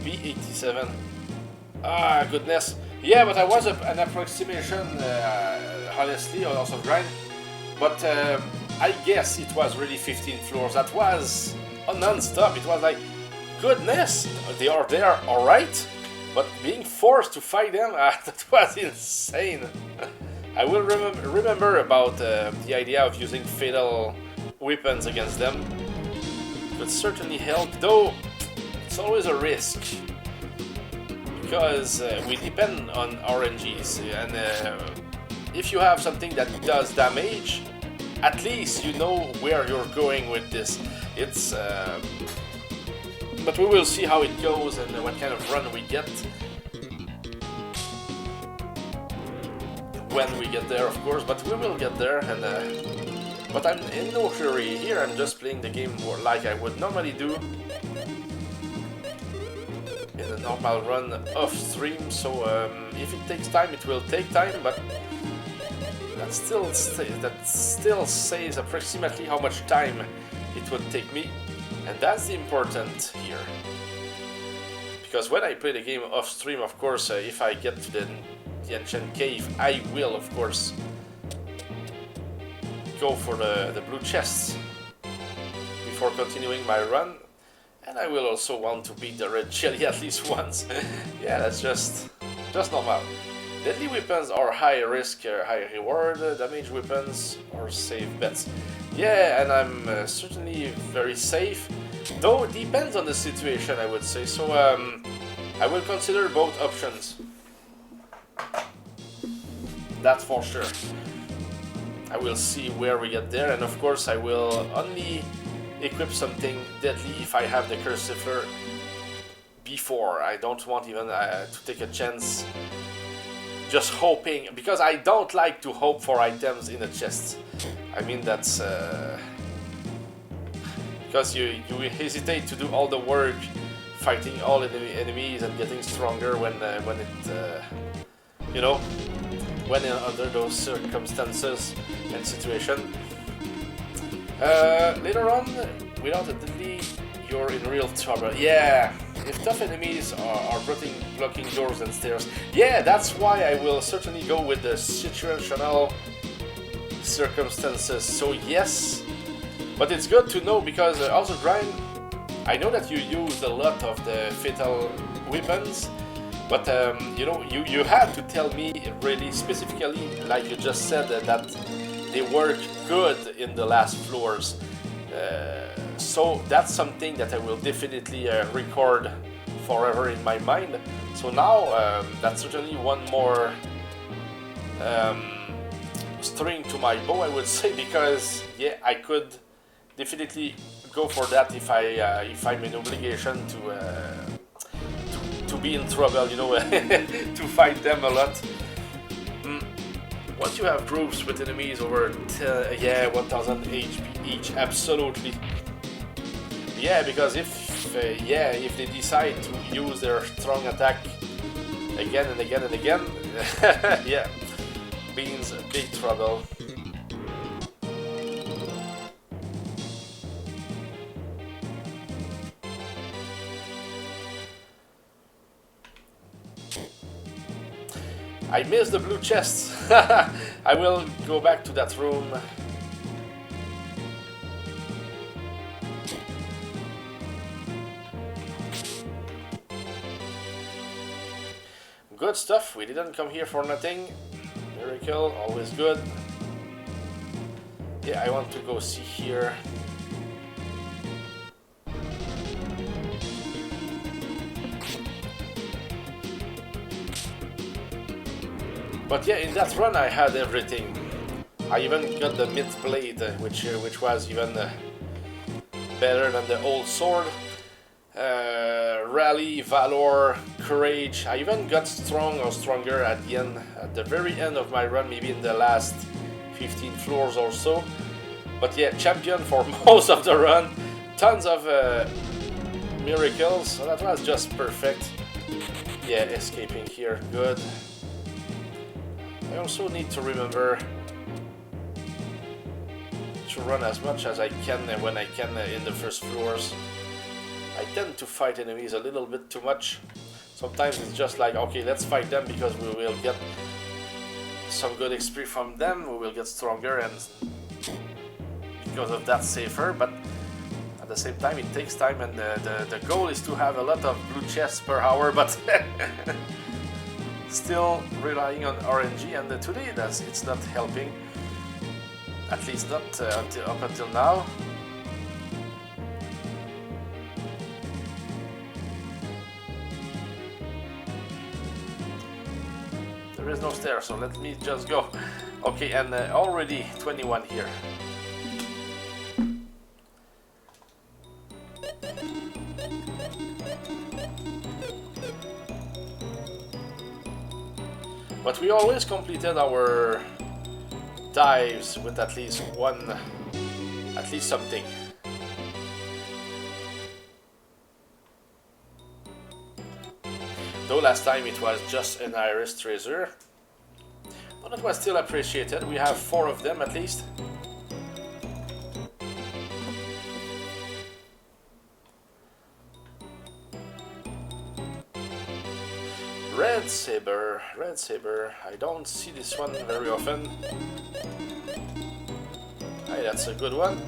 Speaker 1: B87. Ah, goodness. Yeah, but I was an approximation, honestly, also grind. But I guess it was really 15 floors. That was non-stop. It was like, goodness, they are there, alright. But being forced to fight them, that was insane. I will remember about the idea of using fatal weapons against them. It would certainly help, though it's always a risk. Because we depend on RNGs, and if you have something that does damage, at least you know where you're going with this. It's but we will see how it goes and what kind of run we get when we get there, of course. But we will get there, and but I'm in no hurry here. I'm just playing the game more like I would normally do in a normal run off stream. So if it takes time, it will take time, but that still says approximately how much time it would take me, and that's the important here. Because when I play the game off stream, of course, if I get to the ancient cave, I will, of course, go for the blue chests before continuing my run. And I will also want to beat the red jelly at least once. Yeah, that's just normal. Deadly weapons are high risk, high reward. Damage weapons are safe bets. Yeah, and I'm certainly very safe. Though it depends on the situation, I would say. So I will consider both options. That's for sure. I will see where we get there, and of course I will only equip something deadly if I have the Crucifer before. I don't want even to take a chance just hoping, because I don't like to hope for items in a chest. I mean, that's because you hesitate to do all the work fighting all enemies and getting stronger when it you know, when under those circumstances and situation. Later on, without a deadly, you're in real trouble. Yeah, if tough enemies are blocking doors and stairs. Yeah, that's why I will certainly go with the situational circumstances. So yes, but it's good to know, because also grind, I know that you used a lot of the fatal weapons, but you know, you had to tell me really specifically, like you just said, that they work good in the last floors. So that's something that I will definitely record forever in my mind. So now that's certainly one more string to my bow, I would say, because yeah, I could definitely go for that if I'm in obligation to be in trouble, you know, to fight them a lot. Once you have groups with enemies over 1000 HP each, absolutely. Yeah, because if they decide to use their strong attack again and again and again, yeah, means big trouble. I missed the blue chest. I will go back to that room. Good stuff. We didn't come here for nothing. Miracle, always good. Yeah, I want to go see here. But yeah, in that run I had everything. I even got the myth blade, which was even better than the old sword. Rally, valor, courage. I even got strong or stronger at the end, at the very end of my run, maybe in the last 15 floors or so. But yeah, champion for most of the run. Tons of miracles. So that was just perfect. Yeah, escaping here, good. I also need to remember to run as much as I can when I can in the first floors. I tend to fight enemies a little bit too much. Sometimes it's just like, okay, let's fight them because we will get some good XP from them, we will get stronger and because of that safer, but at the same time it takes time and the goal is to have a lot of blue chests per hour, but still relying on RNG, and today it's not helping, at least not up until now. There is no stair, so let me just go. Okay, and already 21 here. But we always completed our dives with at least something. Though last time it was just an iris tracer, but it was still appreciated. We have 4 of them at least. Red Saber, I don't see this one very often. Hey, that's a good one.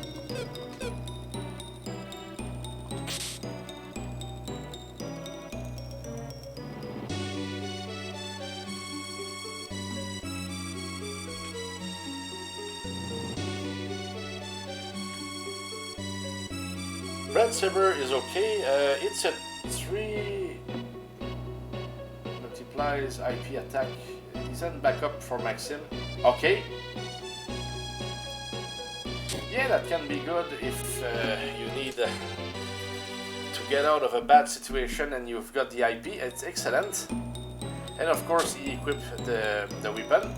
Speaker 1: Red Saber is okay, it's a 3 multiplies IP attack, decent backup for Maxim. Okay. Yeah, that can be good if you need to get out of a bad situation and you've got the IP, it's excellent. And of course he equipped the weapon.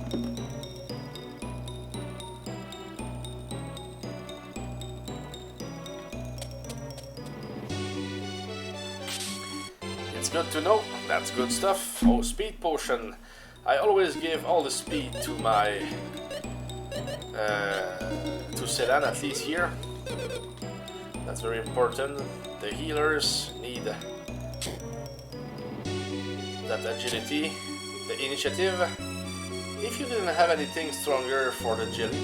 Speaker 1: It's good to know, that's good stuff. Oh, speed potion. I always give all the speed to my to Sedan, at least here. That's very important. The healers need that agility, the initiative. If you didn't have anything stronger for the jelly.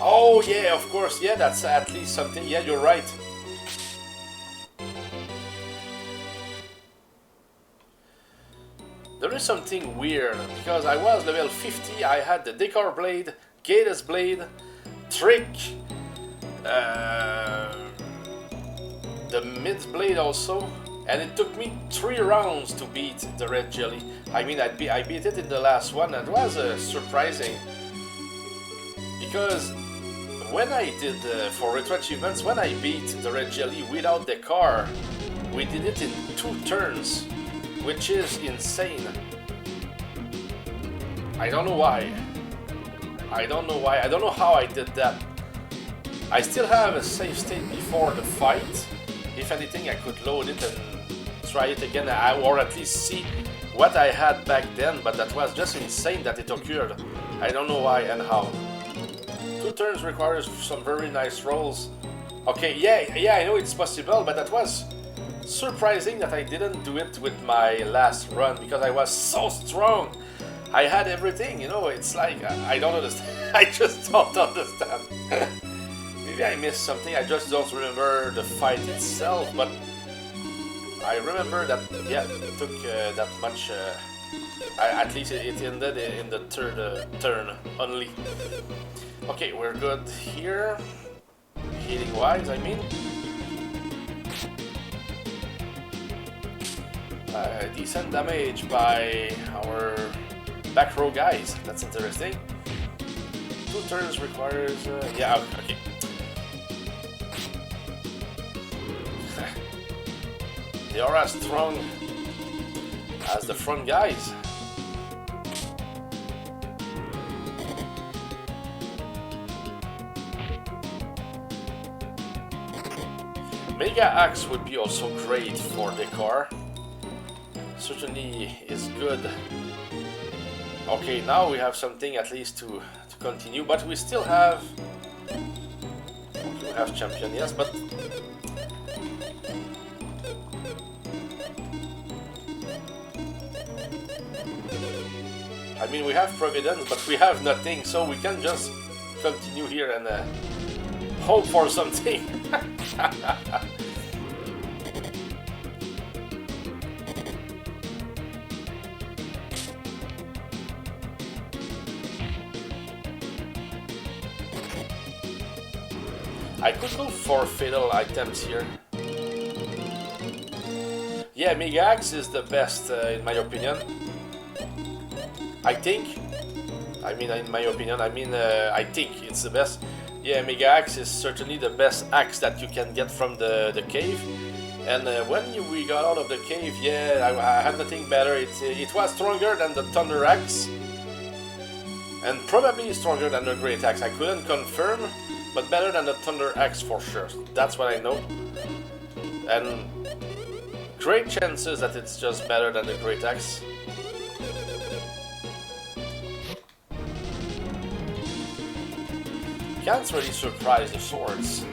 Speaker 1: Oh yeah, of course, yeah, that's at least something. Yeah, you're right. There is something weird, because I was level 50, I had the Decor Blade, Gatus Blade, Trick, the Mid Blade also, and it took me 3 rounds to beat the Red Jelly. I mean, I beat it in the last one, and it was surprising, because when I did, for retro achievements, when I beat the Red Jelly without the car, we did it in 2 turns. Which is insane. I don't know why. I don't know how I did that. I still have a save state before the fight. If anything, I could load it and try it again, or at least see what I had back then, but that was just insane that it occurred. I don't know why and how. 2 turns requires some very nice rolls. Okay, yeah, I know it's possible, but that was surprising that I didn't do it with my last run because I was so strong. I had everything, you know, it's like, I don't understand. I just don't understand. Maybe I missed something, I just don't remember the fight itself, but I remember that, yeah, it took that much, at least it ended in the 3rd turn only. Okay, we're good here, healing wise, I mean. Decent damage by our back row guys, that's interesting. 2 turns requires, yeah, okay. They are as strong as the front guys. Mega Axe would be also great for decor. Certainly is good. Okay, now we have something at least to continue, but we still have... Okay, we have champion, yes, but... I mean, we have Providence, but we have nothing, so we can just continue here and hope for something. I could go for fatal items here. Yeah, Mega Axe is the best in my opinion. I think. I mean, in my opinion, I think it's the best. Yeah, Mega Axe is certainly the best axe that you can get from the cave. And when we got out of the cave, yeah, I had nothing better. It was stronger than the Thunder Axe. And probably stronger than the Great Axe. I couldn't confirm, but better than the Thunder Axe for sure. That's what I know. And great chances that it's just better than the Great Axe. Can't really surprise the swords.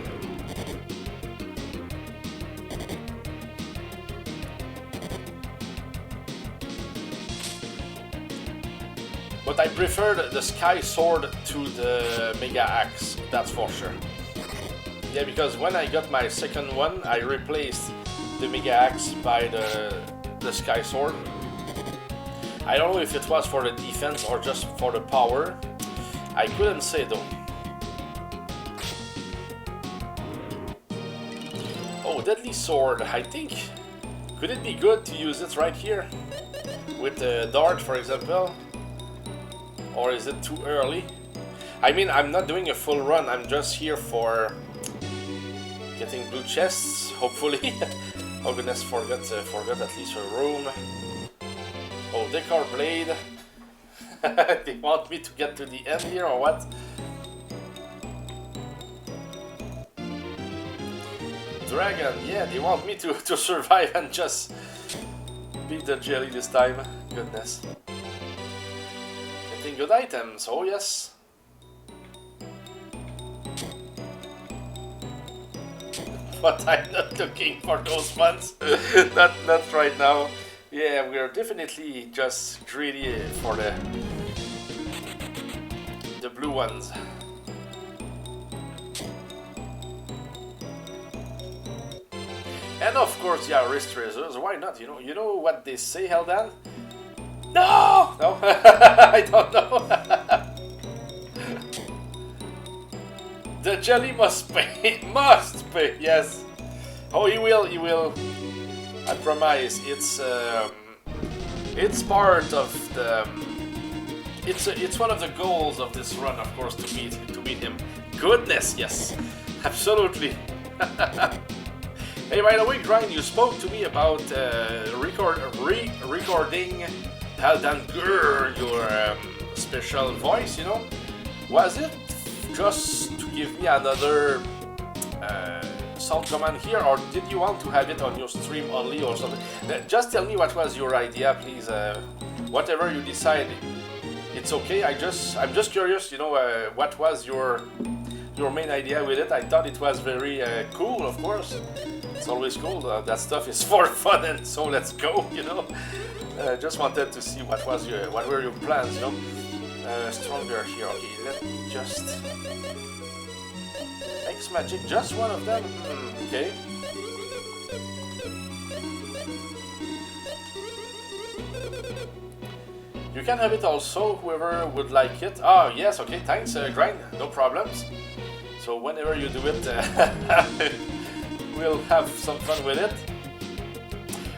Speaker 1: But I prefer the Sky Sword to the Mega Axe, that's for sure. Yeah, because when I got my second one, I replaced the Mega Axe by the Sky Sword. I don't know if it was for the defense or just for the power. I couldn't say though. Oh, Deadly Sword, I think. Could it be good to use it right here? With the dart, for example? Or is it too early? I mean, I'm not doing a full run, I'm just here for getting blue chests, hopefully. Oh goodness, forgot at least a room. Oh, Decor Blade. They want me to get to the end here or what? Dragon, yeah, they want me to survive and just beat the jelly this time. Goodness. Getting good items, oh yes. But I'm not looking for those ones. not right now. Yeah, we are definitely just greedy for the blue ones. And of course, yeah, wrist razors. Why not? You know what they say, Heldan? No, no, I don't know. The jelly must pay. Must pay. Yes. Oh, he will. He will. I promise. It's part of the. It's one of the goals of this run, of course, to beat him. Goodness, yes, absolutely. Hey, by the way, Grind, you spoke to me about recording Haldan your special voice. Was it just to give me another sound command here, or did you want to have it on your stream only or something? Just tell me what was your idea, please. Whatever you decide, it's okay. I'm just curious. What was your main idea with it? I thought it was very cool, of course. It's always cool. That stuff is for fun, and so let's go. Just wanted to see what were your plans. Stronger here. Okay, let me just X magic. Just one of them. Okay. You can have it also, whoever would like it. Oh, yes, okay, thanks, Grind, no problems. So whenever you do it, we'll have some fun with it.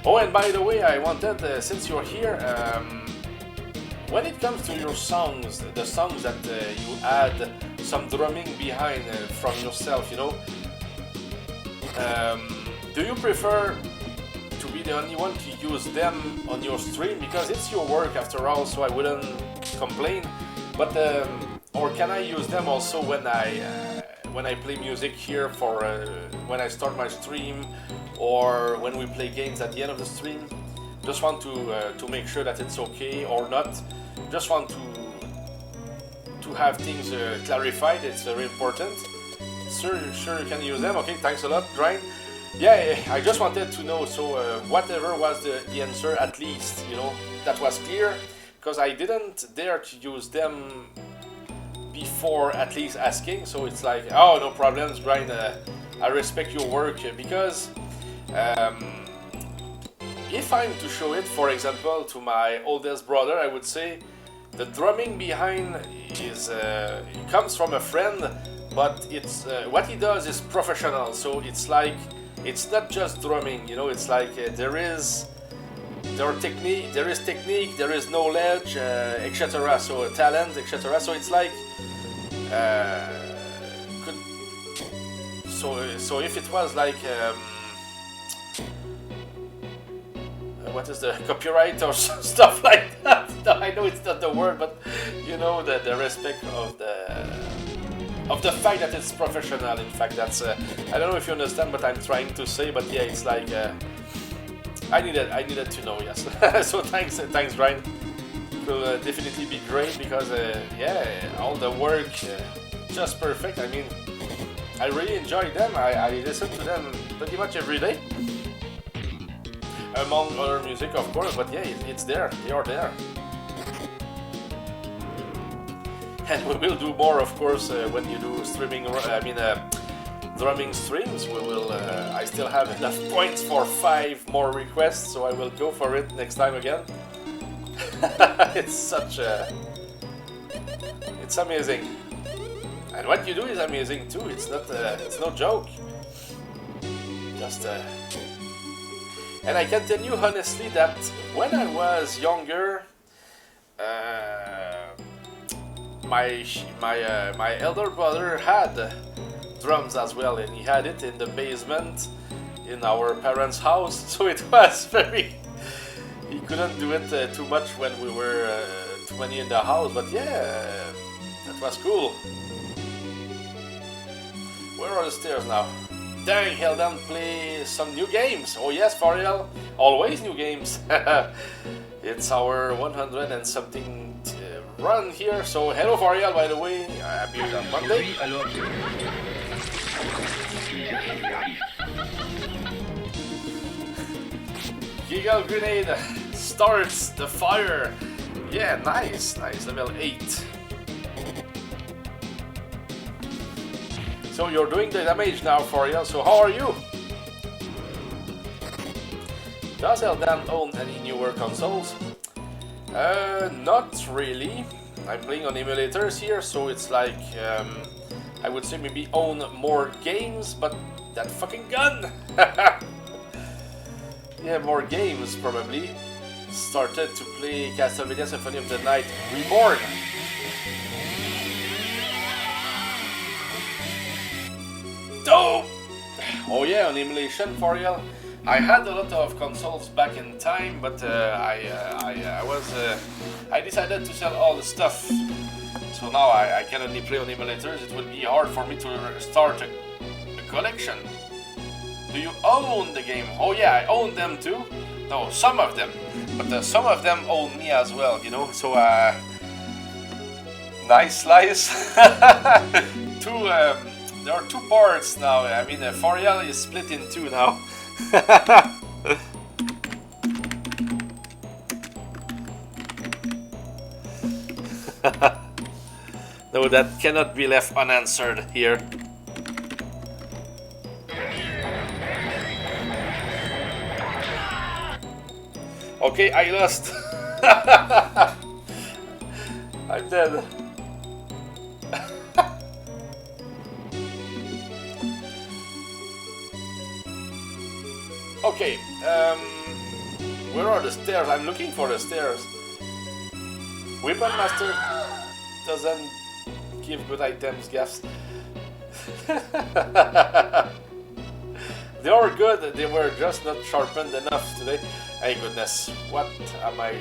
Speaker 1: Oh, and by the way, I wanted, since you're here, when it comes to your songs, the songs that you add some drumming behind from yourself, do you prefer to be the only one to use them on your stream? Because it's your work after all, so I wouldn't complain. But or can I use them also when I play music here for when I start my stream, or when we play games at the end of the stream? Just want to make sure that it's okay or not. Just want to have things clarified. It's very important. Sure you can use them. Okay, thanks a lot, Grind. Yeah, I just wanted to know, so whatever was the answer, at least, that was clear. because I didn't dare to use them before at least asking, so it's like, oh, no problems, Brian, I respect your work, because if I'm to show it, for example, to my oldest brother, I would say the drumming behind is it comes from a friend, but it's what he does is professional, so it's like it's not just drumming, you know, it's like there is technique, there is knowledge, etc. So talent, etc. So it's like so if it was like what is the copyright or stuff like that? No, I know it's not the word, but you know the respect of the fact that it's professional. In fact, that's I don't know if you understand what I'm trying to say, but yeah, it's like I needed to know. Yes. So thanks, Ryan. It will definitely be great because yeah, all the work just perfect. I mean, I really enjoy them. I listen to them pretty much every day. Among other music, of course, but yeah, it's there. They are there. And we will do more, of course, when you do streaming. I mean, drumming streams. We will. I still have enough points for 5 more requests, so I will go for it next time again. It's such a. It's amazing, and what you do is amazing too. It's not. It's no joke. Just. And I can tell you honestly that when I was younger, my elder brother had drums as well, and he had it in the basement in our parents' house. So it was very. He couldn't do it too much when we were too many in the house, but yeah, that was cool. Where are the stairs now? Dang, hell, then play some new games. Oh yes, for real, always new games. It's our 100 and something run here. So hello, Fariel, by the way. Happy Monday. Giggle Grenade starts the fire. Yeah, nice, level 8. So you're doing the damage now, Fariel, so how are you? Does Eldan own any newer consoles? Not really. I'm playing on emulators here, so it's like, I would say maybe own more games, but that fucking gun! Yeah, more games probably. Started to play Castlevania Symphony of the Night Reborn. Oh yeah, on emulation for real. I had a lot of consoles back in time, but I decided to sell all the stuff. So now I can only play on emulators. It would be hard for me to start a collection. Do you own the game? Oh yeah, I own them too. No, some of them, but some of them own me as well. You know, so nice slice. There are 2 parts now. I mean, Fariel is split in 2 now. No, that cannot be left unanswered here. Okay, I lost. I'm dead. Okay, where are the stairs? I'm looking for the stairs. Weapon Master doesn't give good items, gifts. They are good, they were just not sharpened enough today. Hey goodness, what am I...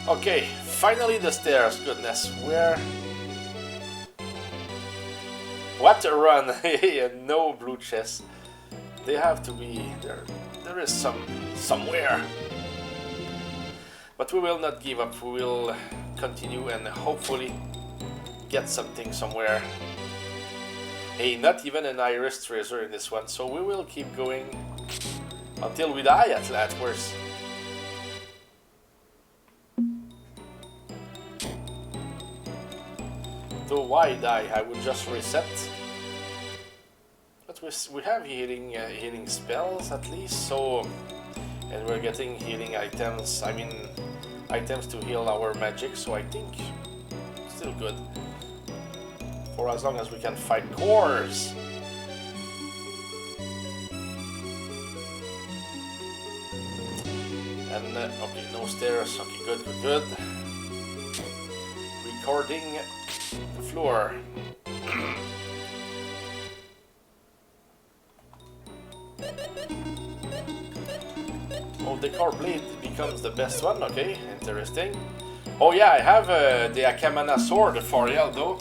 Speaker 1: Okay, finally the stairs, goodness, where... What a run! No blue chests. They have to be there. There is somewhere. But we will not give up. We will continue and hopefully get something somewhere. Hey, not even an iris tracer in this one, so we will keep going until we die at worst. So why die? I would just reset. But we have healing spells at least, so... And we're getting healing items, I mean... items to heal our magic, so I think... still good. For as long as we can fight cores! And, okay, no stairs, okay, good, good, good. Recording the floor. Oh, the core blade becomes the best one, okay, interesting. Oh yeah, I have the Akamana sword for real though.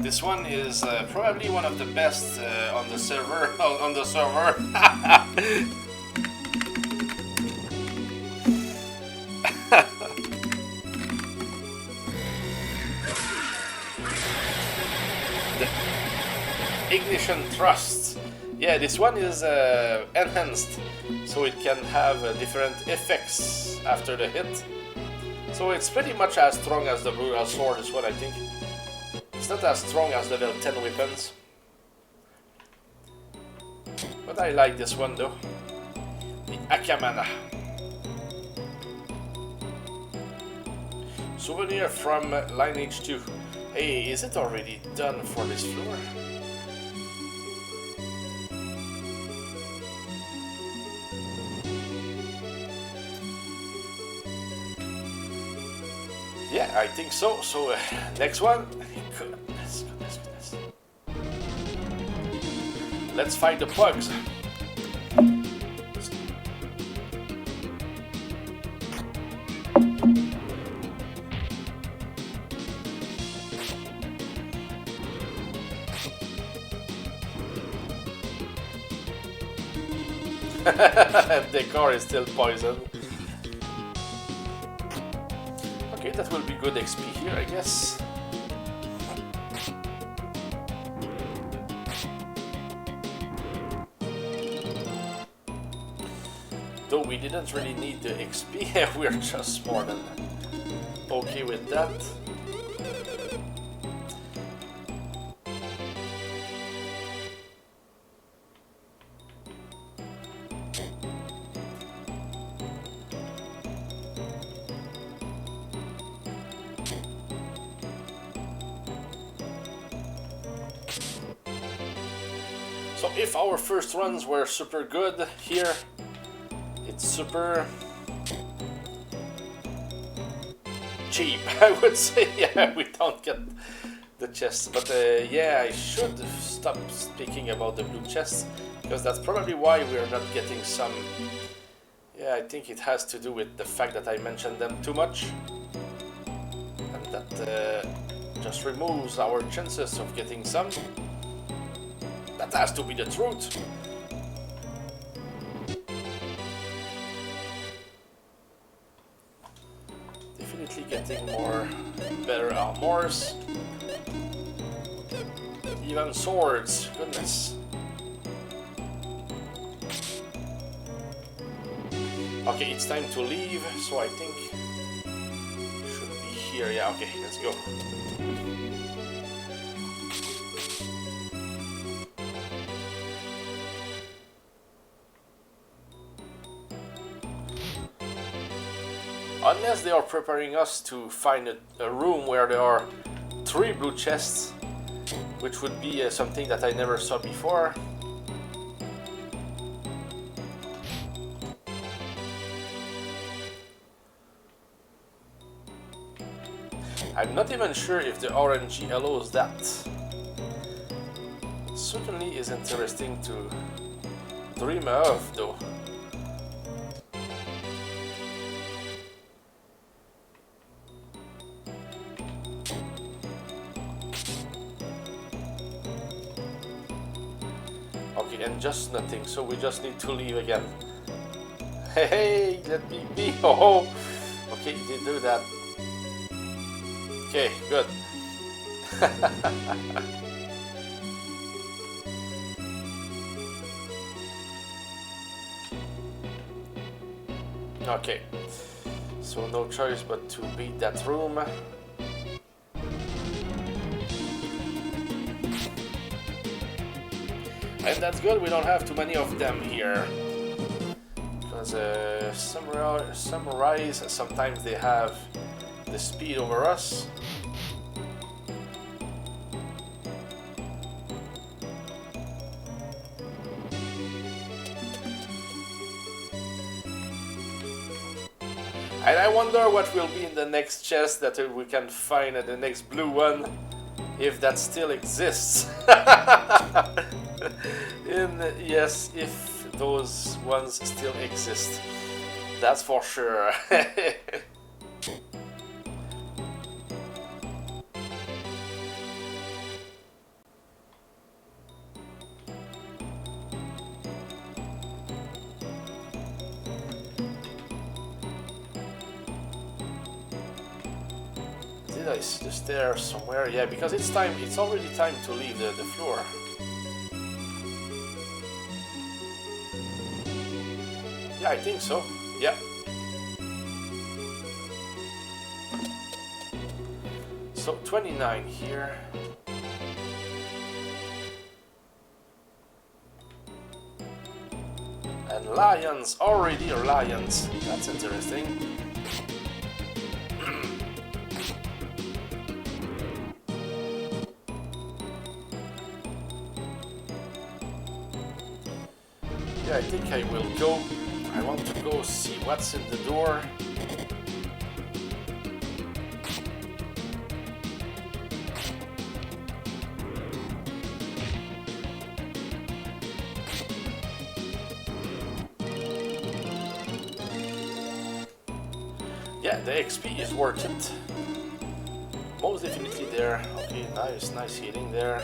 Speaker 1: This one is probably one of the best on the server. On the server. Ignition thrust. Yeah, this one is enhanced, so it can have different effects after the hit. So it's pretty much as strong as the Brutal Sword is what I think. It's not as strong as the level 10 weapons. But I like this one though. The Akamana. Souvenir from Lineage 2. Hey, is it already done for this floor? Yeah, I think so. So, next one. Goodness, goodness, goodness. Let's fight the pugs. The car is still poisoned. Okay, that will be good XP here, I guess. Though we didn't really need the XP, we're just more than okay with that. So if our first runs were super good, here it's super cheap, I would say. Yeah, we don't get the chests, but yeah, I should stop speaking about the blue chests, because that's probably why we're not getting some. Yeah, I think it has to do with the fact that I mentioned them too much, and that just removes our chances of getting some. That has to be the truth. Definitely getting more better armors. Even swords, goodness. Okay, it's time to leave, so I think should be here. Yeah, okay, let's go. Unless they are preparing us to find a room where there are 3 blue chests, which would be something that I never saw before. I'm not even sure if the RNG allows that. It certainly is interesting to dream of, though. Okay, and just nothing, so we just need to leave again. Hey, let me be. Oh, okay, you did do that. Okay, good. Okay, so no choice but to beat that room. And that's good, we don't have too many of them here. Because samurais, sometimes they have the speed over us. And I wonder what will be in the next chest that we can find at the next blue one, if that still exists. Yes, if those ones still exist, that's for sure. Did I see the stairs somewhere? Yeah, because it's time. It's already time to leave the floor. Yeah, I think so. Yeah. So 29 here. And lions, already lions. That's interesting. Yeah, I think I will go. I want to go see what's in the door. Yeah, the XP is worth it. Most definitely there. Okay, nice healing there.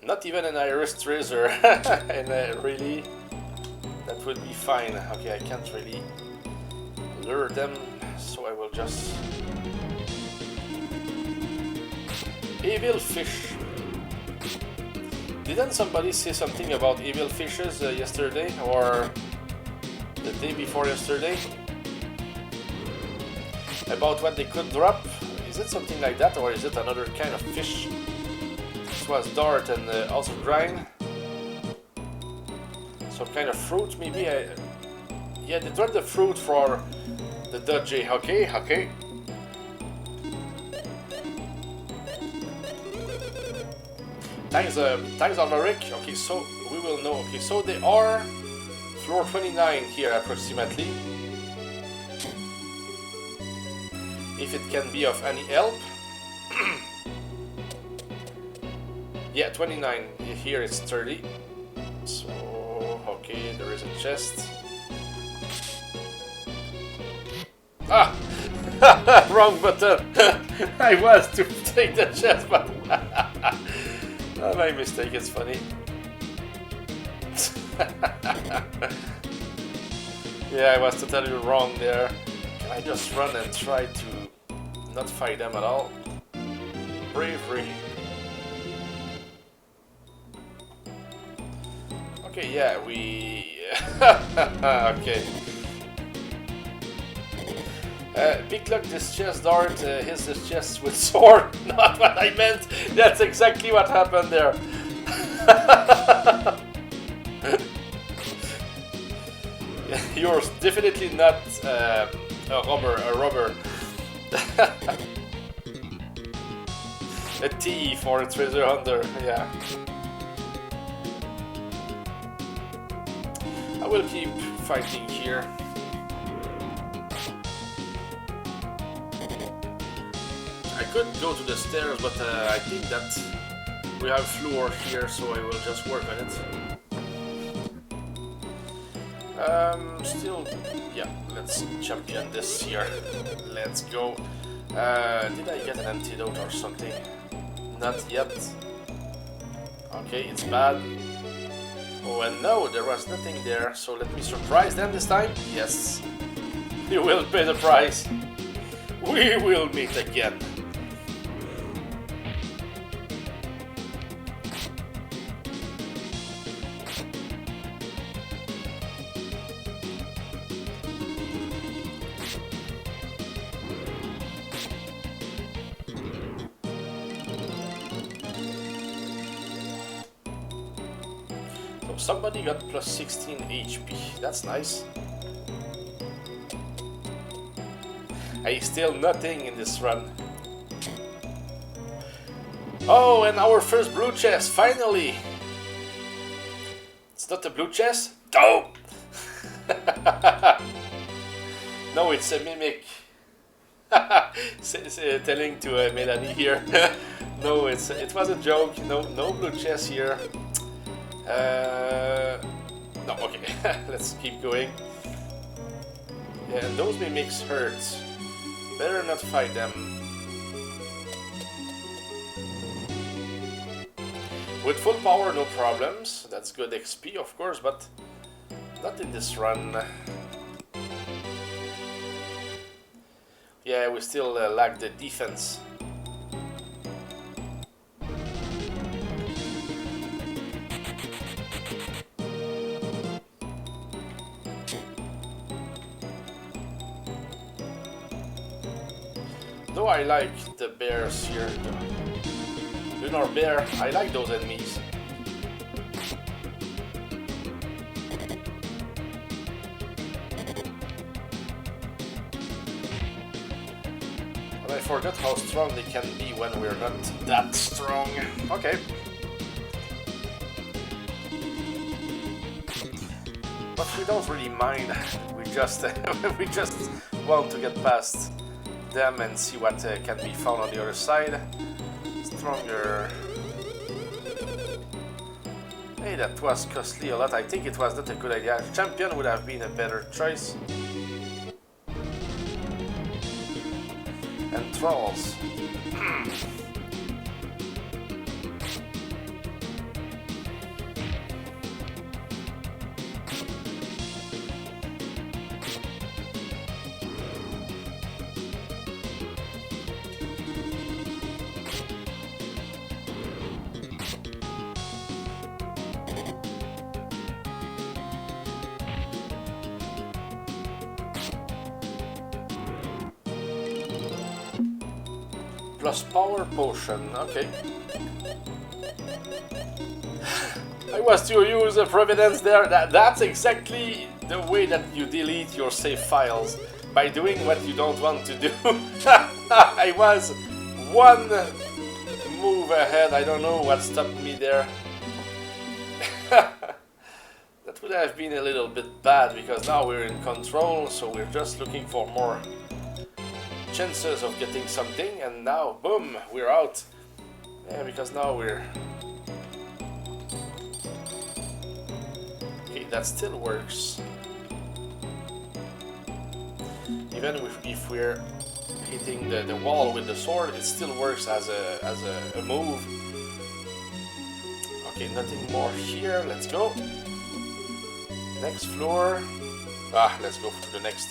Speaker 1: Not even an iris tracer, and really, that would be fine. Okay, I can't really lure them, so I will just... Evil fish. Didn't somebody say something about evil fishes yesterday, or the day before yesterday? About what they could drop? Is it something like that, or is it another kind of fish? Was dart and also grind. Some kind of fruit, maybe. Yeah, they dropped the fruit for the dodgy. Okay. Thanks, Alvaric. Okay, so we will know. Okay, so they are floor 29 here approximately. If it can be of any help. Yeah, 29. Here it's 30. So, okay, there is a chest. Ah! Wrong button! I was to take the chest, but... Oh, my mistake, it's funny. Yeah, I was totally wrong there. Can I just run and try to not fight them at all? Bravery. Okay, yeah, we... okay. Pick lock this chest dart, hits this chest with sword. Not what I meant. That's exactly what happened there. You're definitely not a robber. A thief or a treasure hunter, yeah. I will keep fighting here. I could go to the stairs, but I think that we have floor here, so I will just work on it. Still, yeah, let's champion this here. Let's go. Did I get an antidote or something? Not yet. Okay, it's bad. Oh, and no, there was nothing there, so let me surprise them this time. Yes. You will pay the price. We will meet again. So somebody got plus 16 HP. That's nice. I still nothing in this run. Oh, and our first blue chest, finally! It's not a blue chest? Oh! No, it's a mimic. Telling to Melanie here. No, it was a joke. No blue chest here. No, okay. Let's keep going. Yeah, and those mimics hurt. Better not fight them. With full power, no problems. That's good XP, of course, but not in this run. Yeah, we still lack the defense. Though I like the bears here, the lunar bear, I like those enemies. But I forgot how strong they can be when we're not that strong. Okay. But we don't really mind. We just we just want to get past them and see what can be found on the other side. Stronger. Hey, that was costly a lot. I think it was not a good idea. Champion would have been a better choice. And trolls. Plus power potion, okay. I was to use a providence there. That's exactly the way that you delete your save files. By doing what you don't want to do. I was one move ahead. I don't know what stopped me there. That would have been a little bit bad because now we're in control, so we're just looking for more chances of getting something, and now boom, we're out. Yeah, because now we're okay. That still works, even if we're hitting the wall with the sword. It still works as a move. Okay, nothing more here. Let's go. Next floor. Let's go to the next.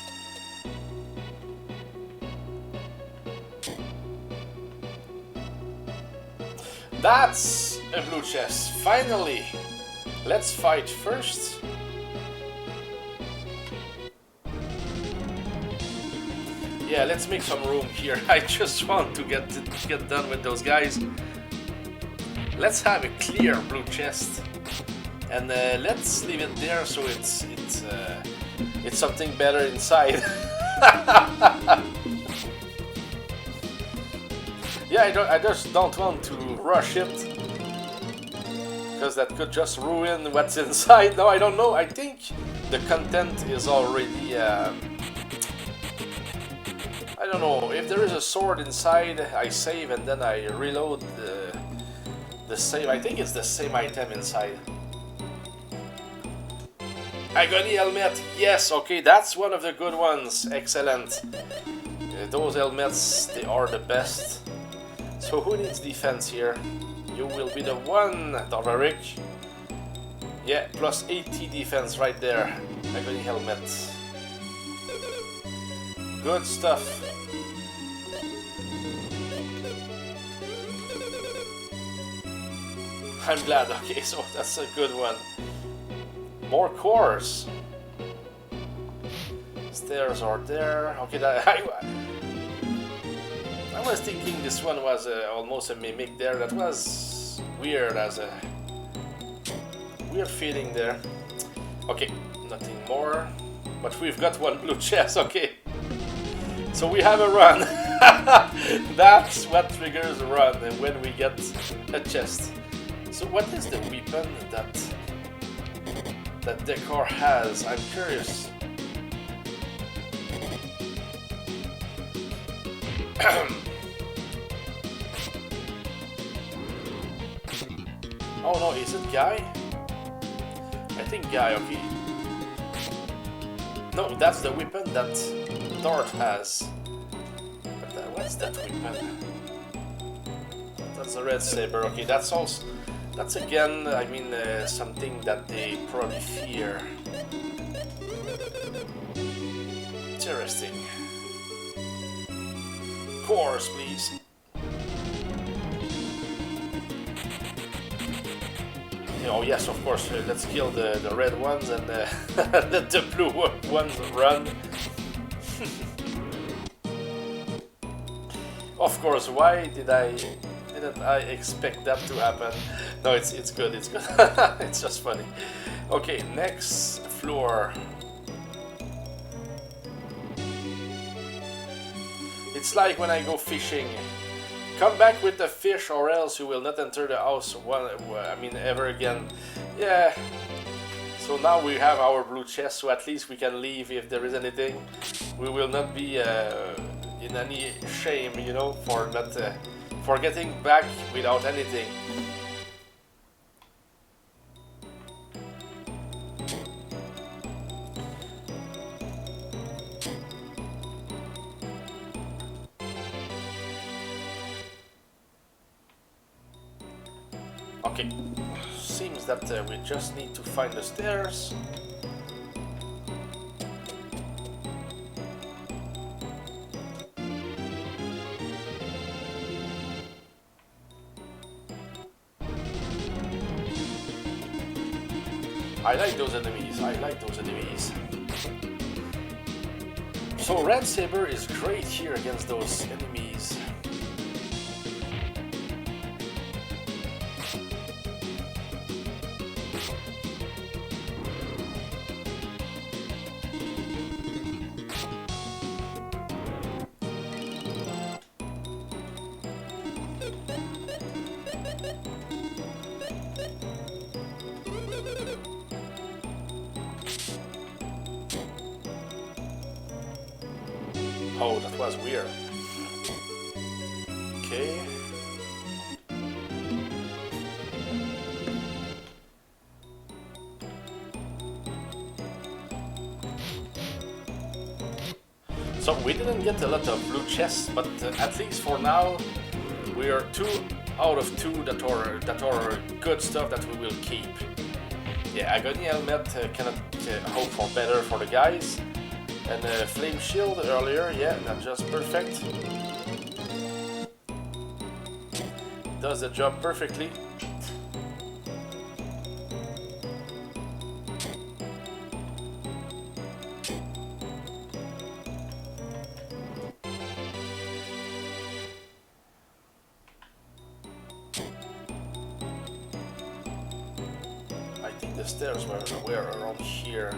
Speaker 1: That's a blue chest, finally! Let's fight first. Yeah, let's make some room here. I just want to get done with those guys. Let's have a clear blue chest. And let's leave it there so it's something better inside. Yeah, I just don't want to rush it, because that could just ruin what's inside. No, I don't know. I think the content is already... I don't know. If there is a sword inside, I save and then I reload the save. I think it's the same item inside. Agony helmet. Yes, okay, that's one of the good ones. Excellent. Those helmets, they are the best. So who needs defense here? You will be the one, Doverick. Yeah, plus 80 defense right there. Agony helmet. Good stuff. I'm glad. Okay, so that's a good one. More cores. Stairs are there. Okay, I was thinking this one was almost a mimic there. That was weird as a weird feeling there. Okay, nothing more. But we've got one blue chest. Okay, so we have a run. That's what triggers a run when we get a chest. So what is the weapon that Decor has? I'm curious. Oh no, is it Guy? I think Guy, okay. No, that's the weapon that Dart has. But what's that weapon? That's a red saber, okay, that's also... That's again, I mean, something that they probably fear. Interesting. Cores, please. Oh yes, of course, let's kill the red ones and let the blue ones run. Of course, why didn't I expect that to happen? No, it's good, it's good. It's just funny. Okay, next floor. It's like when I go fishing. Come back with the fish or else you will not enter the house ever again. Yeah. So now we have our blue chest, so at least we can leave if there is anything. We will not be in any shame, you know, for not for getting back without anything. Okay, seems that we just need to find the stairs. I like those enemies, I like those enemies. So Red Saber is great here against those enemies. Oh, that was weird. Okay. So we didn't get a lot of blue chests, but at least for now, we are 2 out of 2 that are good stuff that we will keep. Yeah, Agony Helmet cannot hope for better for the guys. And Flame Shield earlier, yeah, that's just perfect. Does the job perfectly. I think the stairs were around here.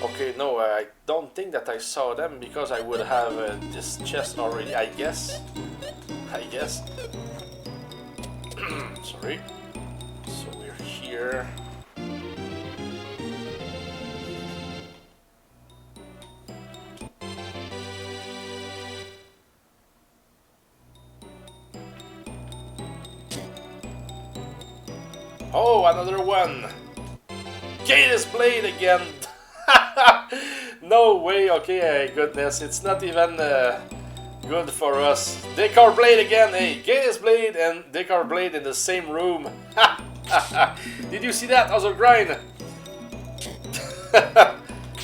Speaker 1: Okay, no, I don't think that I saw them because I would have this chest already, I guess. Sorry. So we're here. Oh, another one! Cadis Blade again! No way, okay, goodness, it's not even Good for us. Decor Blade again. Hey, Gatus Blade and Decor Blade in the same room. Did you see that, other grind?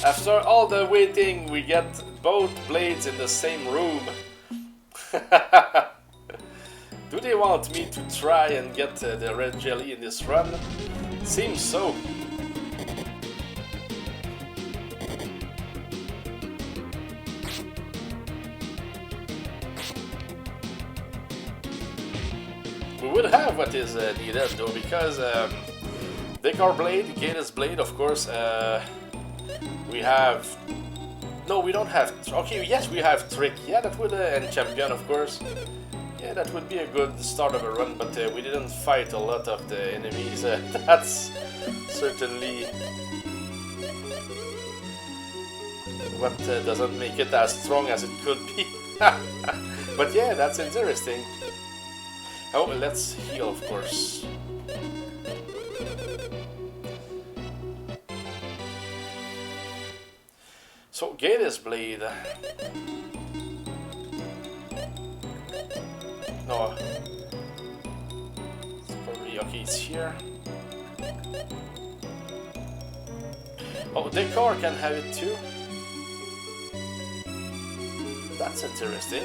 Speaker 1: After all the waiting, we get both blades in the same room. Do they want me to try and get the red jelly in this run? Seems so. We would have what is needed though, because Decor Blade, Gatus Blade, of course. We have. No, we don't have. Okay, yes, we have Trick. Yeah, that would and Champion, of course. Yeah, that would be a good start of a run, but we didn't fight a lot of the enemies. That's certainly what doesn't make it as strong as it could be. But yeah, that's interesting. Oh, let's heal, of course. So, Gatus Blade. No. It's probably okay, it's here. Oh, Decor can have it too. That's interesting.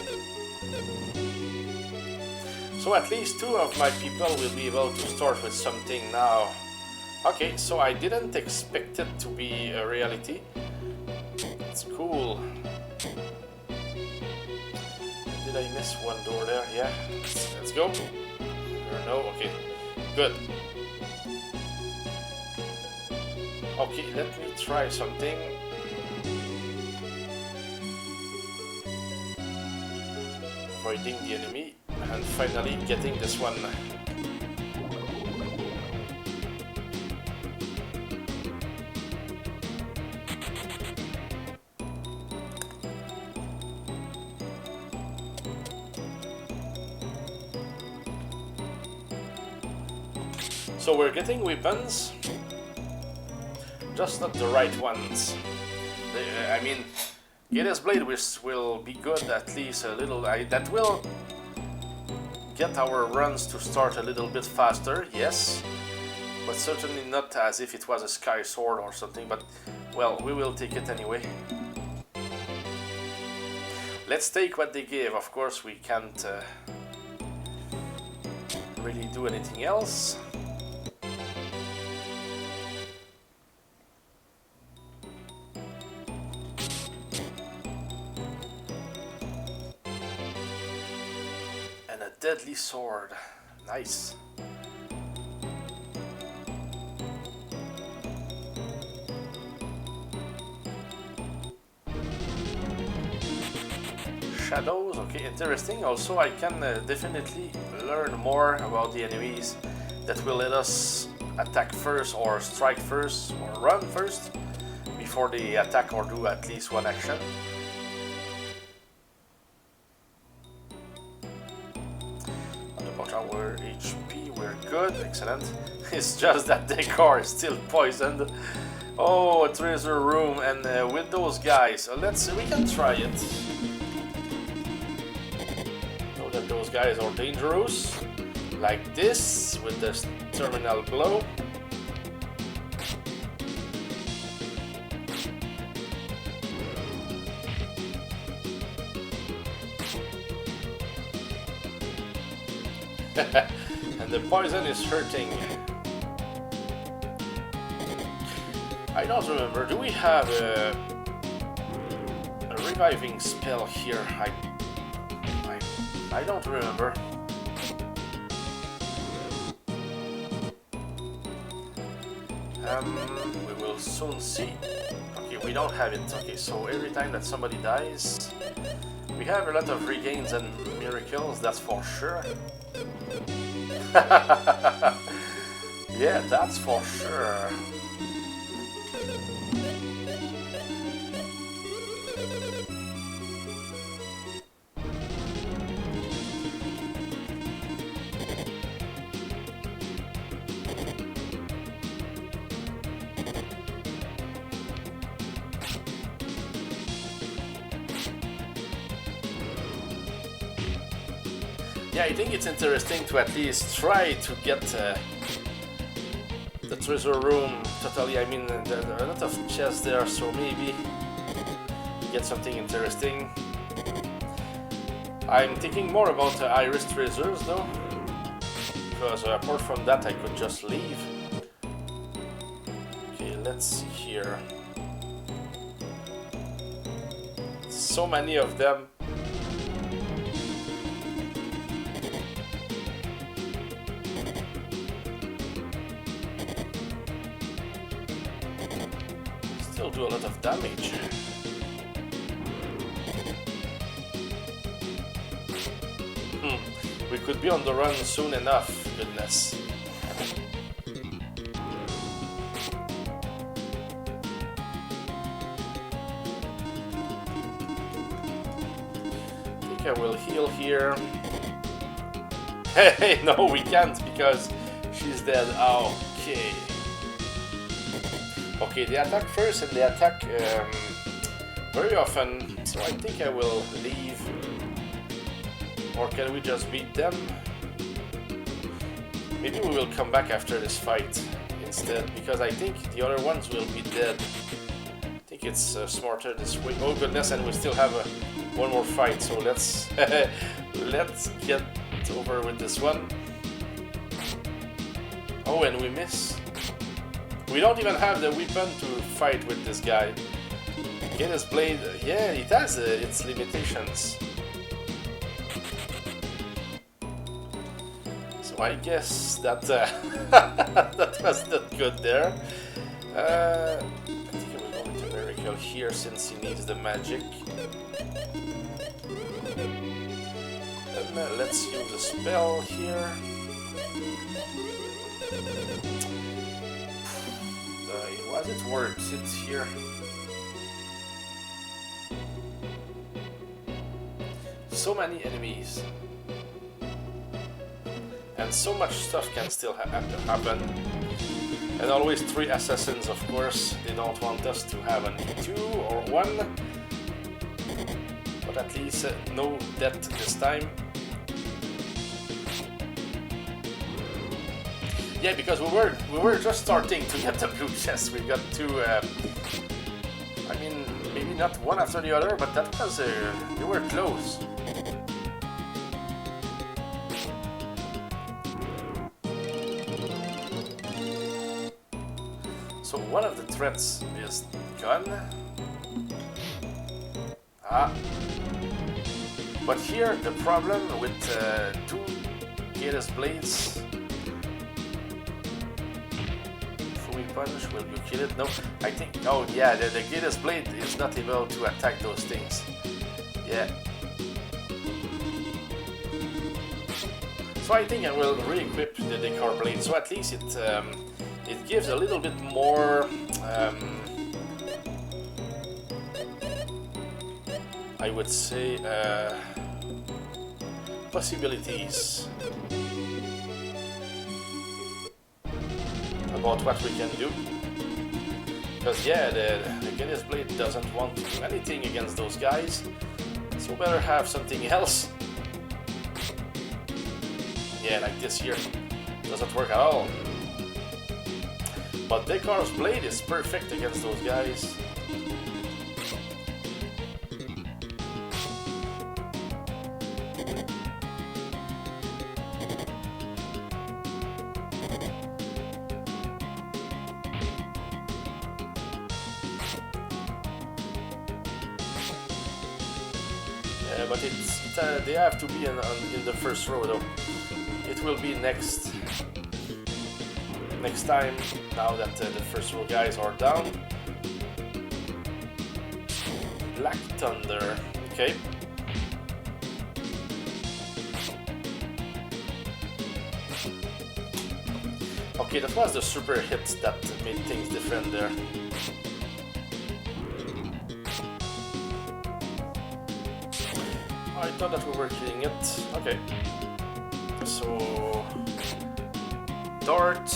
Speaker 1: So at least 2 of my people will be able to start with something now. Okay, so I didn't expect it to be a reality. It's cool. Did I miss one door there? Yeah. Let's go. Or no? Okay. Good. Okay, let me try something. Avoiding the enemy and finally getting this one. So we're getting weapons, just not the right ones. I mean, Gatus Blade will be good at least a little. That will get our runs to start a little bit faster, yes, but certainly not as if it was a Sky Sword or something, but well, we will take it anyway. Let's take what they gave. Of course, we can't really do anything else. Deadly sword. Nice. Shadows, okay, interesting. Also, I can definitely learn more about the enemies that will let us attack first or strike first or run first before they attack or do at least one action. Our HP, we're good, excellent. It's just that Decor is still poisoned. Oh, a treasure room, and with those guys, we can try it. Know that those guys are dangerous, like this, with this terminal blow. And the poison is hurting. I don't remember. Do we have a reviving spell here? I don't remember. We will soon see. Okay, we don't have it. Okay, so every time that somebody dies, we have a lot of regains and miracles, that's for sure. Yeah, that's for sure. Yeah, I think it's interesting to at least try to get the treasure room totally. I mean, there are a lot of chests there, so maybe get something interesting. I'm thinking more about the iris treasures though, because apart from that I could just leave. Okay, let's see here. So many of them. Still do a lot of damage. We could be on the run soon enough, goodness. I think I will heal here. Hey, no, we can't because she's dead. Okay. Okay, they attack first and they attack very often, so I think I will leave. Or can we just beat them? Maybe we will come back after this fight instead, because I think the other ones will be dead. I think it's smarter this way. Oh goodness, and we still have one more fight, so let's let's get over with this one. Oh, and we miss. We don't even have the weapon to fight with this guy. Guinness Blade, yeah, it has its limitations. I guess that that was not good there. I think I will go into Miracle here since he needs the magic. And let's use the spell here. Was it worth it here? So many enemies. And so much stuff can still happen. And always 3 assassins, of course. They don't want us to have only 2 or 1. But at least no death this time. Yeah, because we were just starting to get the blue chest. We got 2. I mean, maybe not one after the other, but that was they were close. So one of the threats is gone. But here the problem with 2 Gator's blades. Fully punch, will you kill it? No, I think. Oh yeah, the Gator's blade is not able to attack those things. Yeah. So I think I will re-equip the Decor blade. So at least it gives a little bit more I would say possibilities about what we can do, because yeah, the Guinness Blade doesn't want to do anything against those guys, so better have something else. Yeah, like this here doesn't work at all. But Dekar's blade is perfect against those guys. Yeah, but they have to be in the first row though. It will be next time, now that the first row guys are down. Black Thunder, okay. Okay, that was the super hit that made things different there. I thought that we were killing it. Okay. So Dart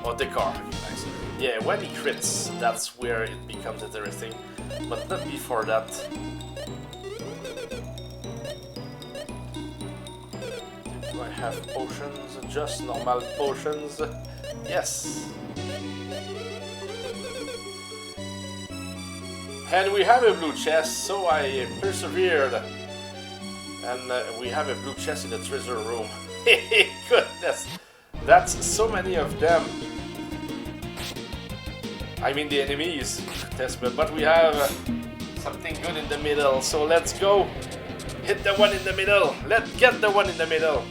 Speaker 1: or Dekar. Nice. Yeah, when he crits, that's where it becomes interesting. But not before that. have potions? Just normal potions? Yes. And we have a blue chest, so I persevered. And we have a blue chest in the treasure room. Goodness, that's so many of them. I mean the enemies. But we have something good in the middle, so let's go. Hit the one in the middle. Let's get the one in the middle.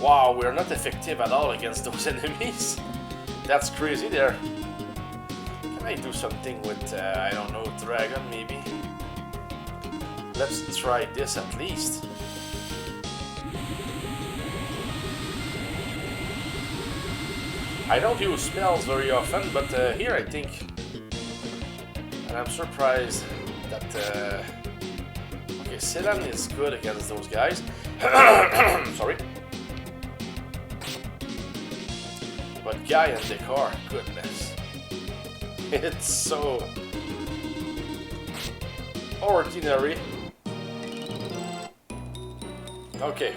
Speaker 1: Wow, we're not effective at all against those enemies. That's crazy there. Can I do something with, I don't know, dragon maybe? Let's try this at least. I don't use spells very often, but here I think, and I'm surprised that, okay, Selan is good against those guys. Sorry. But Guy and Decor, goodness. It's so ordinary. Okay.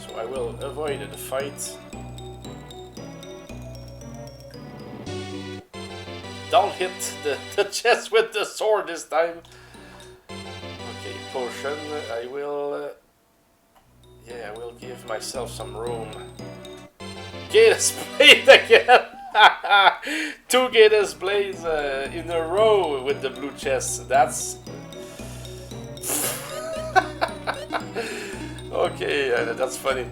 Speaker 1: So I will avoid the fight. Don't hit the chest with the sword this time. Okay, potion. I will... yeah, I will give myself some room. Gatus Blade again! 2 Gatus Blades in a row with the blue chest. That's... okay, that's funny.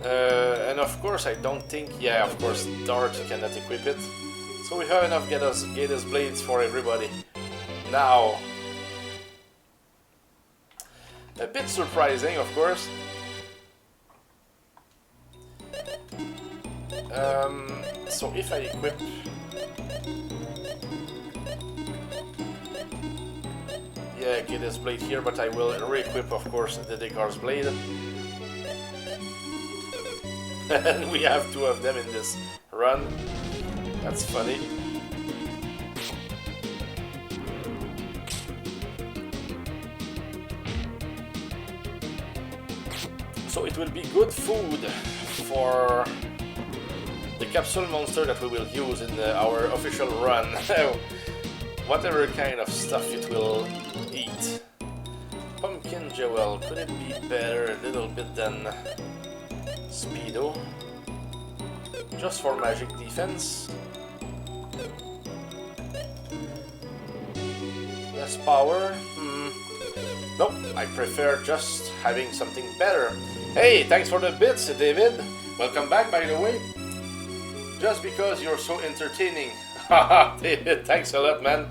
Speaker 1: And of course I don't think... yeah, of course Dart cannot equip it. So we have enough Gatus Blades for everybody. Now... a bit surprising, of course. So if I equip... yeah, get this blade here, but I will re-equip, of course, the Decar's blade. And we have 2 of them in this run. That's funny. So it will be good food for the capsule monster that we will use in our official run. Whatever kind of stuff it will eat. Pumpkin Jewel, could it be better a little bit than Speedo? Just for magic defense. Less power? Nope, I prefer just having something better. Hey, thanks for the bits, David. Welcome back, by the way. Just because you're so entertaining. Haha, David, thanks a lot, man.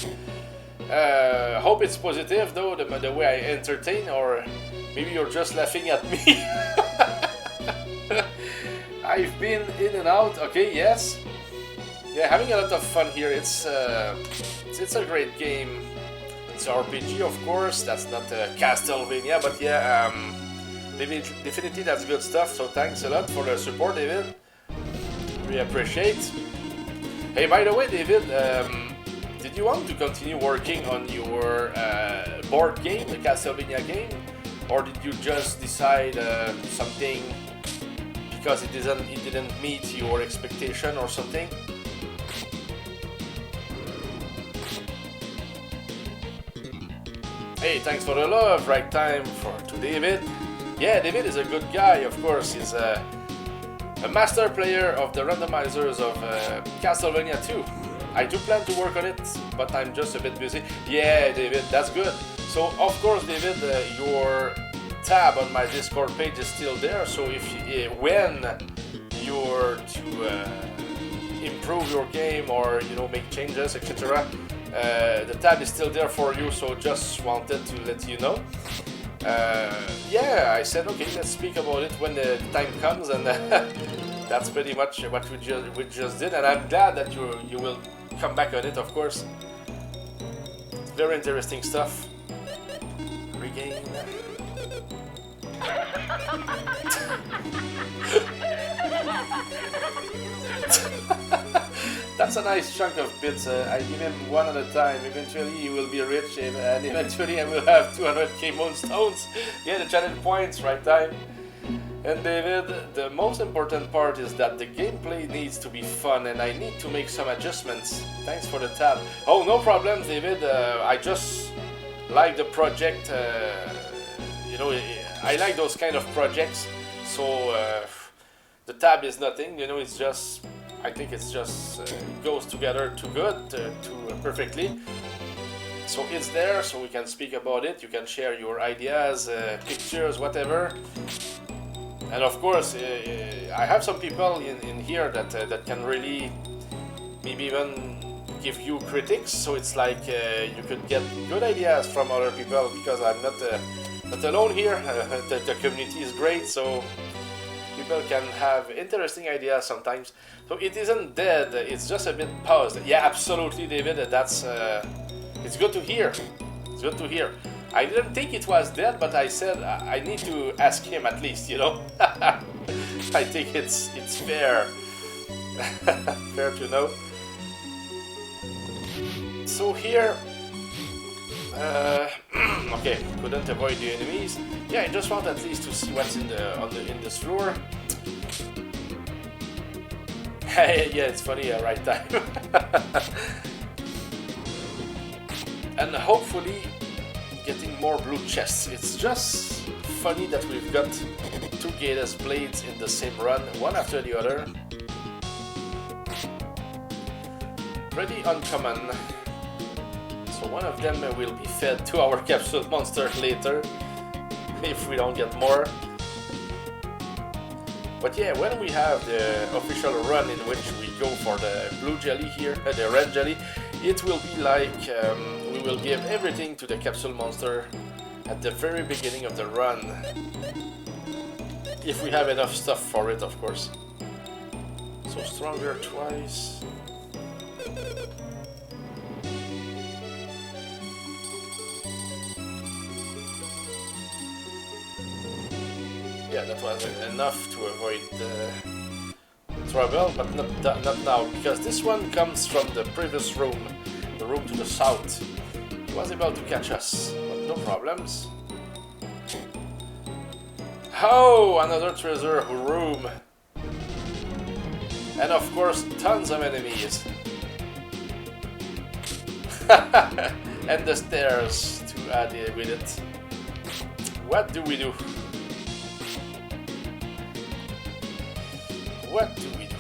Speaker 1: Hope it's positive, though, the way I entertain, or maybe you're just laughing at me. I've been in and out, okay, yes. Yeah, having a lot of fun here. It's a great game. It's an RPG, of course. That's not Castlevania, but yeah, definitely that's good stuff. So thanks a lot for the support, David. Really appreciate. Hey, by the way, David, did you want to continue working on your board game, the Castlevania game, or did you just decide something because it didn't meet your expectation or something? Hey, thanks for the love. Right time to David. Yeah, David is a good guy, of course. He's a master player of the randomizers of Castlevania 2. I do plan to work on it, but I'm just a bit busy. Yeah, David, that's good. So, of course, David, your tab on my Discord page is still there. So, when you're to improve your game or make changes, etc., the tab is still there for you. So, just wanted to let you know. Yeah, I said okay, let's speak about it when the time comes, and that's pretty much what we just did. And I'm glad that you will come back on it, of course. It's very interesting stuff. Regain. That's a nice chunk of bits. I give him one at a time. Eventually he will be rich, and eventually I will have 200k moonstones. Yeah, the channel points, right time. And David, the most important part is that the gameplay needs to be fun, and I need to make some adjustments. Thanks for the tab. Oh, no problem, David. I just like the project. You know, I like those kind of projects. So the tab is nothing. You know, it's just. I think it's just it goes together too good, too perfectly. So it's there, so we can speak about it. You can share your ideas, pictures, whatever. And of course, I have some people in here that can really maybe even give you critics. So it's like you could get good ideas from other people because I'm not alone here. The community is great, so people can have interesting ideas sometimes. So it isn't dead, it's just a bit paused. Yeah, absolutely, David, that's... it's good to hear. It's good to hear. I didn't think it was dead, but I said I need to ask him at least, you know? I think it's fair. Fair to know. So here... okay, couldn't avoid the enemies. Yeah, I just want at least to see what's in this floor. Yeah, it's funny, right time. And hopefully getting more blue chests. It's just funny that we've got two Gatus blades in the same run, one after the other. Pretty uncommon. So one of them will be fed to our capsule monster later, if we don't get more. But yeah, when we have the official run in which we go for the blue jelly here, the red jelly, it will be like we will give everything to the capsule monster at the very beginning of the run. If we have enough stuff for it, of course. So stronger twice. Yeah, that was enough to avoid trouble, but not now, because this one comes from the previous room, the room to the south. He was able to catch us, but no problems. Oh, another treasure room! And of course, tons of enemies. And the stairs to add with it. What do we do? What do we do?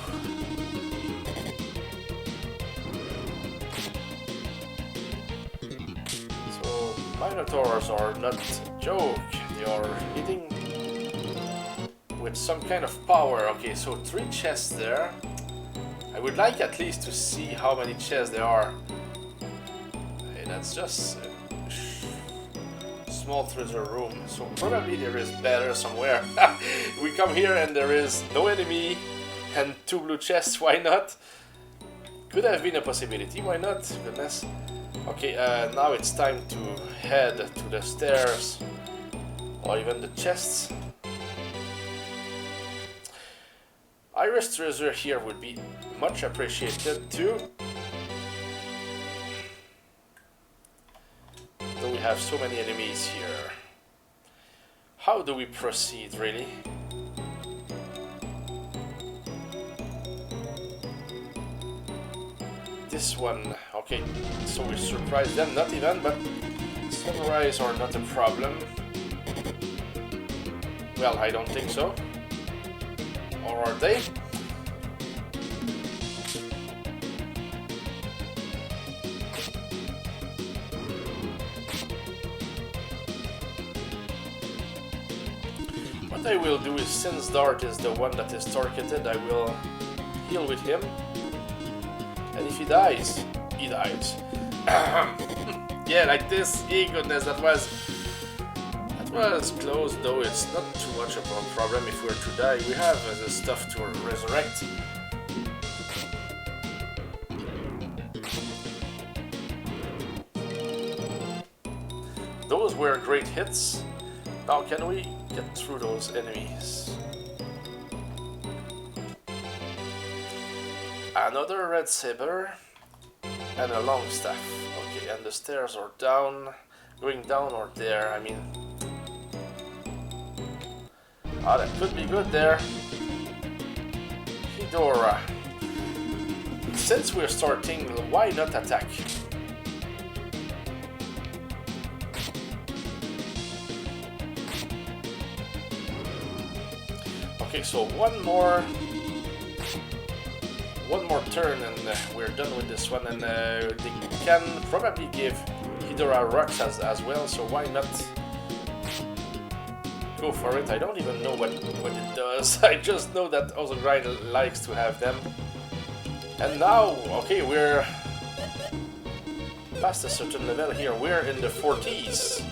Speaker 1: So, Minotaurs are not a joke. They are hitting with some kind of power. Okay, so 3 chests there. I would like at least to see how many chests there are. Hey, that's just a small treasure room. So probably there is better somewhere. We come here and there is no enemy. And 2 blue chests, why not? Could have been a possibility, why not? Goodness. Okay, now it's time to head to the stairs. Or even the chests. Iris treasure here would be much appreciated too. Though we have so many enemies here. How do we proceed, really? This one, okay, so we surprise them, not even, but sunrise are not a problem. Well, I don't think so. Or are they? What I will do is, since Dart is the one that is targeted, I will heal with him. And if he dies, he dies. Yeah, like this. Hey, goodness, that was close, though. It's not too much of a problem if we're to die. We have the stuff to resurrect. Those were great hits, Now, can we get through those enemies? Another red saber and a long staff. Okay, and the stairs are down, going down or there. I mean, that could be good there. Hidora. Since we're starting, why not attack? Okay, so one more turn and we're done with this one, and they can probably give Hidora rocks as well, so why not go for it? I don't even know what it does. I just know that Ozugrai likes to have them. And now, okay, we're past a certain level here. We're in the 40s.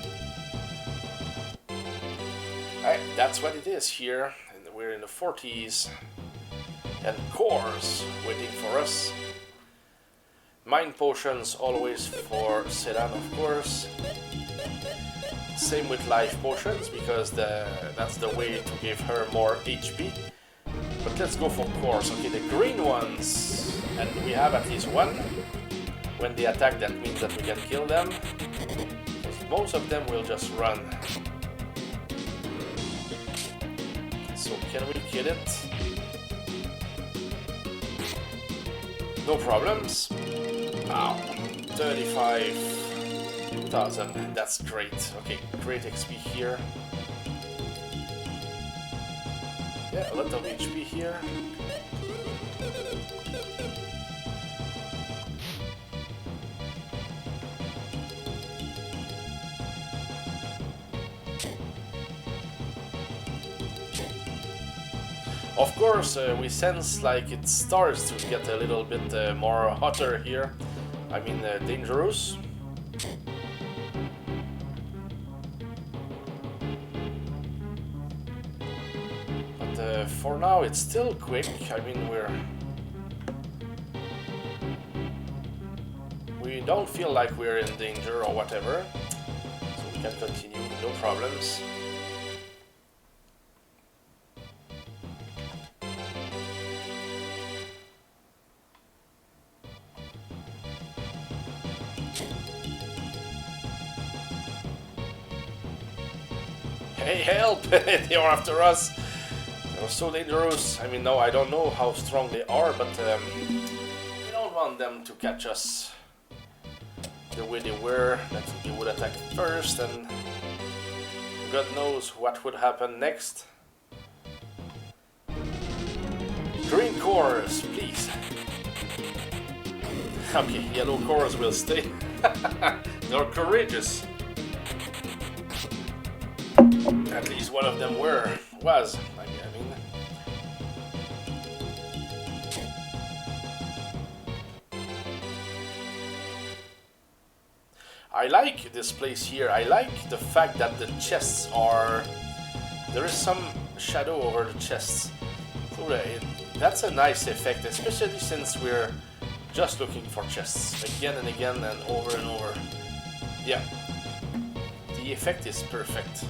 Speaker 1: That's what it is here. And we're in the 40s. And cores waiting for us. Mind potions always for Sedan, of course. Same with life potions, because that's the way to give her more HP. But let's go for cores. Okay, the green ones, and we have at least one. When they attack, that means that we can kill them. Because most of them will just run. So can we kill it? No problems. Wow, 35,000. That's great. Okay, great XP here. Yeah, a lot of HP here. Of course, we sense like it starts to get a little bit more hotter here. I mean, dangerous. But for now, it's still quick. I mean, we don't feel like we're in danger or whatever, so we can continue, no problems. Hey, help! They are after us! They're so dangerous. I mean, no, I don't know how strong they are, but we don't want them to catch us the way they were, that they would attack first, and God knows what would happen next. Green cores, please. Okay, yellow cores will stay. They're courageous. At least one of them was. I mean. I like this place here. I like the fact that the chests are... There is some shadow over the chests. So that's a nice effect, especially since we're just looking for chests again and again and over. Yeah. The effect is perfect.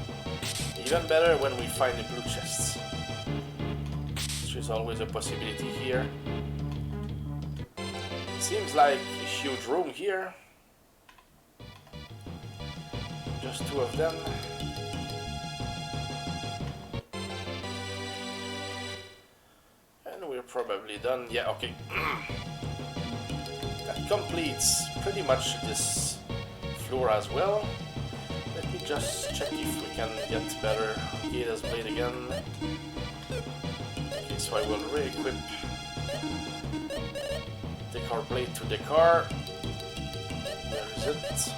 Speaker 1: Even better when we find the blue chests. Which is always a possibility here. Seems like a huge room here. Just two of them. And we're probably done. Yeah, okay. That completes pretty much this floor as well. Let me just check if we can get better Gata's blade again. Okay, so I will re-equip. Take our blade to the car. Where is it?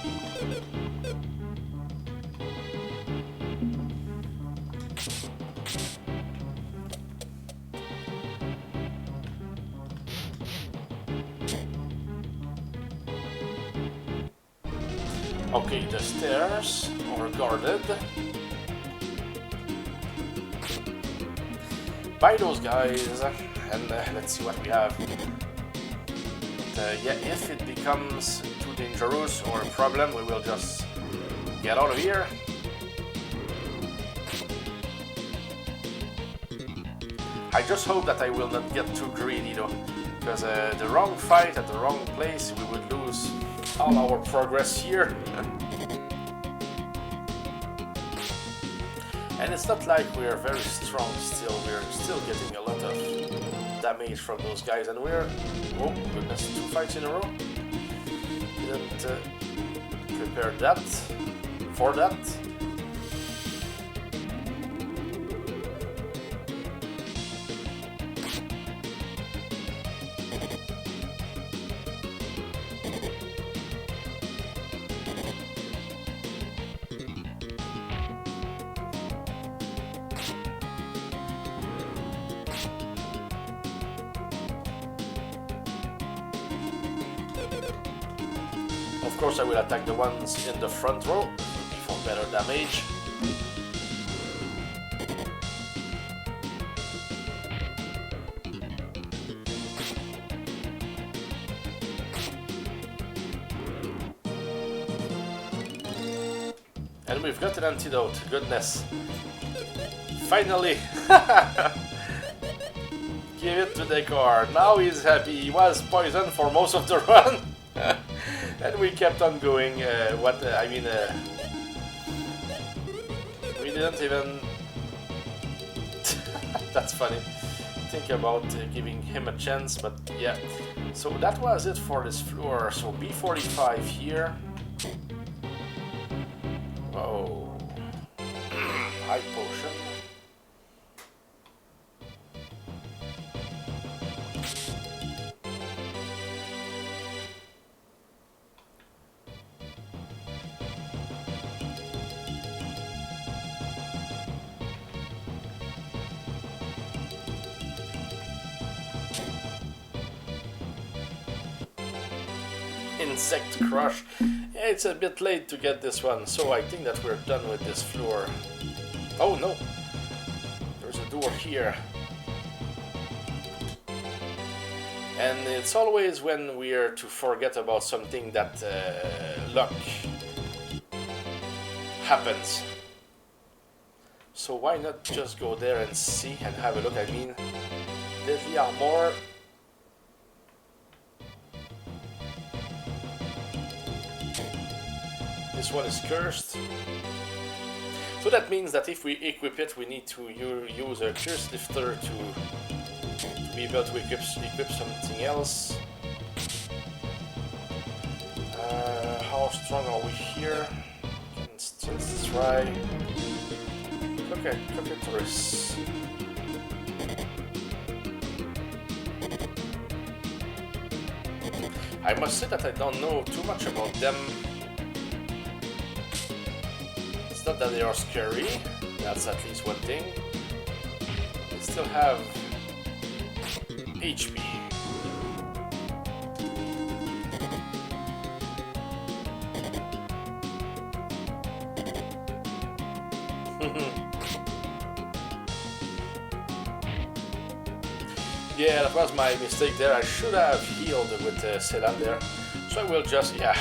Speaker 1: Okay, the stairs are guarded by those guys, and let's see what we have. But, yeah, if it becomes too dangerous or a problem, we will just get out of here. I just hope that I will not get too greedy though, because the wrong fight at the wrong place, we would lose all our progress here. And it's not like we're very strong still, we're still getting a lot of damage from those guys, and we're, oh goodness, 2 fights in a row. Didn't prepare that, for that. Of course, I will attack the ones in the front row for better damage. And we've got an antidote, goodness. Finally! Give it to Decor. Now he's happy. He was poisoned for most of the run. And we kept on going. We didn't even. That's funny. Think about giving him a chance, but yeah. So that was it for this floor. So B45 here. Oh, high potion. Insect Crush. Yeah, it's a bit late to get this one, so I think that we're done with this floor. Oh no! There's a door here. And it's always when we're to forget about something that luck happens. So why not just go there and see and have a look? I mean, deadly armor. This one is cursed. So that means that if we equip it, we need to use a curse lifter to be able to equip something else. How strong are we here? Can still try. Okay, Cockatoris. I must say that I don't know too much about them. It's not that they are scary, that's at least one thing. They still have HP. Yeah, that was my mistake there. I should have healed with Sedan there. So I will just, yeah,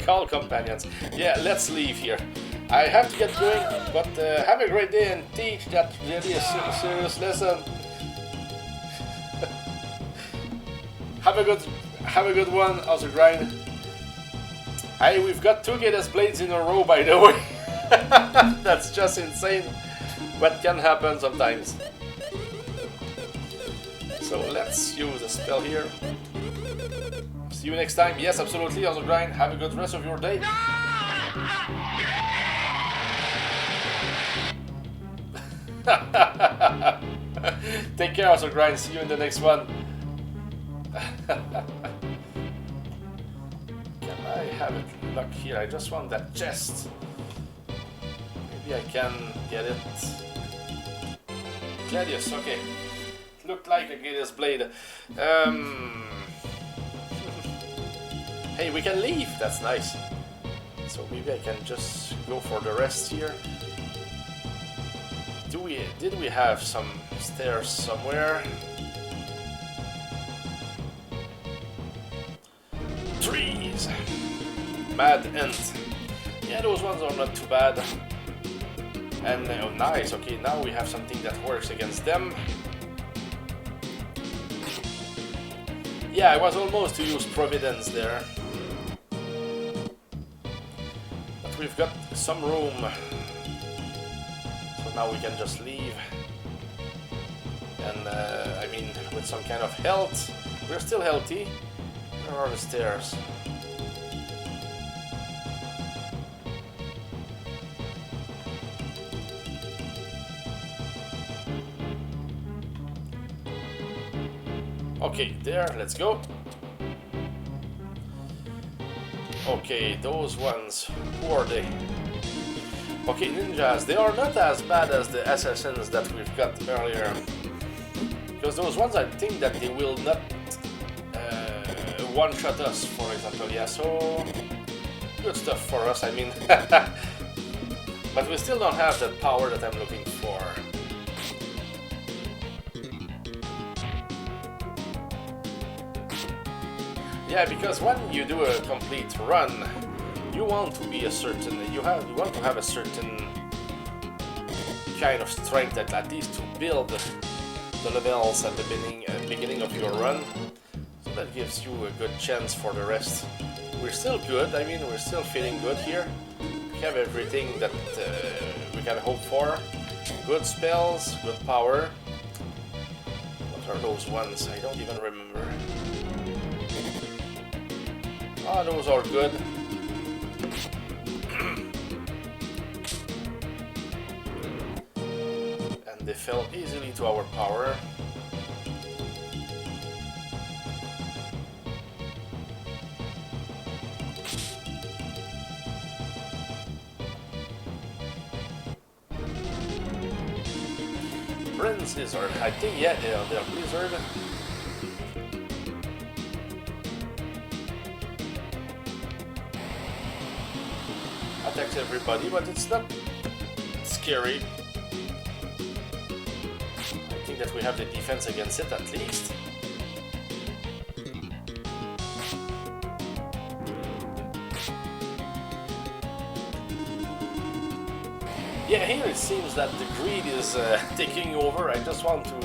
Speaker 1: call companions. Yeah, let's leave here. I have to get going, but have a great day and teach that really a serious lesson. Have a good one, how's the grind? Hey, we've got 2 Gatus Blades in a row, by the way. That's just insane what can happen sometimes. So let's use a spell here. See you next time. Yes, absolutely, how's the grind? Have a good rest of your day. Take care, how's the grind? See you in the next one. Can I have it luck here? I just want that chest. Maybe I can get it. Gladius, okay. It looked like a Gladius blade. Hey, we can leave. That's nice. So maybe I can just go for the rest here. Did we have some stairs somewhere? Trees! Mad Ant. Yeah, those ones are not too bad. And oh, nice, okay, now we have something that works against them. Yeah, I was almost to use Providence there. But we've got some room. So now we can just leave. And I mean, with some kind of health. We're still healthy. Where are the stairs? Okay, there, let's go. Okay, those ones, who are they? Okay, ninjas, they are not as bad as the assassins that we've got earlier. Because those ones, I think that they will not one-shot us, for example, yeah, so... Good stuff for us, I mean. But we still don't have the power that I'm looking for. Yeah, because when you do a complete run, you want to be a certain, you want to have a certain kind of strength at least to build the levels at the beginning of your run. So that gives you a good chance for the rest. We're still good, I mean, we're still feeling good here. We have everything that we can hope for. Good spells, good power. What are those ones? I don't even remember. Ah, those are good. And they fell easily to our power. Princes are, I think, yeah, they're Blizzard. Attacks everybody, but it's not scary. I think that we have the defense against it at least. Yeah, here it seems that the greed is taking over. I just want to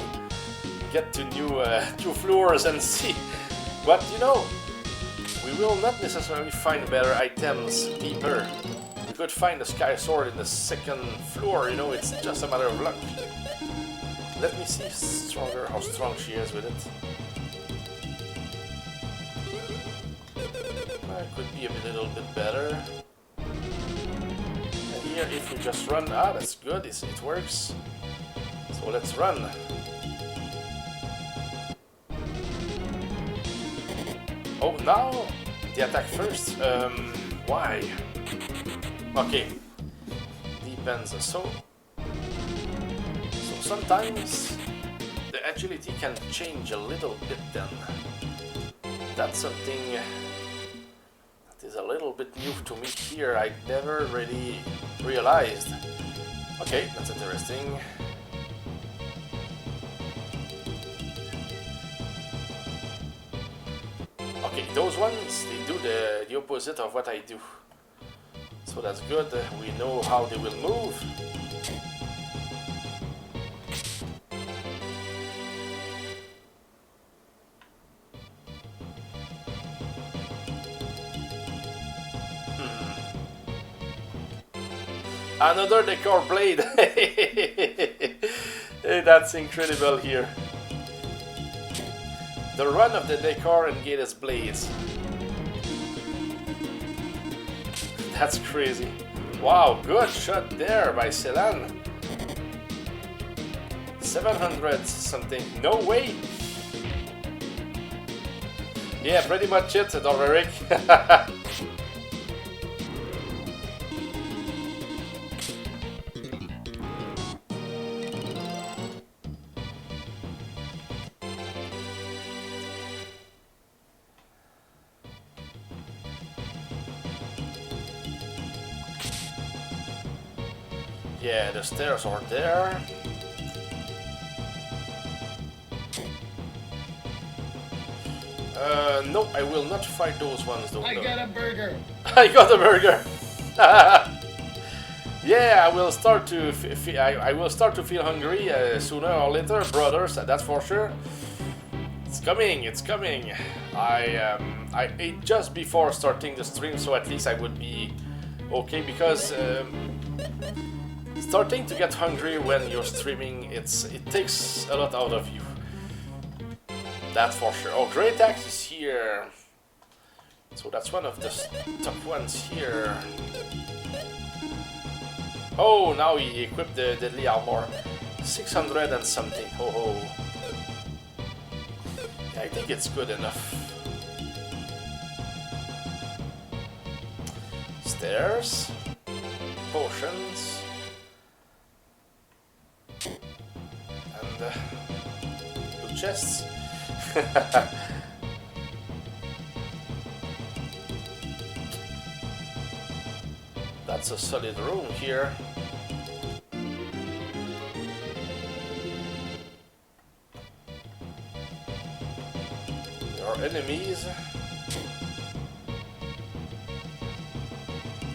Speaker 1: get to new floors and see. But you know, we will not necessarily find better items deeper. We could find the Sky Sword in the second floor, you know, it's just a matter of luck. Let me see how strong she is with it. Could be a little bit better. And here, if we just run, that's good, it works. So let's run. Oh, now the attack first. Why? Okay, depends. So sometimes the agility can change a little bit. Then that's something that is a little bit new to me here. I never really realized. Okay, that's interesting. Okay, those ones, they do the opposite of what I do. So that's good, we know how they will move. Another decor blade! Hey, that's incredible here. The run of the decor and Gatus blades. That's crazy. Wow, good shot there by Celan. 700 something. No way! Yeah, pretty much it, Doverick. Yeah, the stairs are there. No, I will not fight those ones though.
Speaker 3: I got a burger.
Speaker 1: I got a burger! Yeah, I will start to I will start to feel hungry sooner or later, brothers. That's for sure. It's coming. It's coming. I ate just before starting the stream, so at least I would be okay because starting to get hungry when you're streaming, it takes a lot out of you. That's for sure. Oh, Great Axe is here. So that's one of the top ones here. Oh, now he equipped the deadly armor. 600 and something. Ho ho. Yeah, I think it's good enough. Stairs. Potions. And blue chests. That's a solid room here. There are enemies.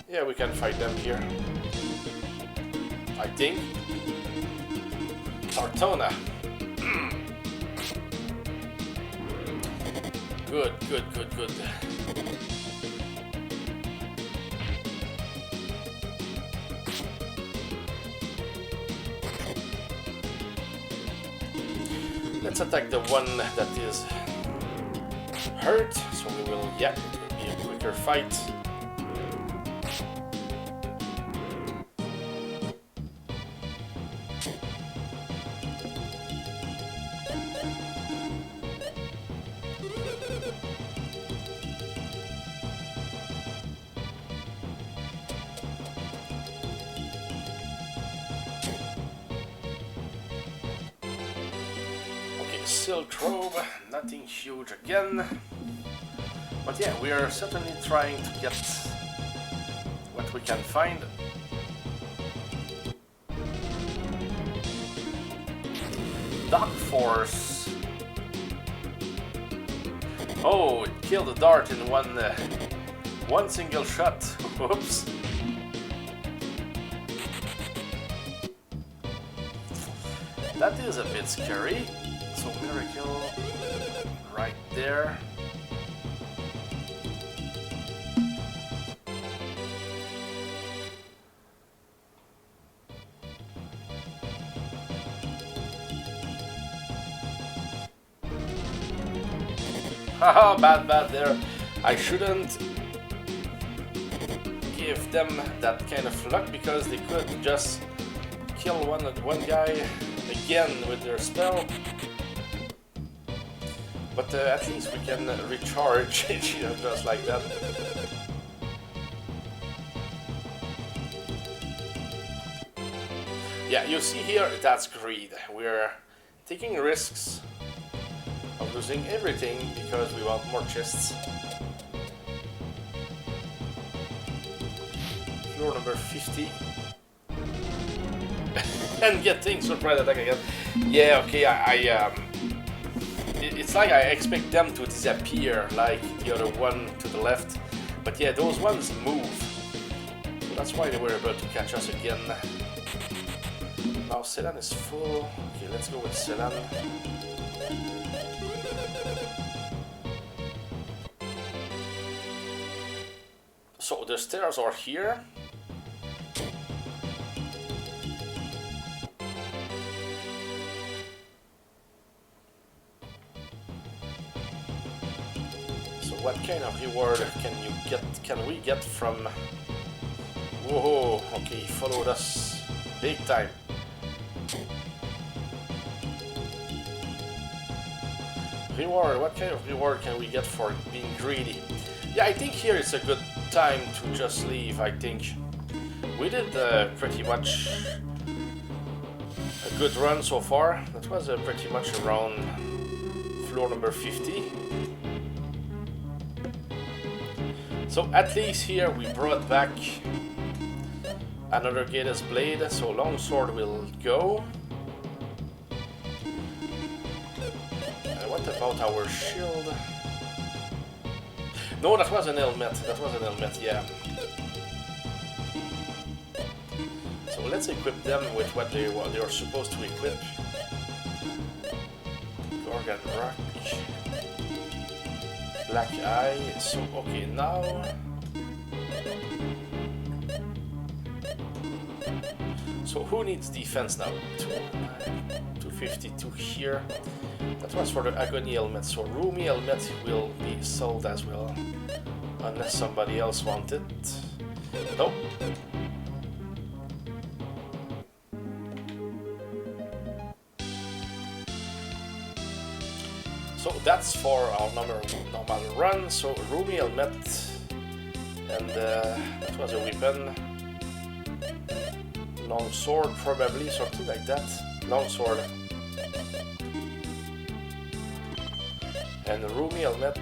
Speaker 1: Yeah, we can fight them here. I think. Tartona. Good, good, good, good. Let's attack the one that is hurt, so we will, yeah, it will be a quicker fight. Silk robe, nothing huge again. But yeah, we are certainly trying to get what we can find. Dark Force. Oh, it killed a dart in one single shot. Whoops. That is a bit scary. So miracle right there. Haha, bad there. I shouldn't give them that kind of luck because they could just kill one guy again with their spell. But at least we can recharge just like that. Yeah, you see here, that's greed. We're taking risks of losing everything because we want more chests. Floor number 50. And getting surprise attack again. Yeah, okay, it's like I expect them to disappear like the other one to the left. But yeah, those ones move. So that's why they were able to catch us again. Now Selan is full. Okay, let's go with Selan. So the stairs are here. What kind of reward can we get from... Whoa, okay, he followed us big time. Reward, what kind of reward can we get for being greedy? Yeah, I think here is a good time to just leave, I think. We did pretty much a good run so far. That was pretty much around floor number 50. So at least here we brought back another Gator's Blade, so Longsword will go. What about our shield? No, that was an helmet, yeah. let's equip them with what they are supposed to equip. Gorgon Rock. Black Eye. So, okay, now... So who needs defense now? 252 here. That was for the Agony helmet, so Roomy helmet will be sold as well. Unless somebody else wants it. Nope. So that's for our normal run. So Roomy helmet, and that was a weapon. Long sword probably, something like that. Long sword. And the Roomy helmet,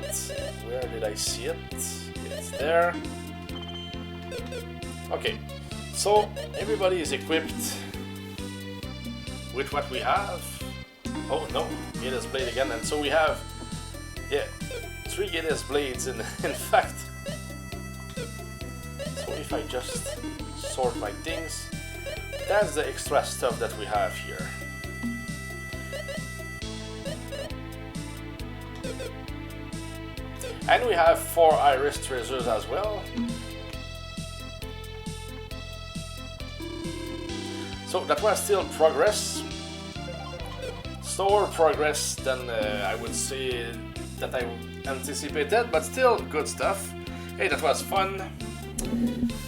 Speaker 1: where did I see it? It's there. Okay, so everybody is equipped with what we have. Oh no, Gator's Blade again, and so we have, yeah, 3 Gator's Blades in fact. So if I just sort my things, that's the extra stuff that we have here. And we have 4 Iris treasures as well. So that was still progress. Slower progress than I would say that I anticipated, but still good stuff. Hey, that was fun.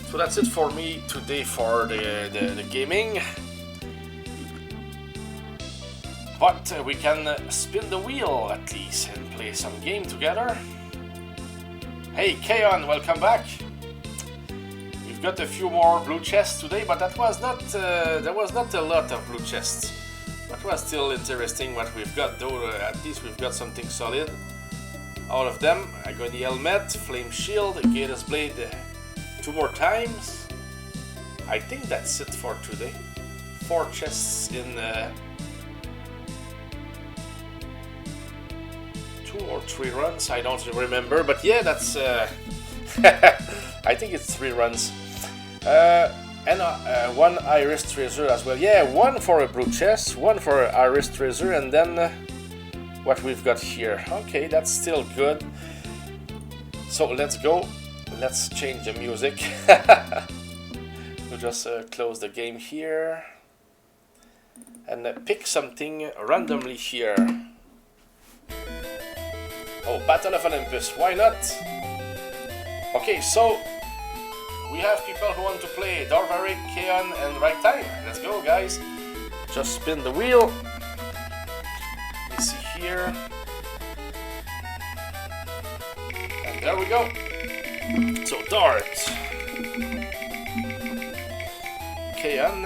Speaker 1: So that's it for me today for the gaming. But we can spin the wheel at least and play some game together. Hey Keon, welcome back. We've got a few more blue chests today, but that was not there was not a lot of blue chests. That was still interesting what we've got though. At least we've got something solid. All of them. Agony helmet, flame shield, Gator's Blade 2 more times. I think that's it for today. 4 chests in 2 or 3 runs, I don't remember, but yeah, that's I think it's 3 runs. And 1 Iris treasure as well. Yeah, 1 for a blue chest, 1 for an Iris treasure, and then what we've got here. Okay, that's still good. So let's go. Let's change the music. We'll just close the game here and pick something randomly here. Oh, Battle of Olympus, why not? Okay, so we have people who want to play Dorvaric, Keon, and Right Time. Let's go, guys. Just spin the wheel. Let's see here. And there we go. So, Dart. Keon.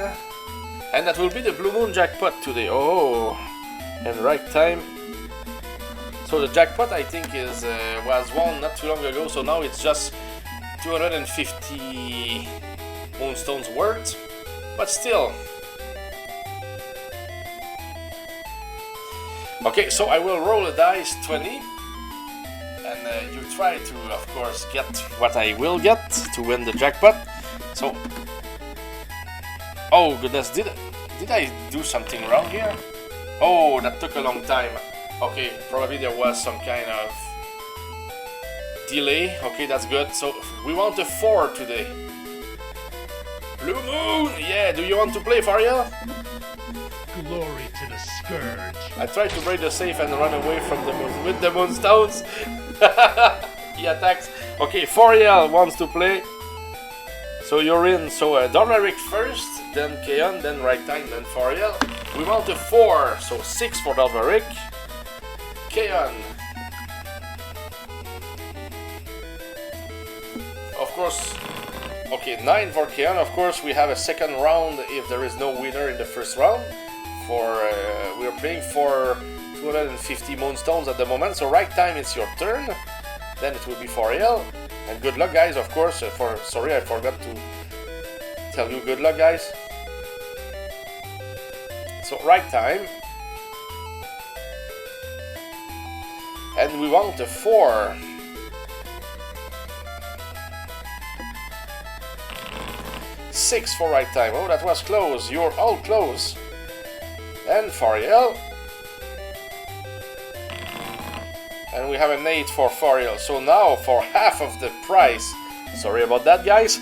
Speaker 1: And that will be the Blue Moon jackpot today. Oh, and Right Time. So the jackpot, I think, was won not too long ago, so now it's just 250 moonstones worth, but still. Okay, so I will roll a dice 20, and you try to, of course, get what I will get to win the jackpot. So, oh goodness, did I do something wrong here? Oh, that took a long time. Okay, probably there was some kind of delay. Okay, that's good. So we want a 4 today. Blue Moon! Yeah, do you want to play, Fariel?
Speaker 2: Glory to the Scourge.
Speaker 1: I tried to break the safe and run away from the moon with the moonstones. He attacks. Okay, Fariel wants to play. So you're in. So Dornaric first, then Keon, then Right Time, then Fariel. We want a 4, so 6 for Dornaric. Keon. Of course, okay, 9 for Keon. Of course, we have a second round if there is no winner in the first round. For we are playing for 250 moonstones at the moment. So Right Time, it's your turn. Then it will be for Ariel. And good luck, guys. Of course. Sorry, I forgot to tell you good luck, guys. So Right Time. And we want a 4. 6 for right time. Oh, that was close. You're all close. And Fariel. And we have an 8 for Fariel. So now for half of the price. Sorry about that, guys.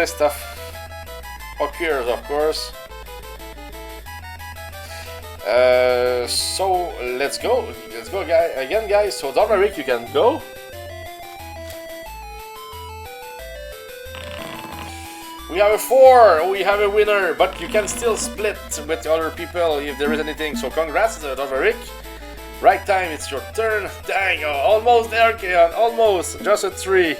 Speaker 1: Stuff occurs, of course. So let's go again, guys. So Domeric, you can go. We have a 4. We have a winner, but you can still split with other people if there is anything. So congrats, Domeric. Right time, it's your turn. Dang, oh, almost there, Keon. Almost, just a 3.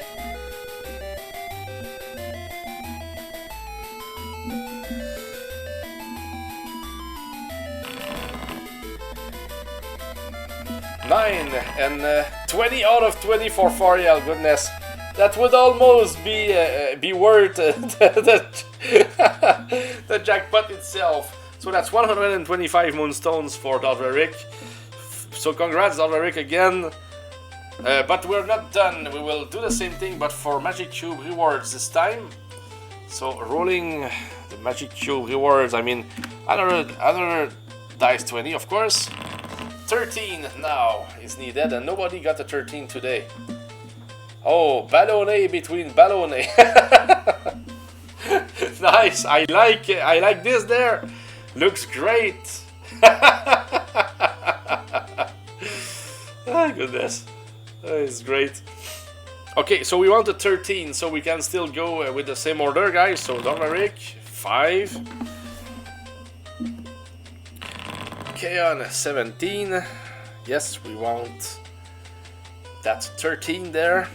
Speaker 1: And 20 out of 20 for Fariel. Goodness, that would almost be worth the jackpot itself. So that's 125 moonstones for Dalveric. So congrats, Dalveric, again. But we're not done. We will do the same thing, but for Magic Cube rewards this time. So rolling the Magic Cube rewards. I mean, another dice 20, of course. 13 now is needed, and nobody got a 13 today. Oh, ballonnet between ballonnet. Nice. I like this there. Looks great. Oh goodness, it's great. Okay, so we want a 13, so we can still go with the same order, guys. So Domeric 5. Keon 17. Yes, we want that 13 there.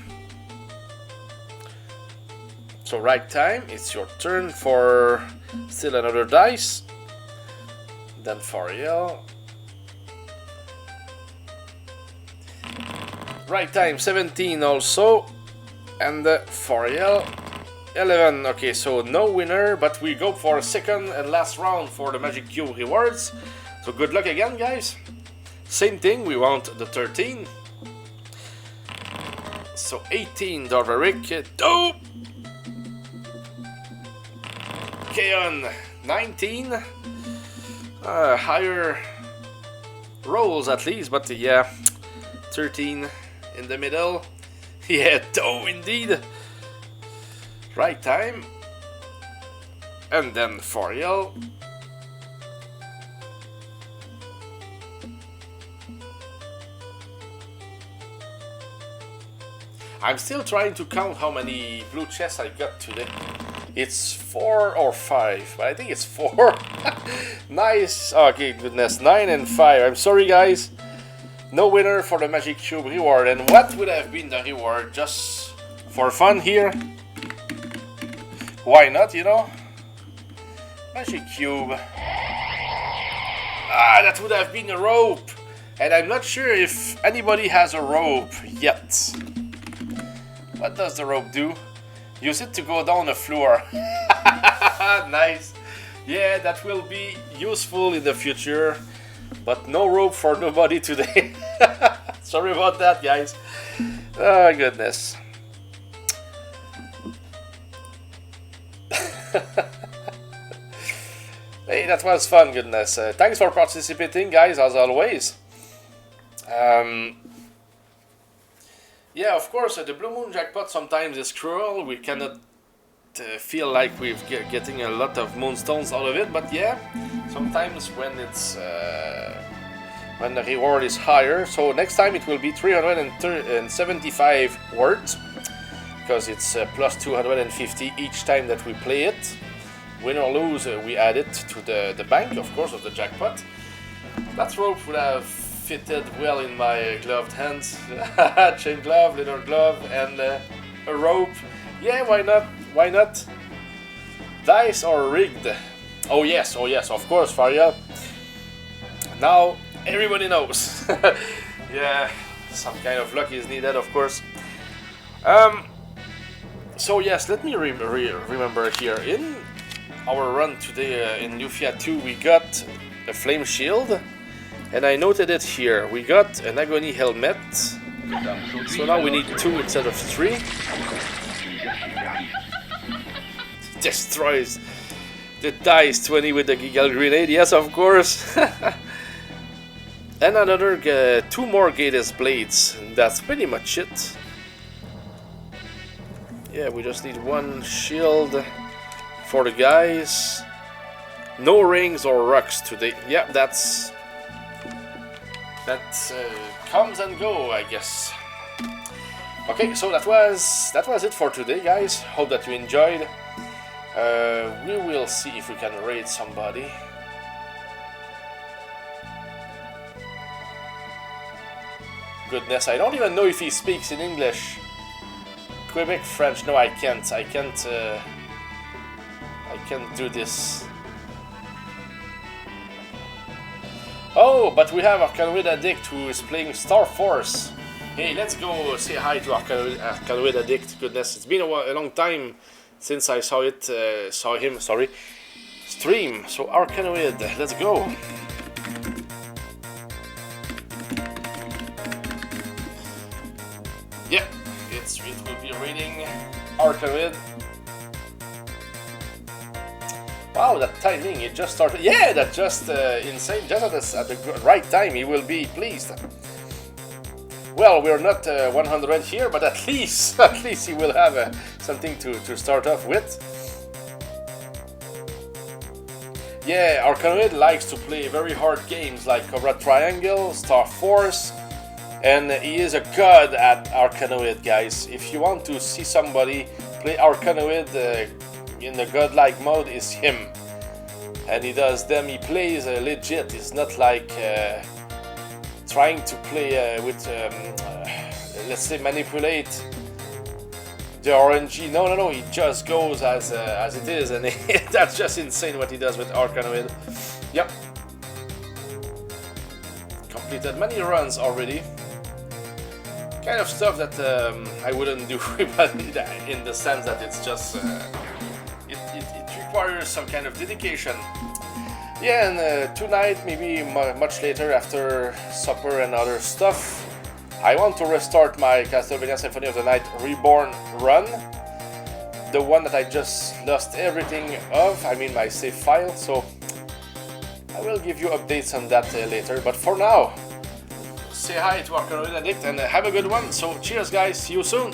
Speaker 1: So right time, it's your turn for still another dice. Then Fariel. Right time 17 also. And Fariel 11. Okay, so no winner, but we go for a second and last round for the Magic Cube rewards. So good luck again, guys. Same thing, we want the 13. So 18, Dalveric. Oh! Keon 19. Higher rolls at least, but yeah, 13 in the middle. Yeah, dough indeed. Right time. And then Fariel. I'm still trying to count how many blue chests I got today. It's 4 or 5, but I think it's 4. Nice. Okay, goodness, 9 and 5. I'm sorry, guys. No winner for the Magic Cube reward. And what would have been the reward? Just for fun here? Why not, you know? Magic Cube. Ah, that would have been a rope. And I'm not sure if anybody has a rope yet. What does the rope do? Use it to go down the floor. Nice. Yeah, that will be useful in the future. But no rope for nobody today. Sorry about that, guys. Oh, goodness. Hey, that was fun, goodness. Thanks for participating, guys, as always. Yeah, of course, the Blue Moon jackpot sometimes is cruel. We cannot feel like we're getting a lot of moonstones out of it, but yeah, sometimes when it's when the reward is higher. So next time it will be 375 words, because it's plus 250 each time that we play it. Win or lose, we add it to the bank, of course, of the jackpot. That rope would have fitted well in my gloved hands. Chain glove, leather glove, and a rope. Yeah, why not? Why not? Dice are rigged. Oh yes, of course, Fariel. Now everybody knows. Yeah, some kind of luck is needed, of course. So yes, let me remember here. In our run today in Lufia 2, we got a flame shield. And I noted it here. We got an agony helmet. So now we need 2 instead of 3. destroys the dice 20 with the Gigal Grenade. Yes, of course. And another 2 more Gatus Blades. That's pretty much it. Yeah, we just need 1 shield for the guys. No rings or rocks today. Yeah, that's... That comes and go, I guess. Okay, so that was it for today, guys. Hope that you enjoyed. We will see if we can raid somebody. Goodness, I don't even know if he speaks in English. Quebec French. No, I can't. I can't do this. Oh, but we have Arcanoid Addict who is playing Star Force. Hey, let's go say hi to Arcanoid Addict. Goodness, it's been a long time since I saw him stream. So Arcanoid, let's go. Yeah, it will be reading Arcanoid. Wow, that timing, it just started. Yeah, that's just insane. Just at the right time, he will be pleased. Well, we're not 100 here, but at least he will have something to start off with. Yeah, Arcanoid likes to play very hard games like Cobra Triangle, Star Force, and he is a god at Arcanoid, guys. If you want to see somebody play Arcanoid in the godlike mode, is him. And he does them, he plays legit. It's not like trying to play with, let's say, manipulate the RNG. No, he just goes as it is, and that's just insane what he does with Arcanoid. Yep. Completed many runs already. Kind of stuff that I wouldn't do, but in the sense that it's just it requires some kind of dedication. Yeah, and tonight, maybe much later after supper and other stuff, I want to restart my Castlevania Symphony of the Night Reborn run. The one that I just lost everything of, I mean my save file, so I will give you updates on that later. But for now, say hi to Arcanoid Addict and have a good one. So cheers guys, see you soon!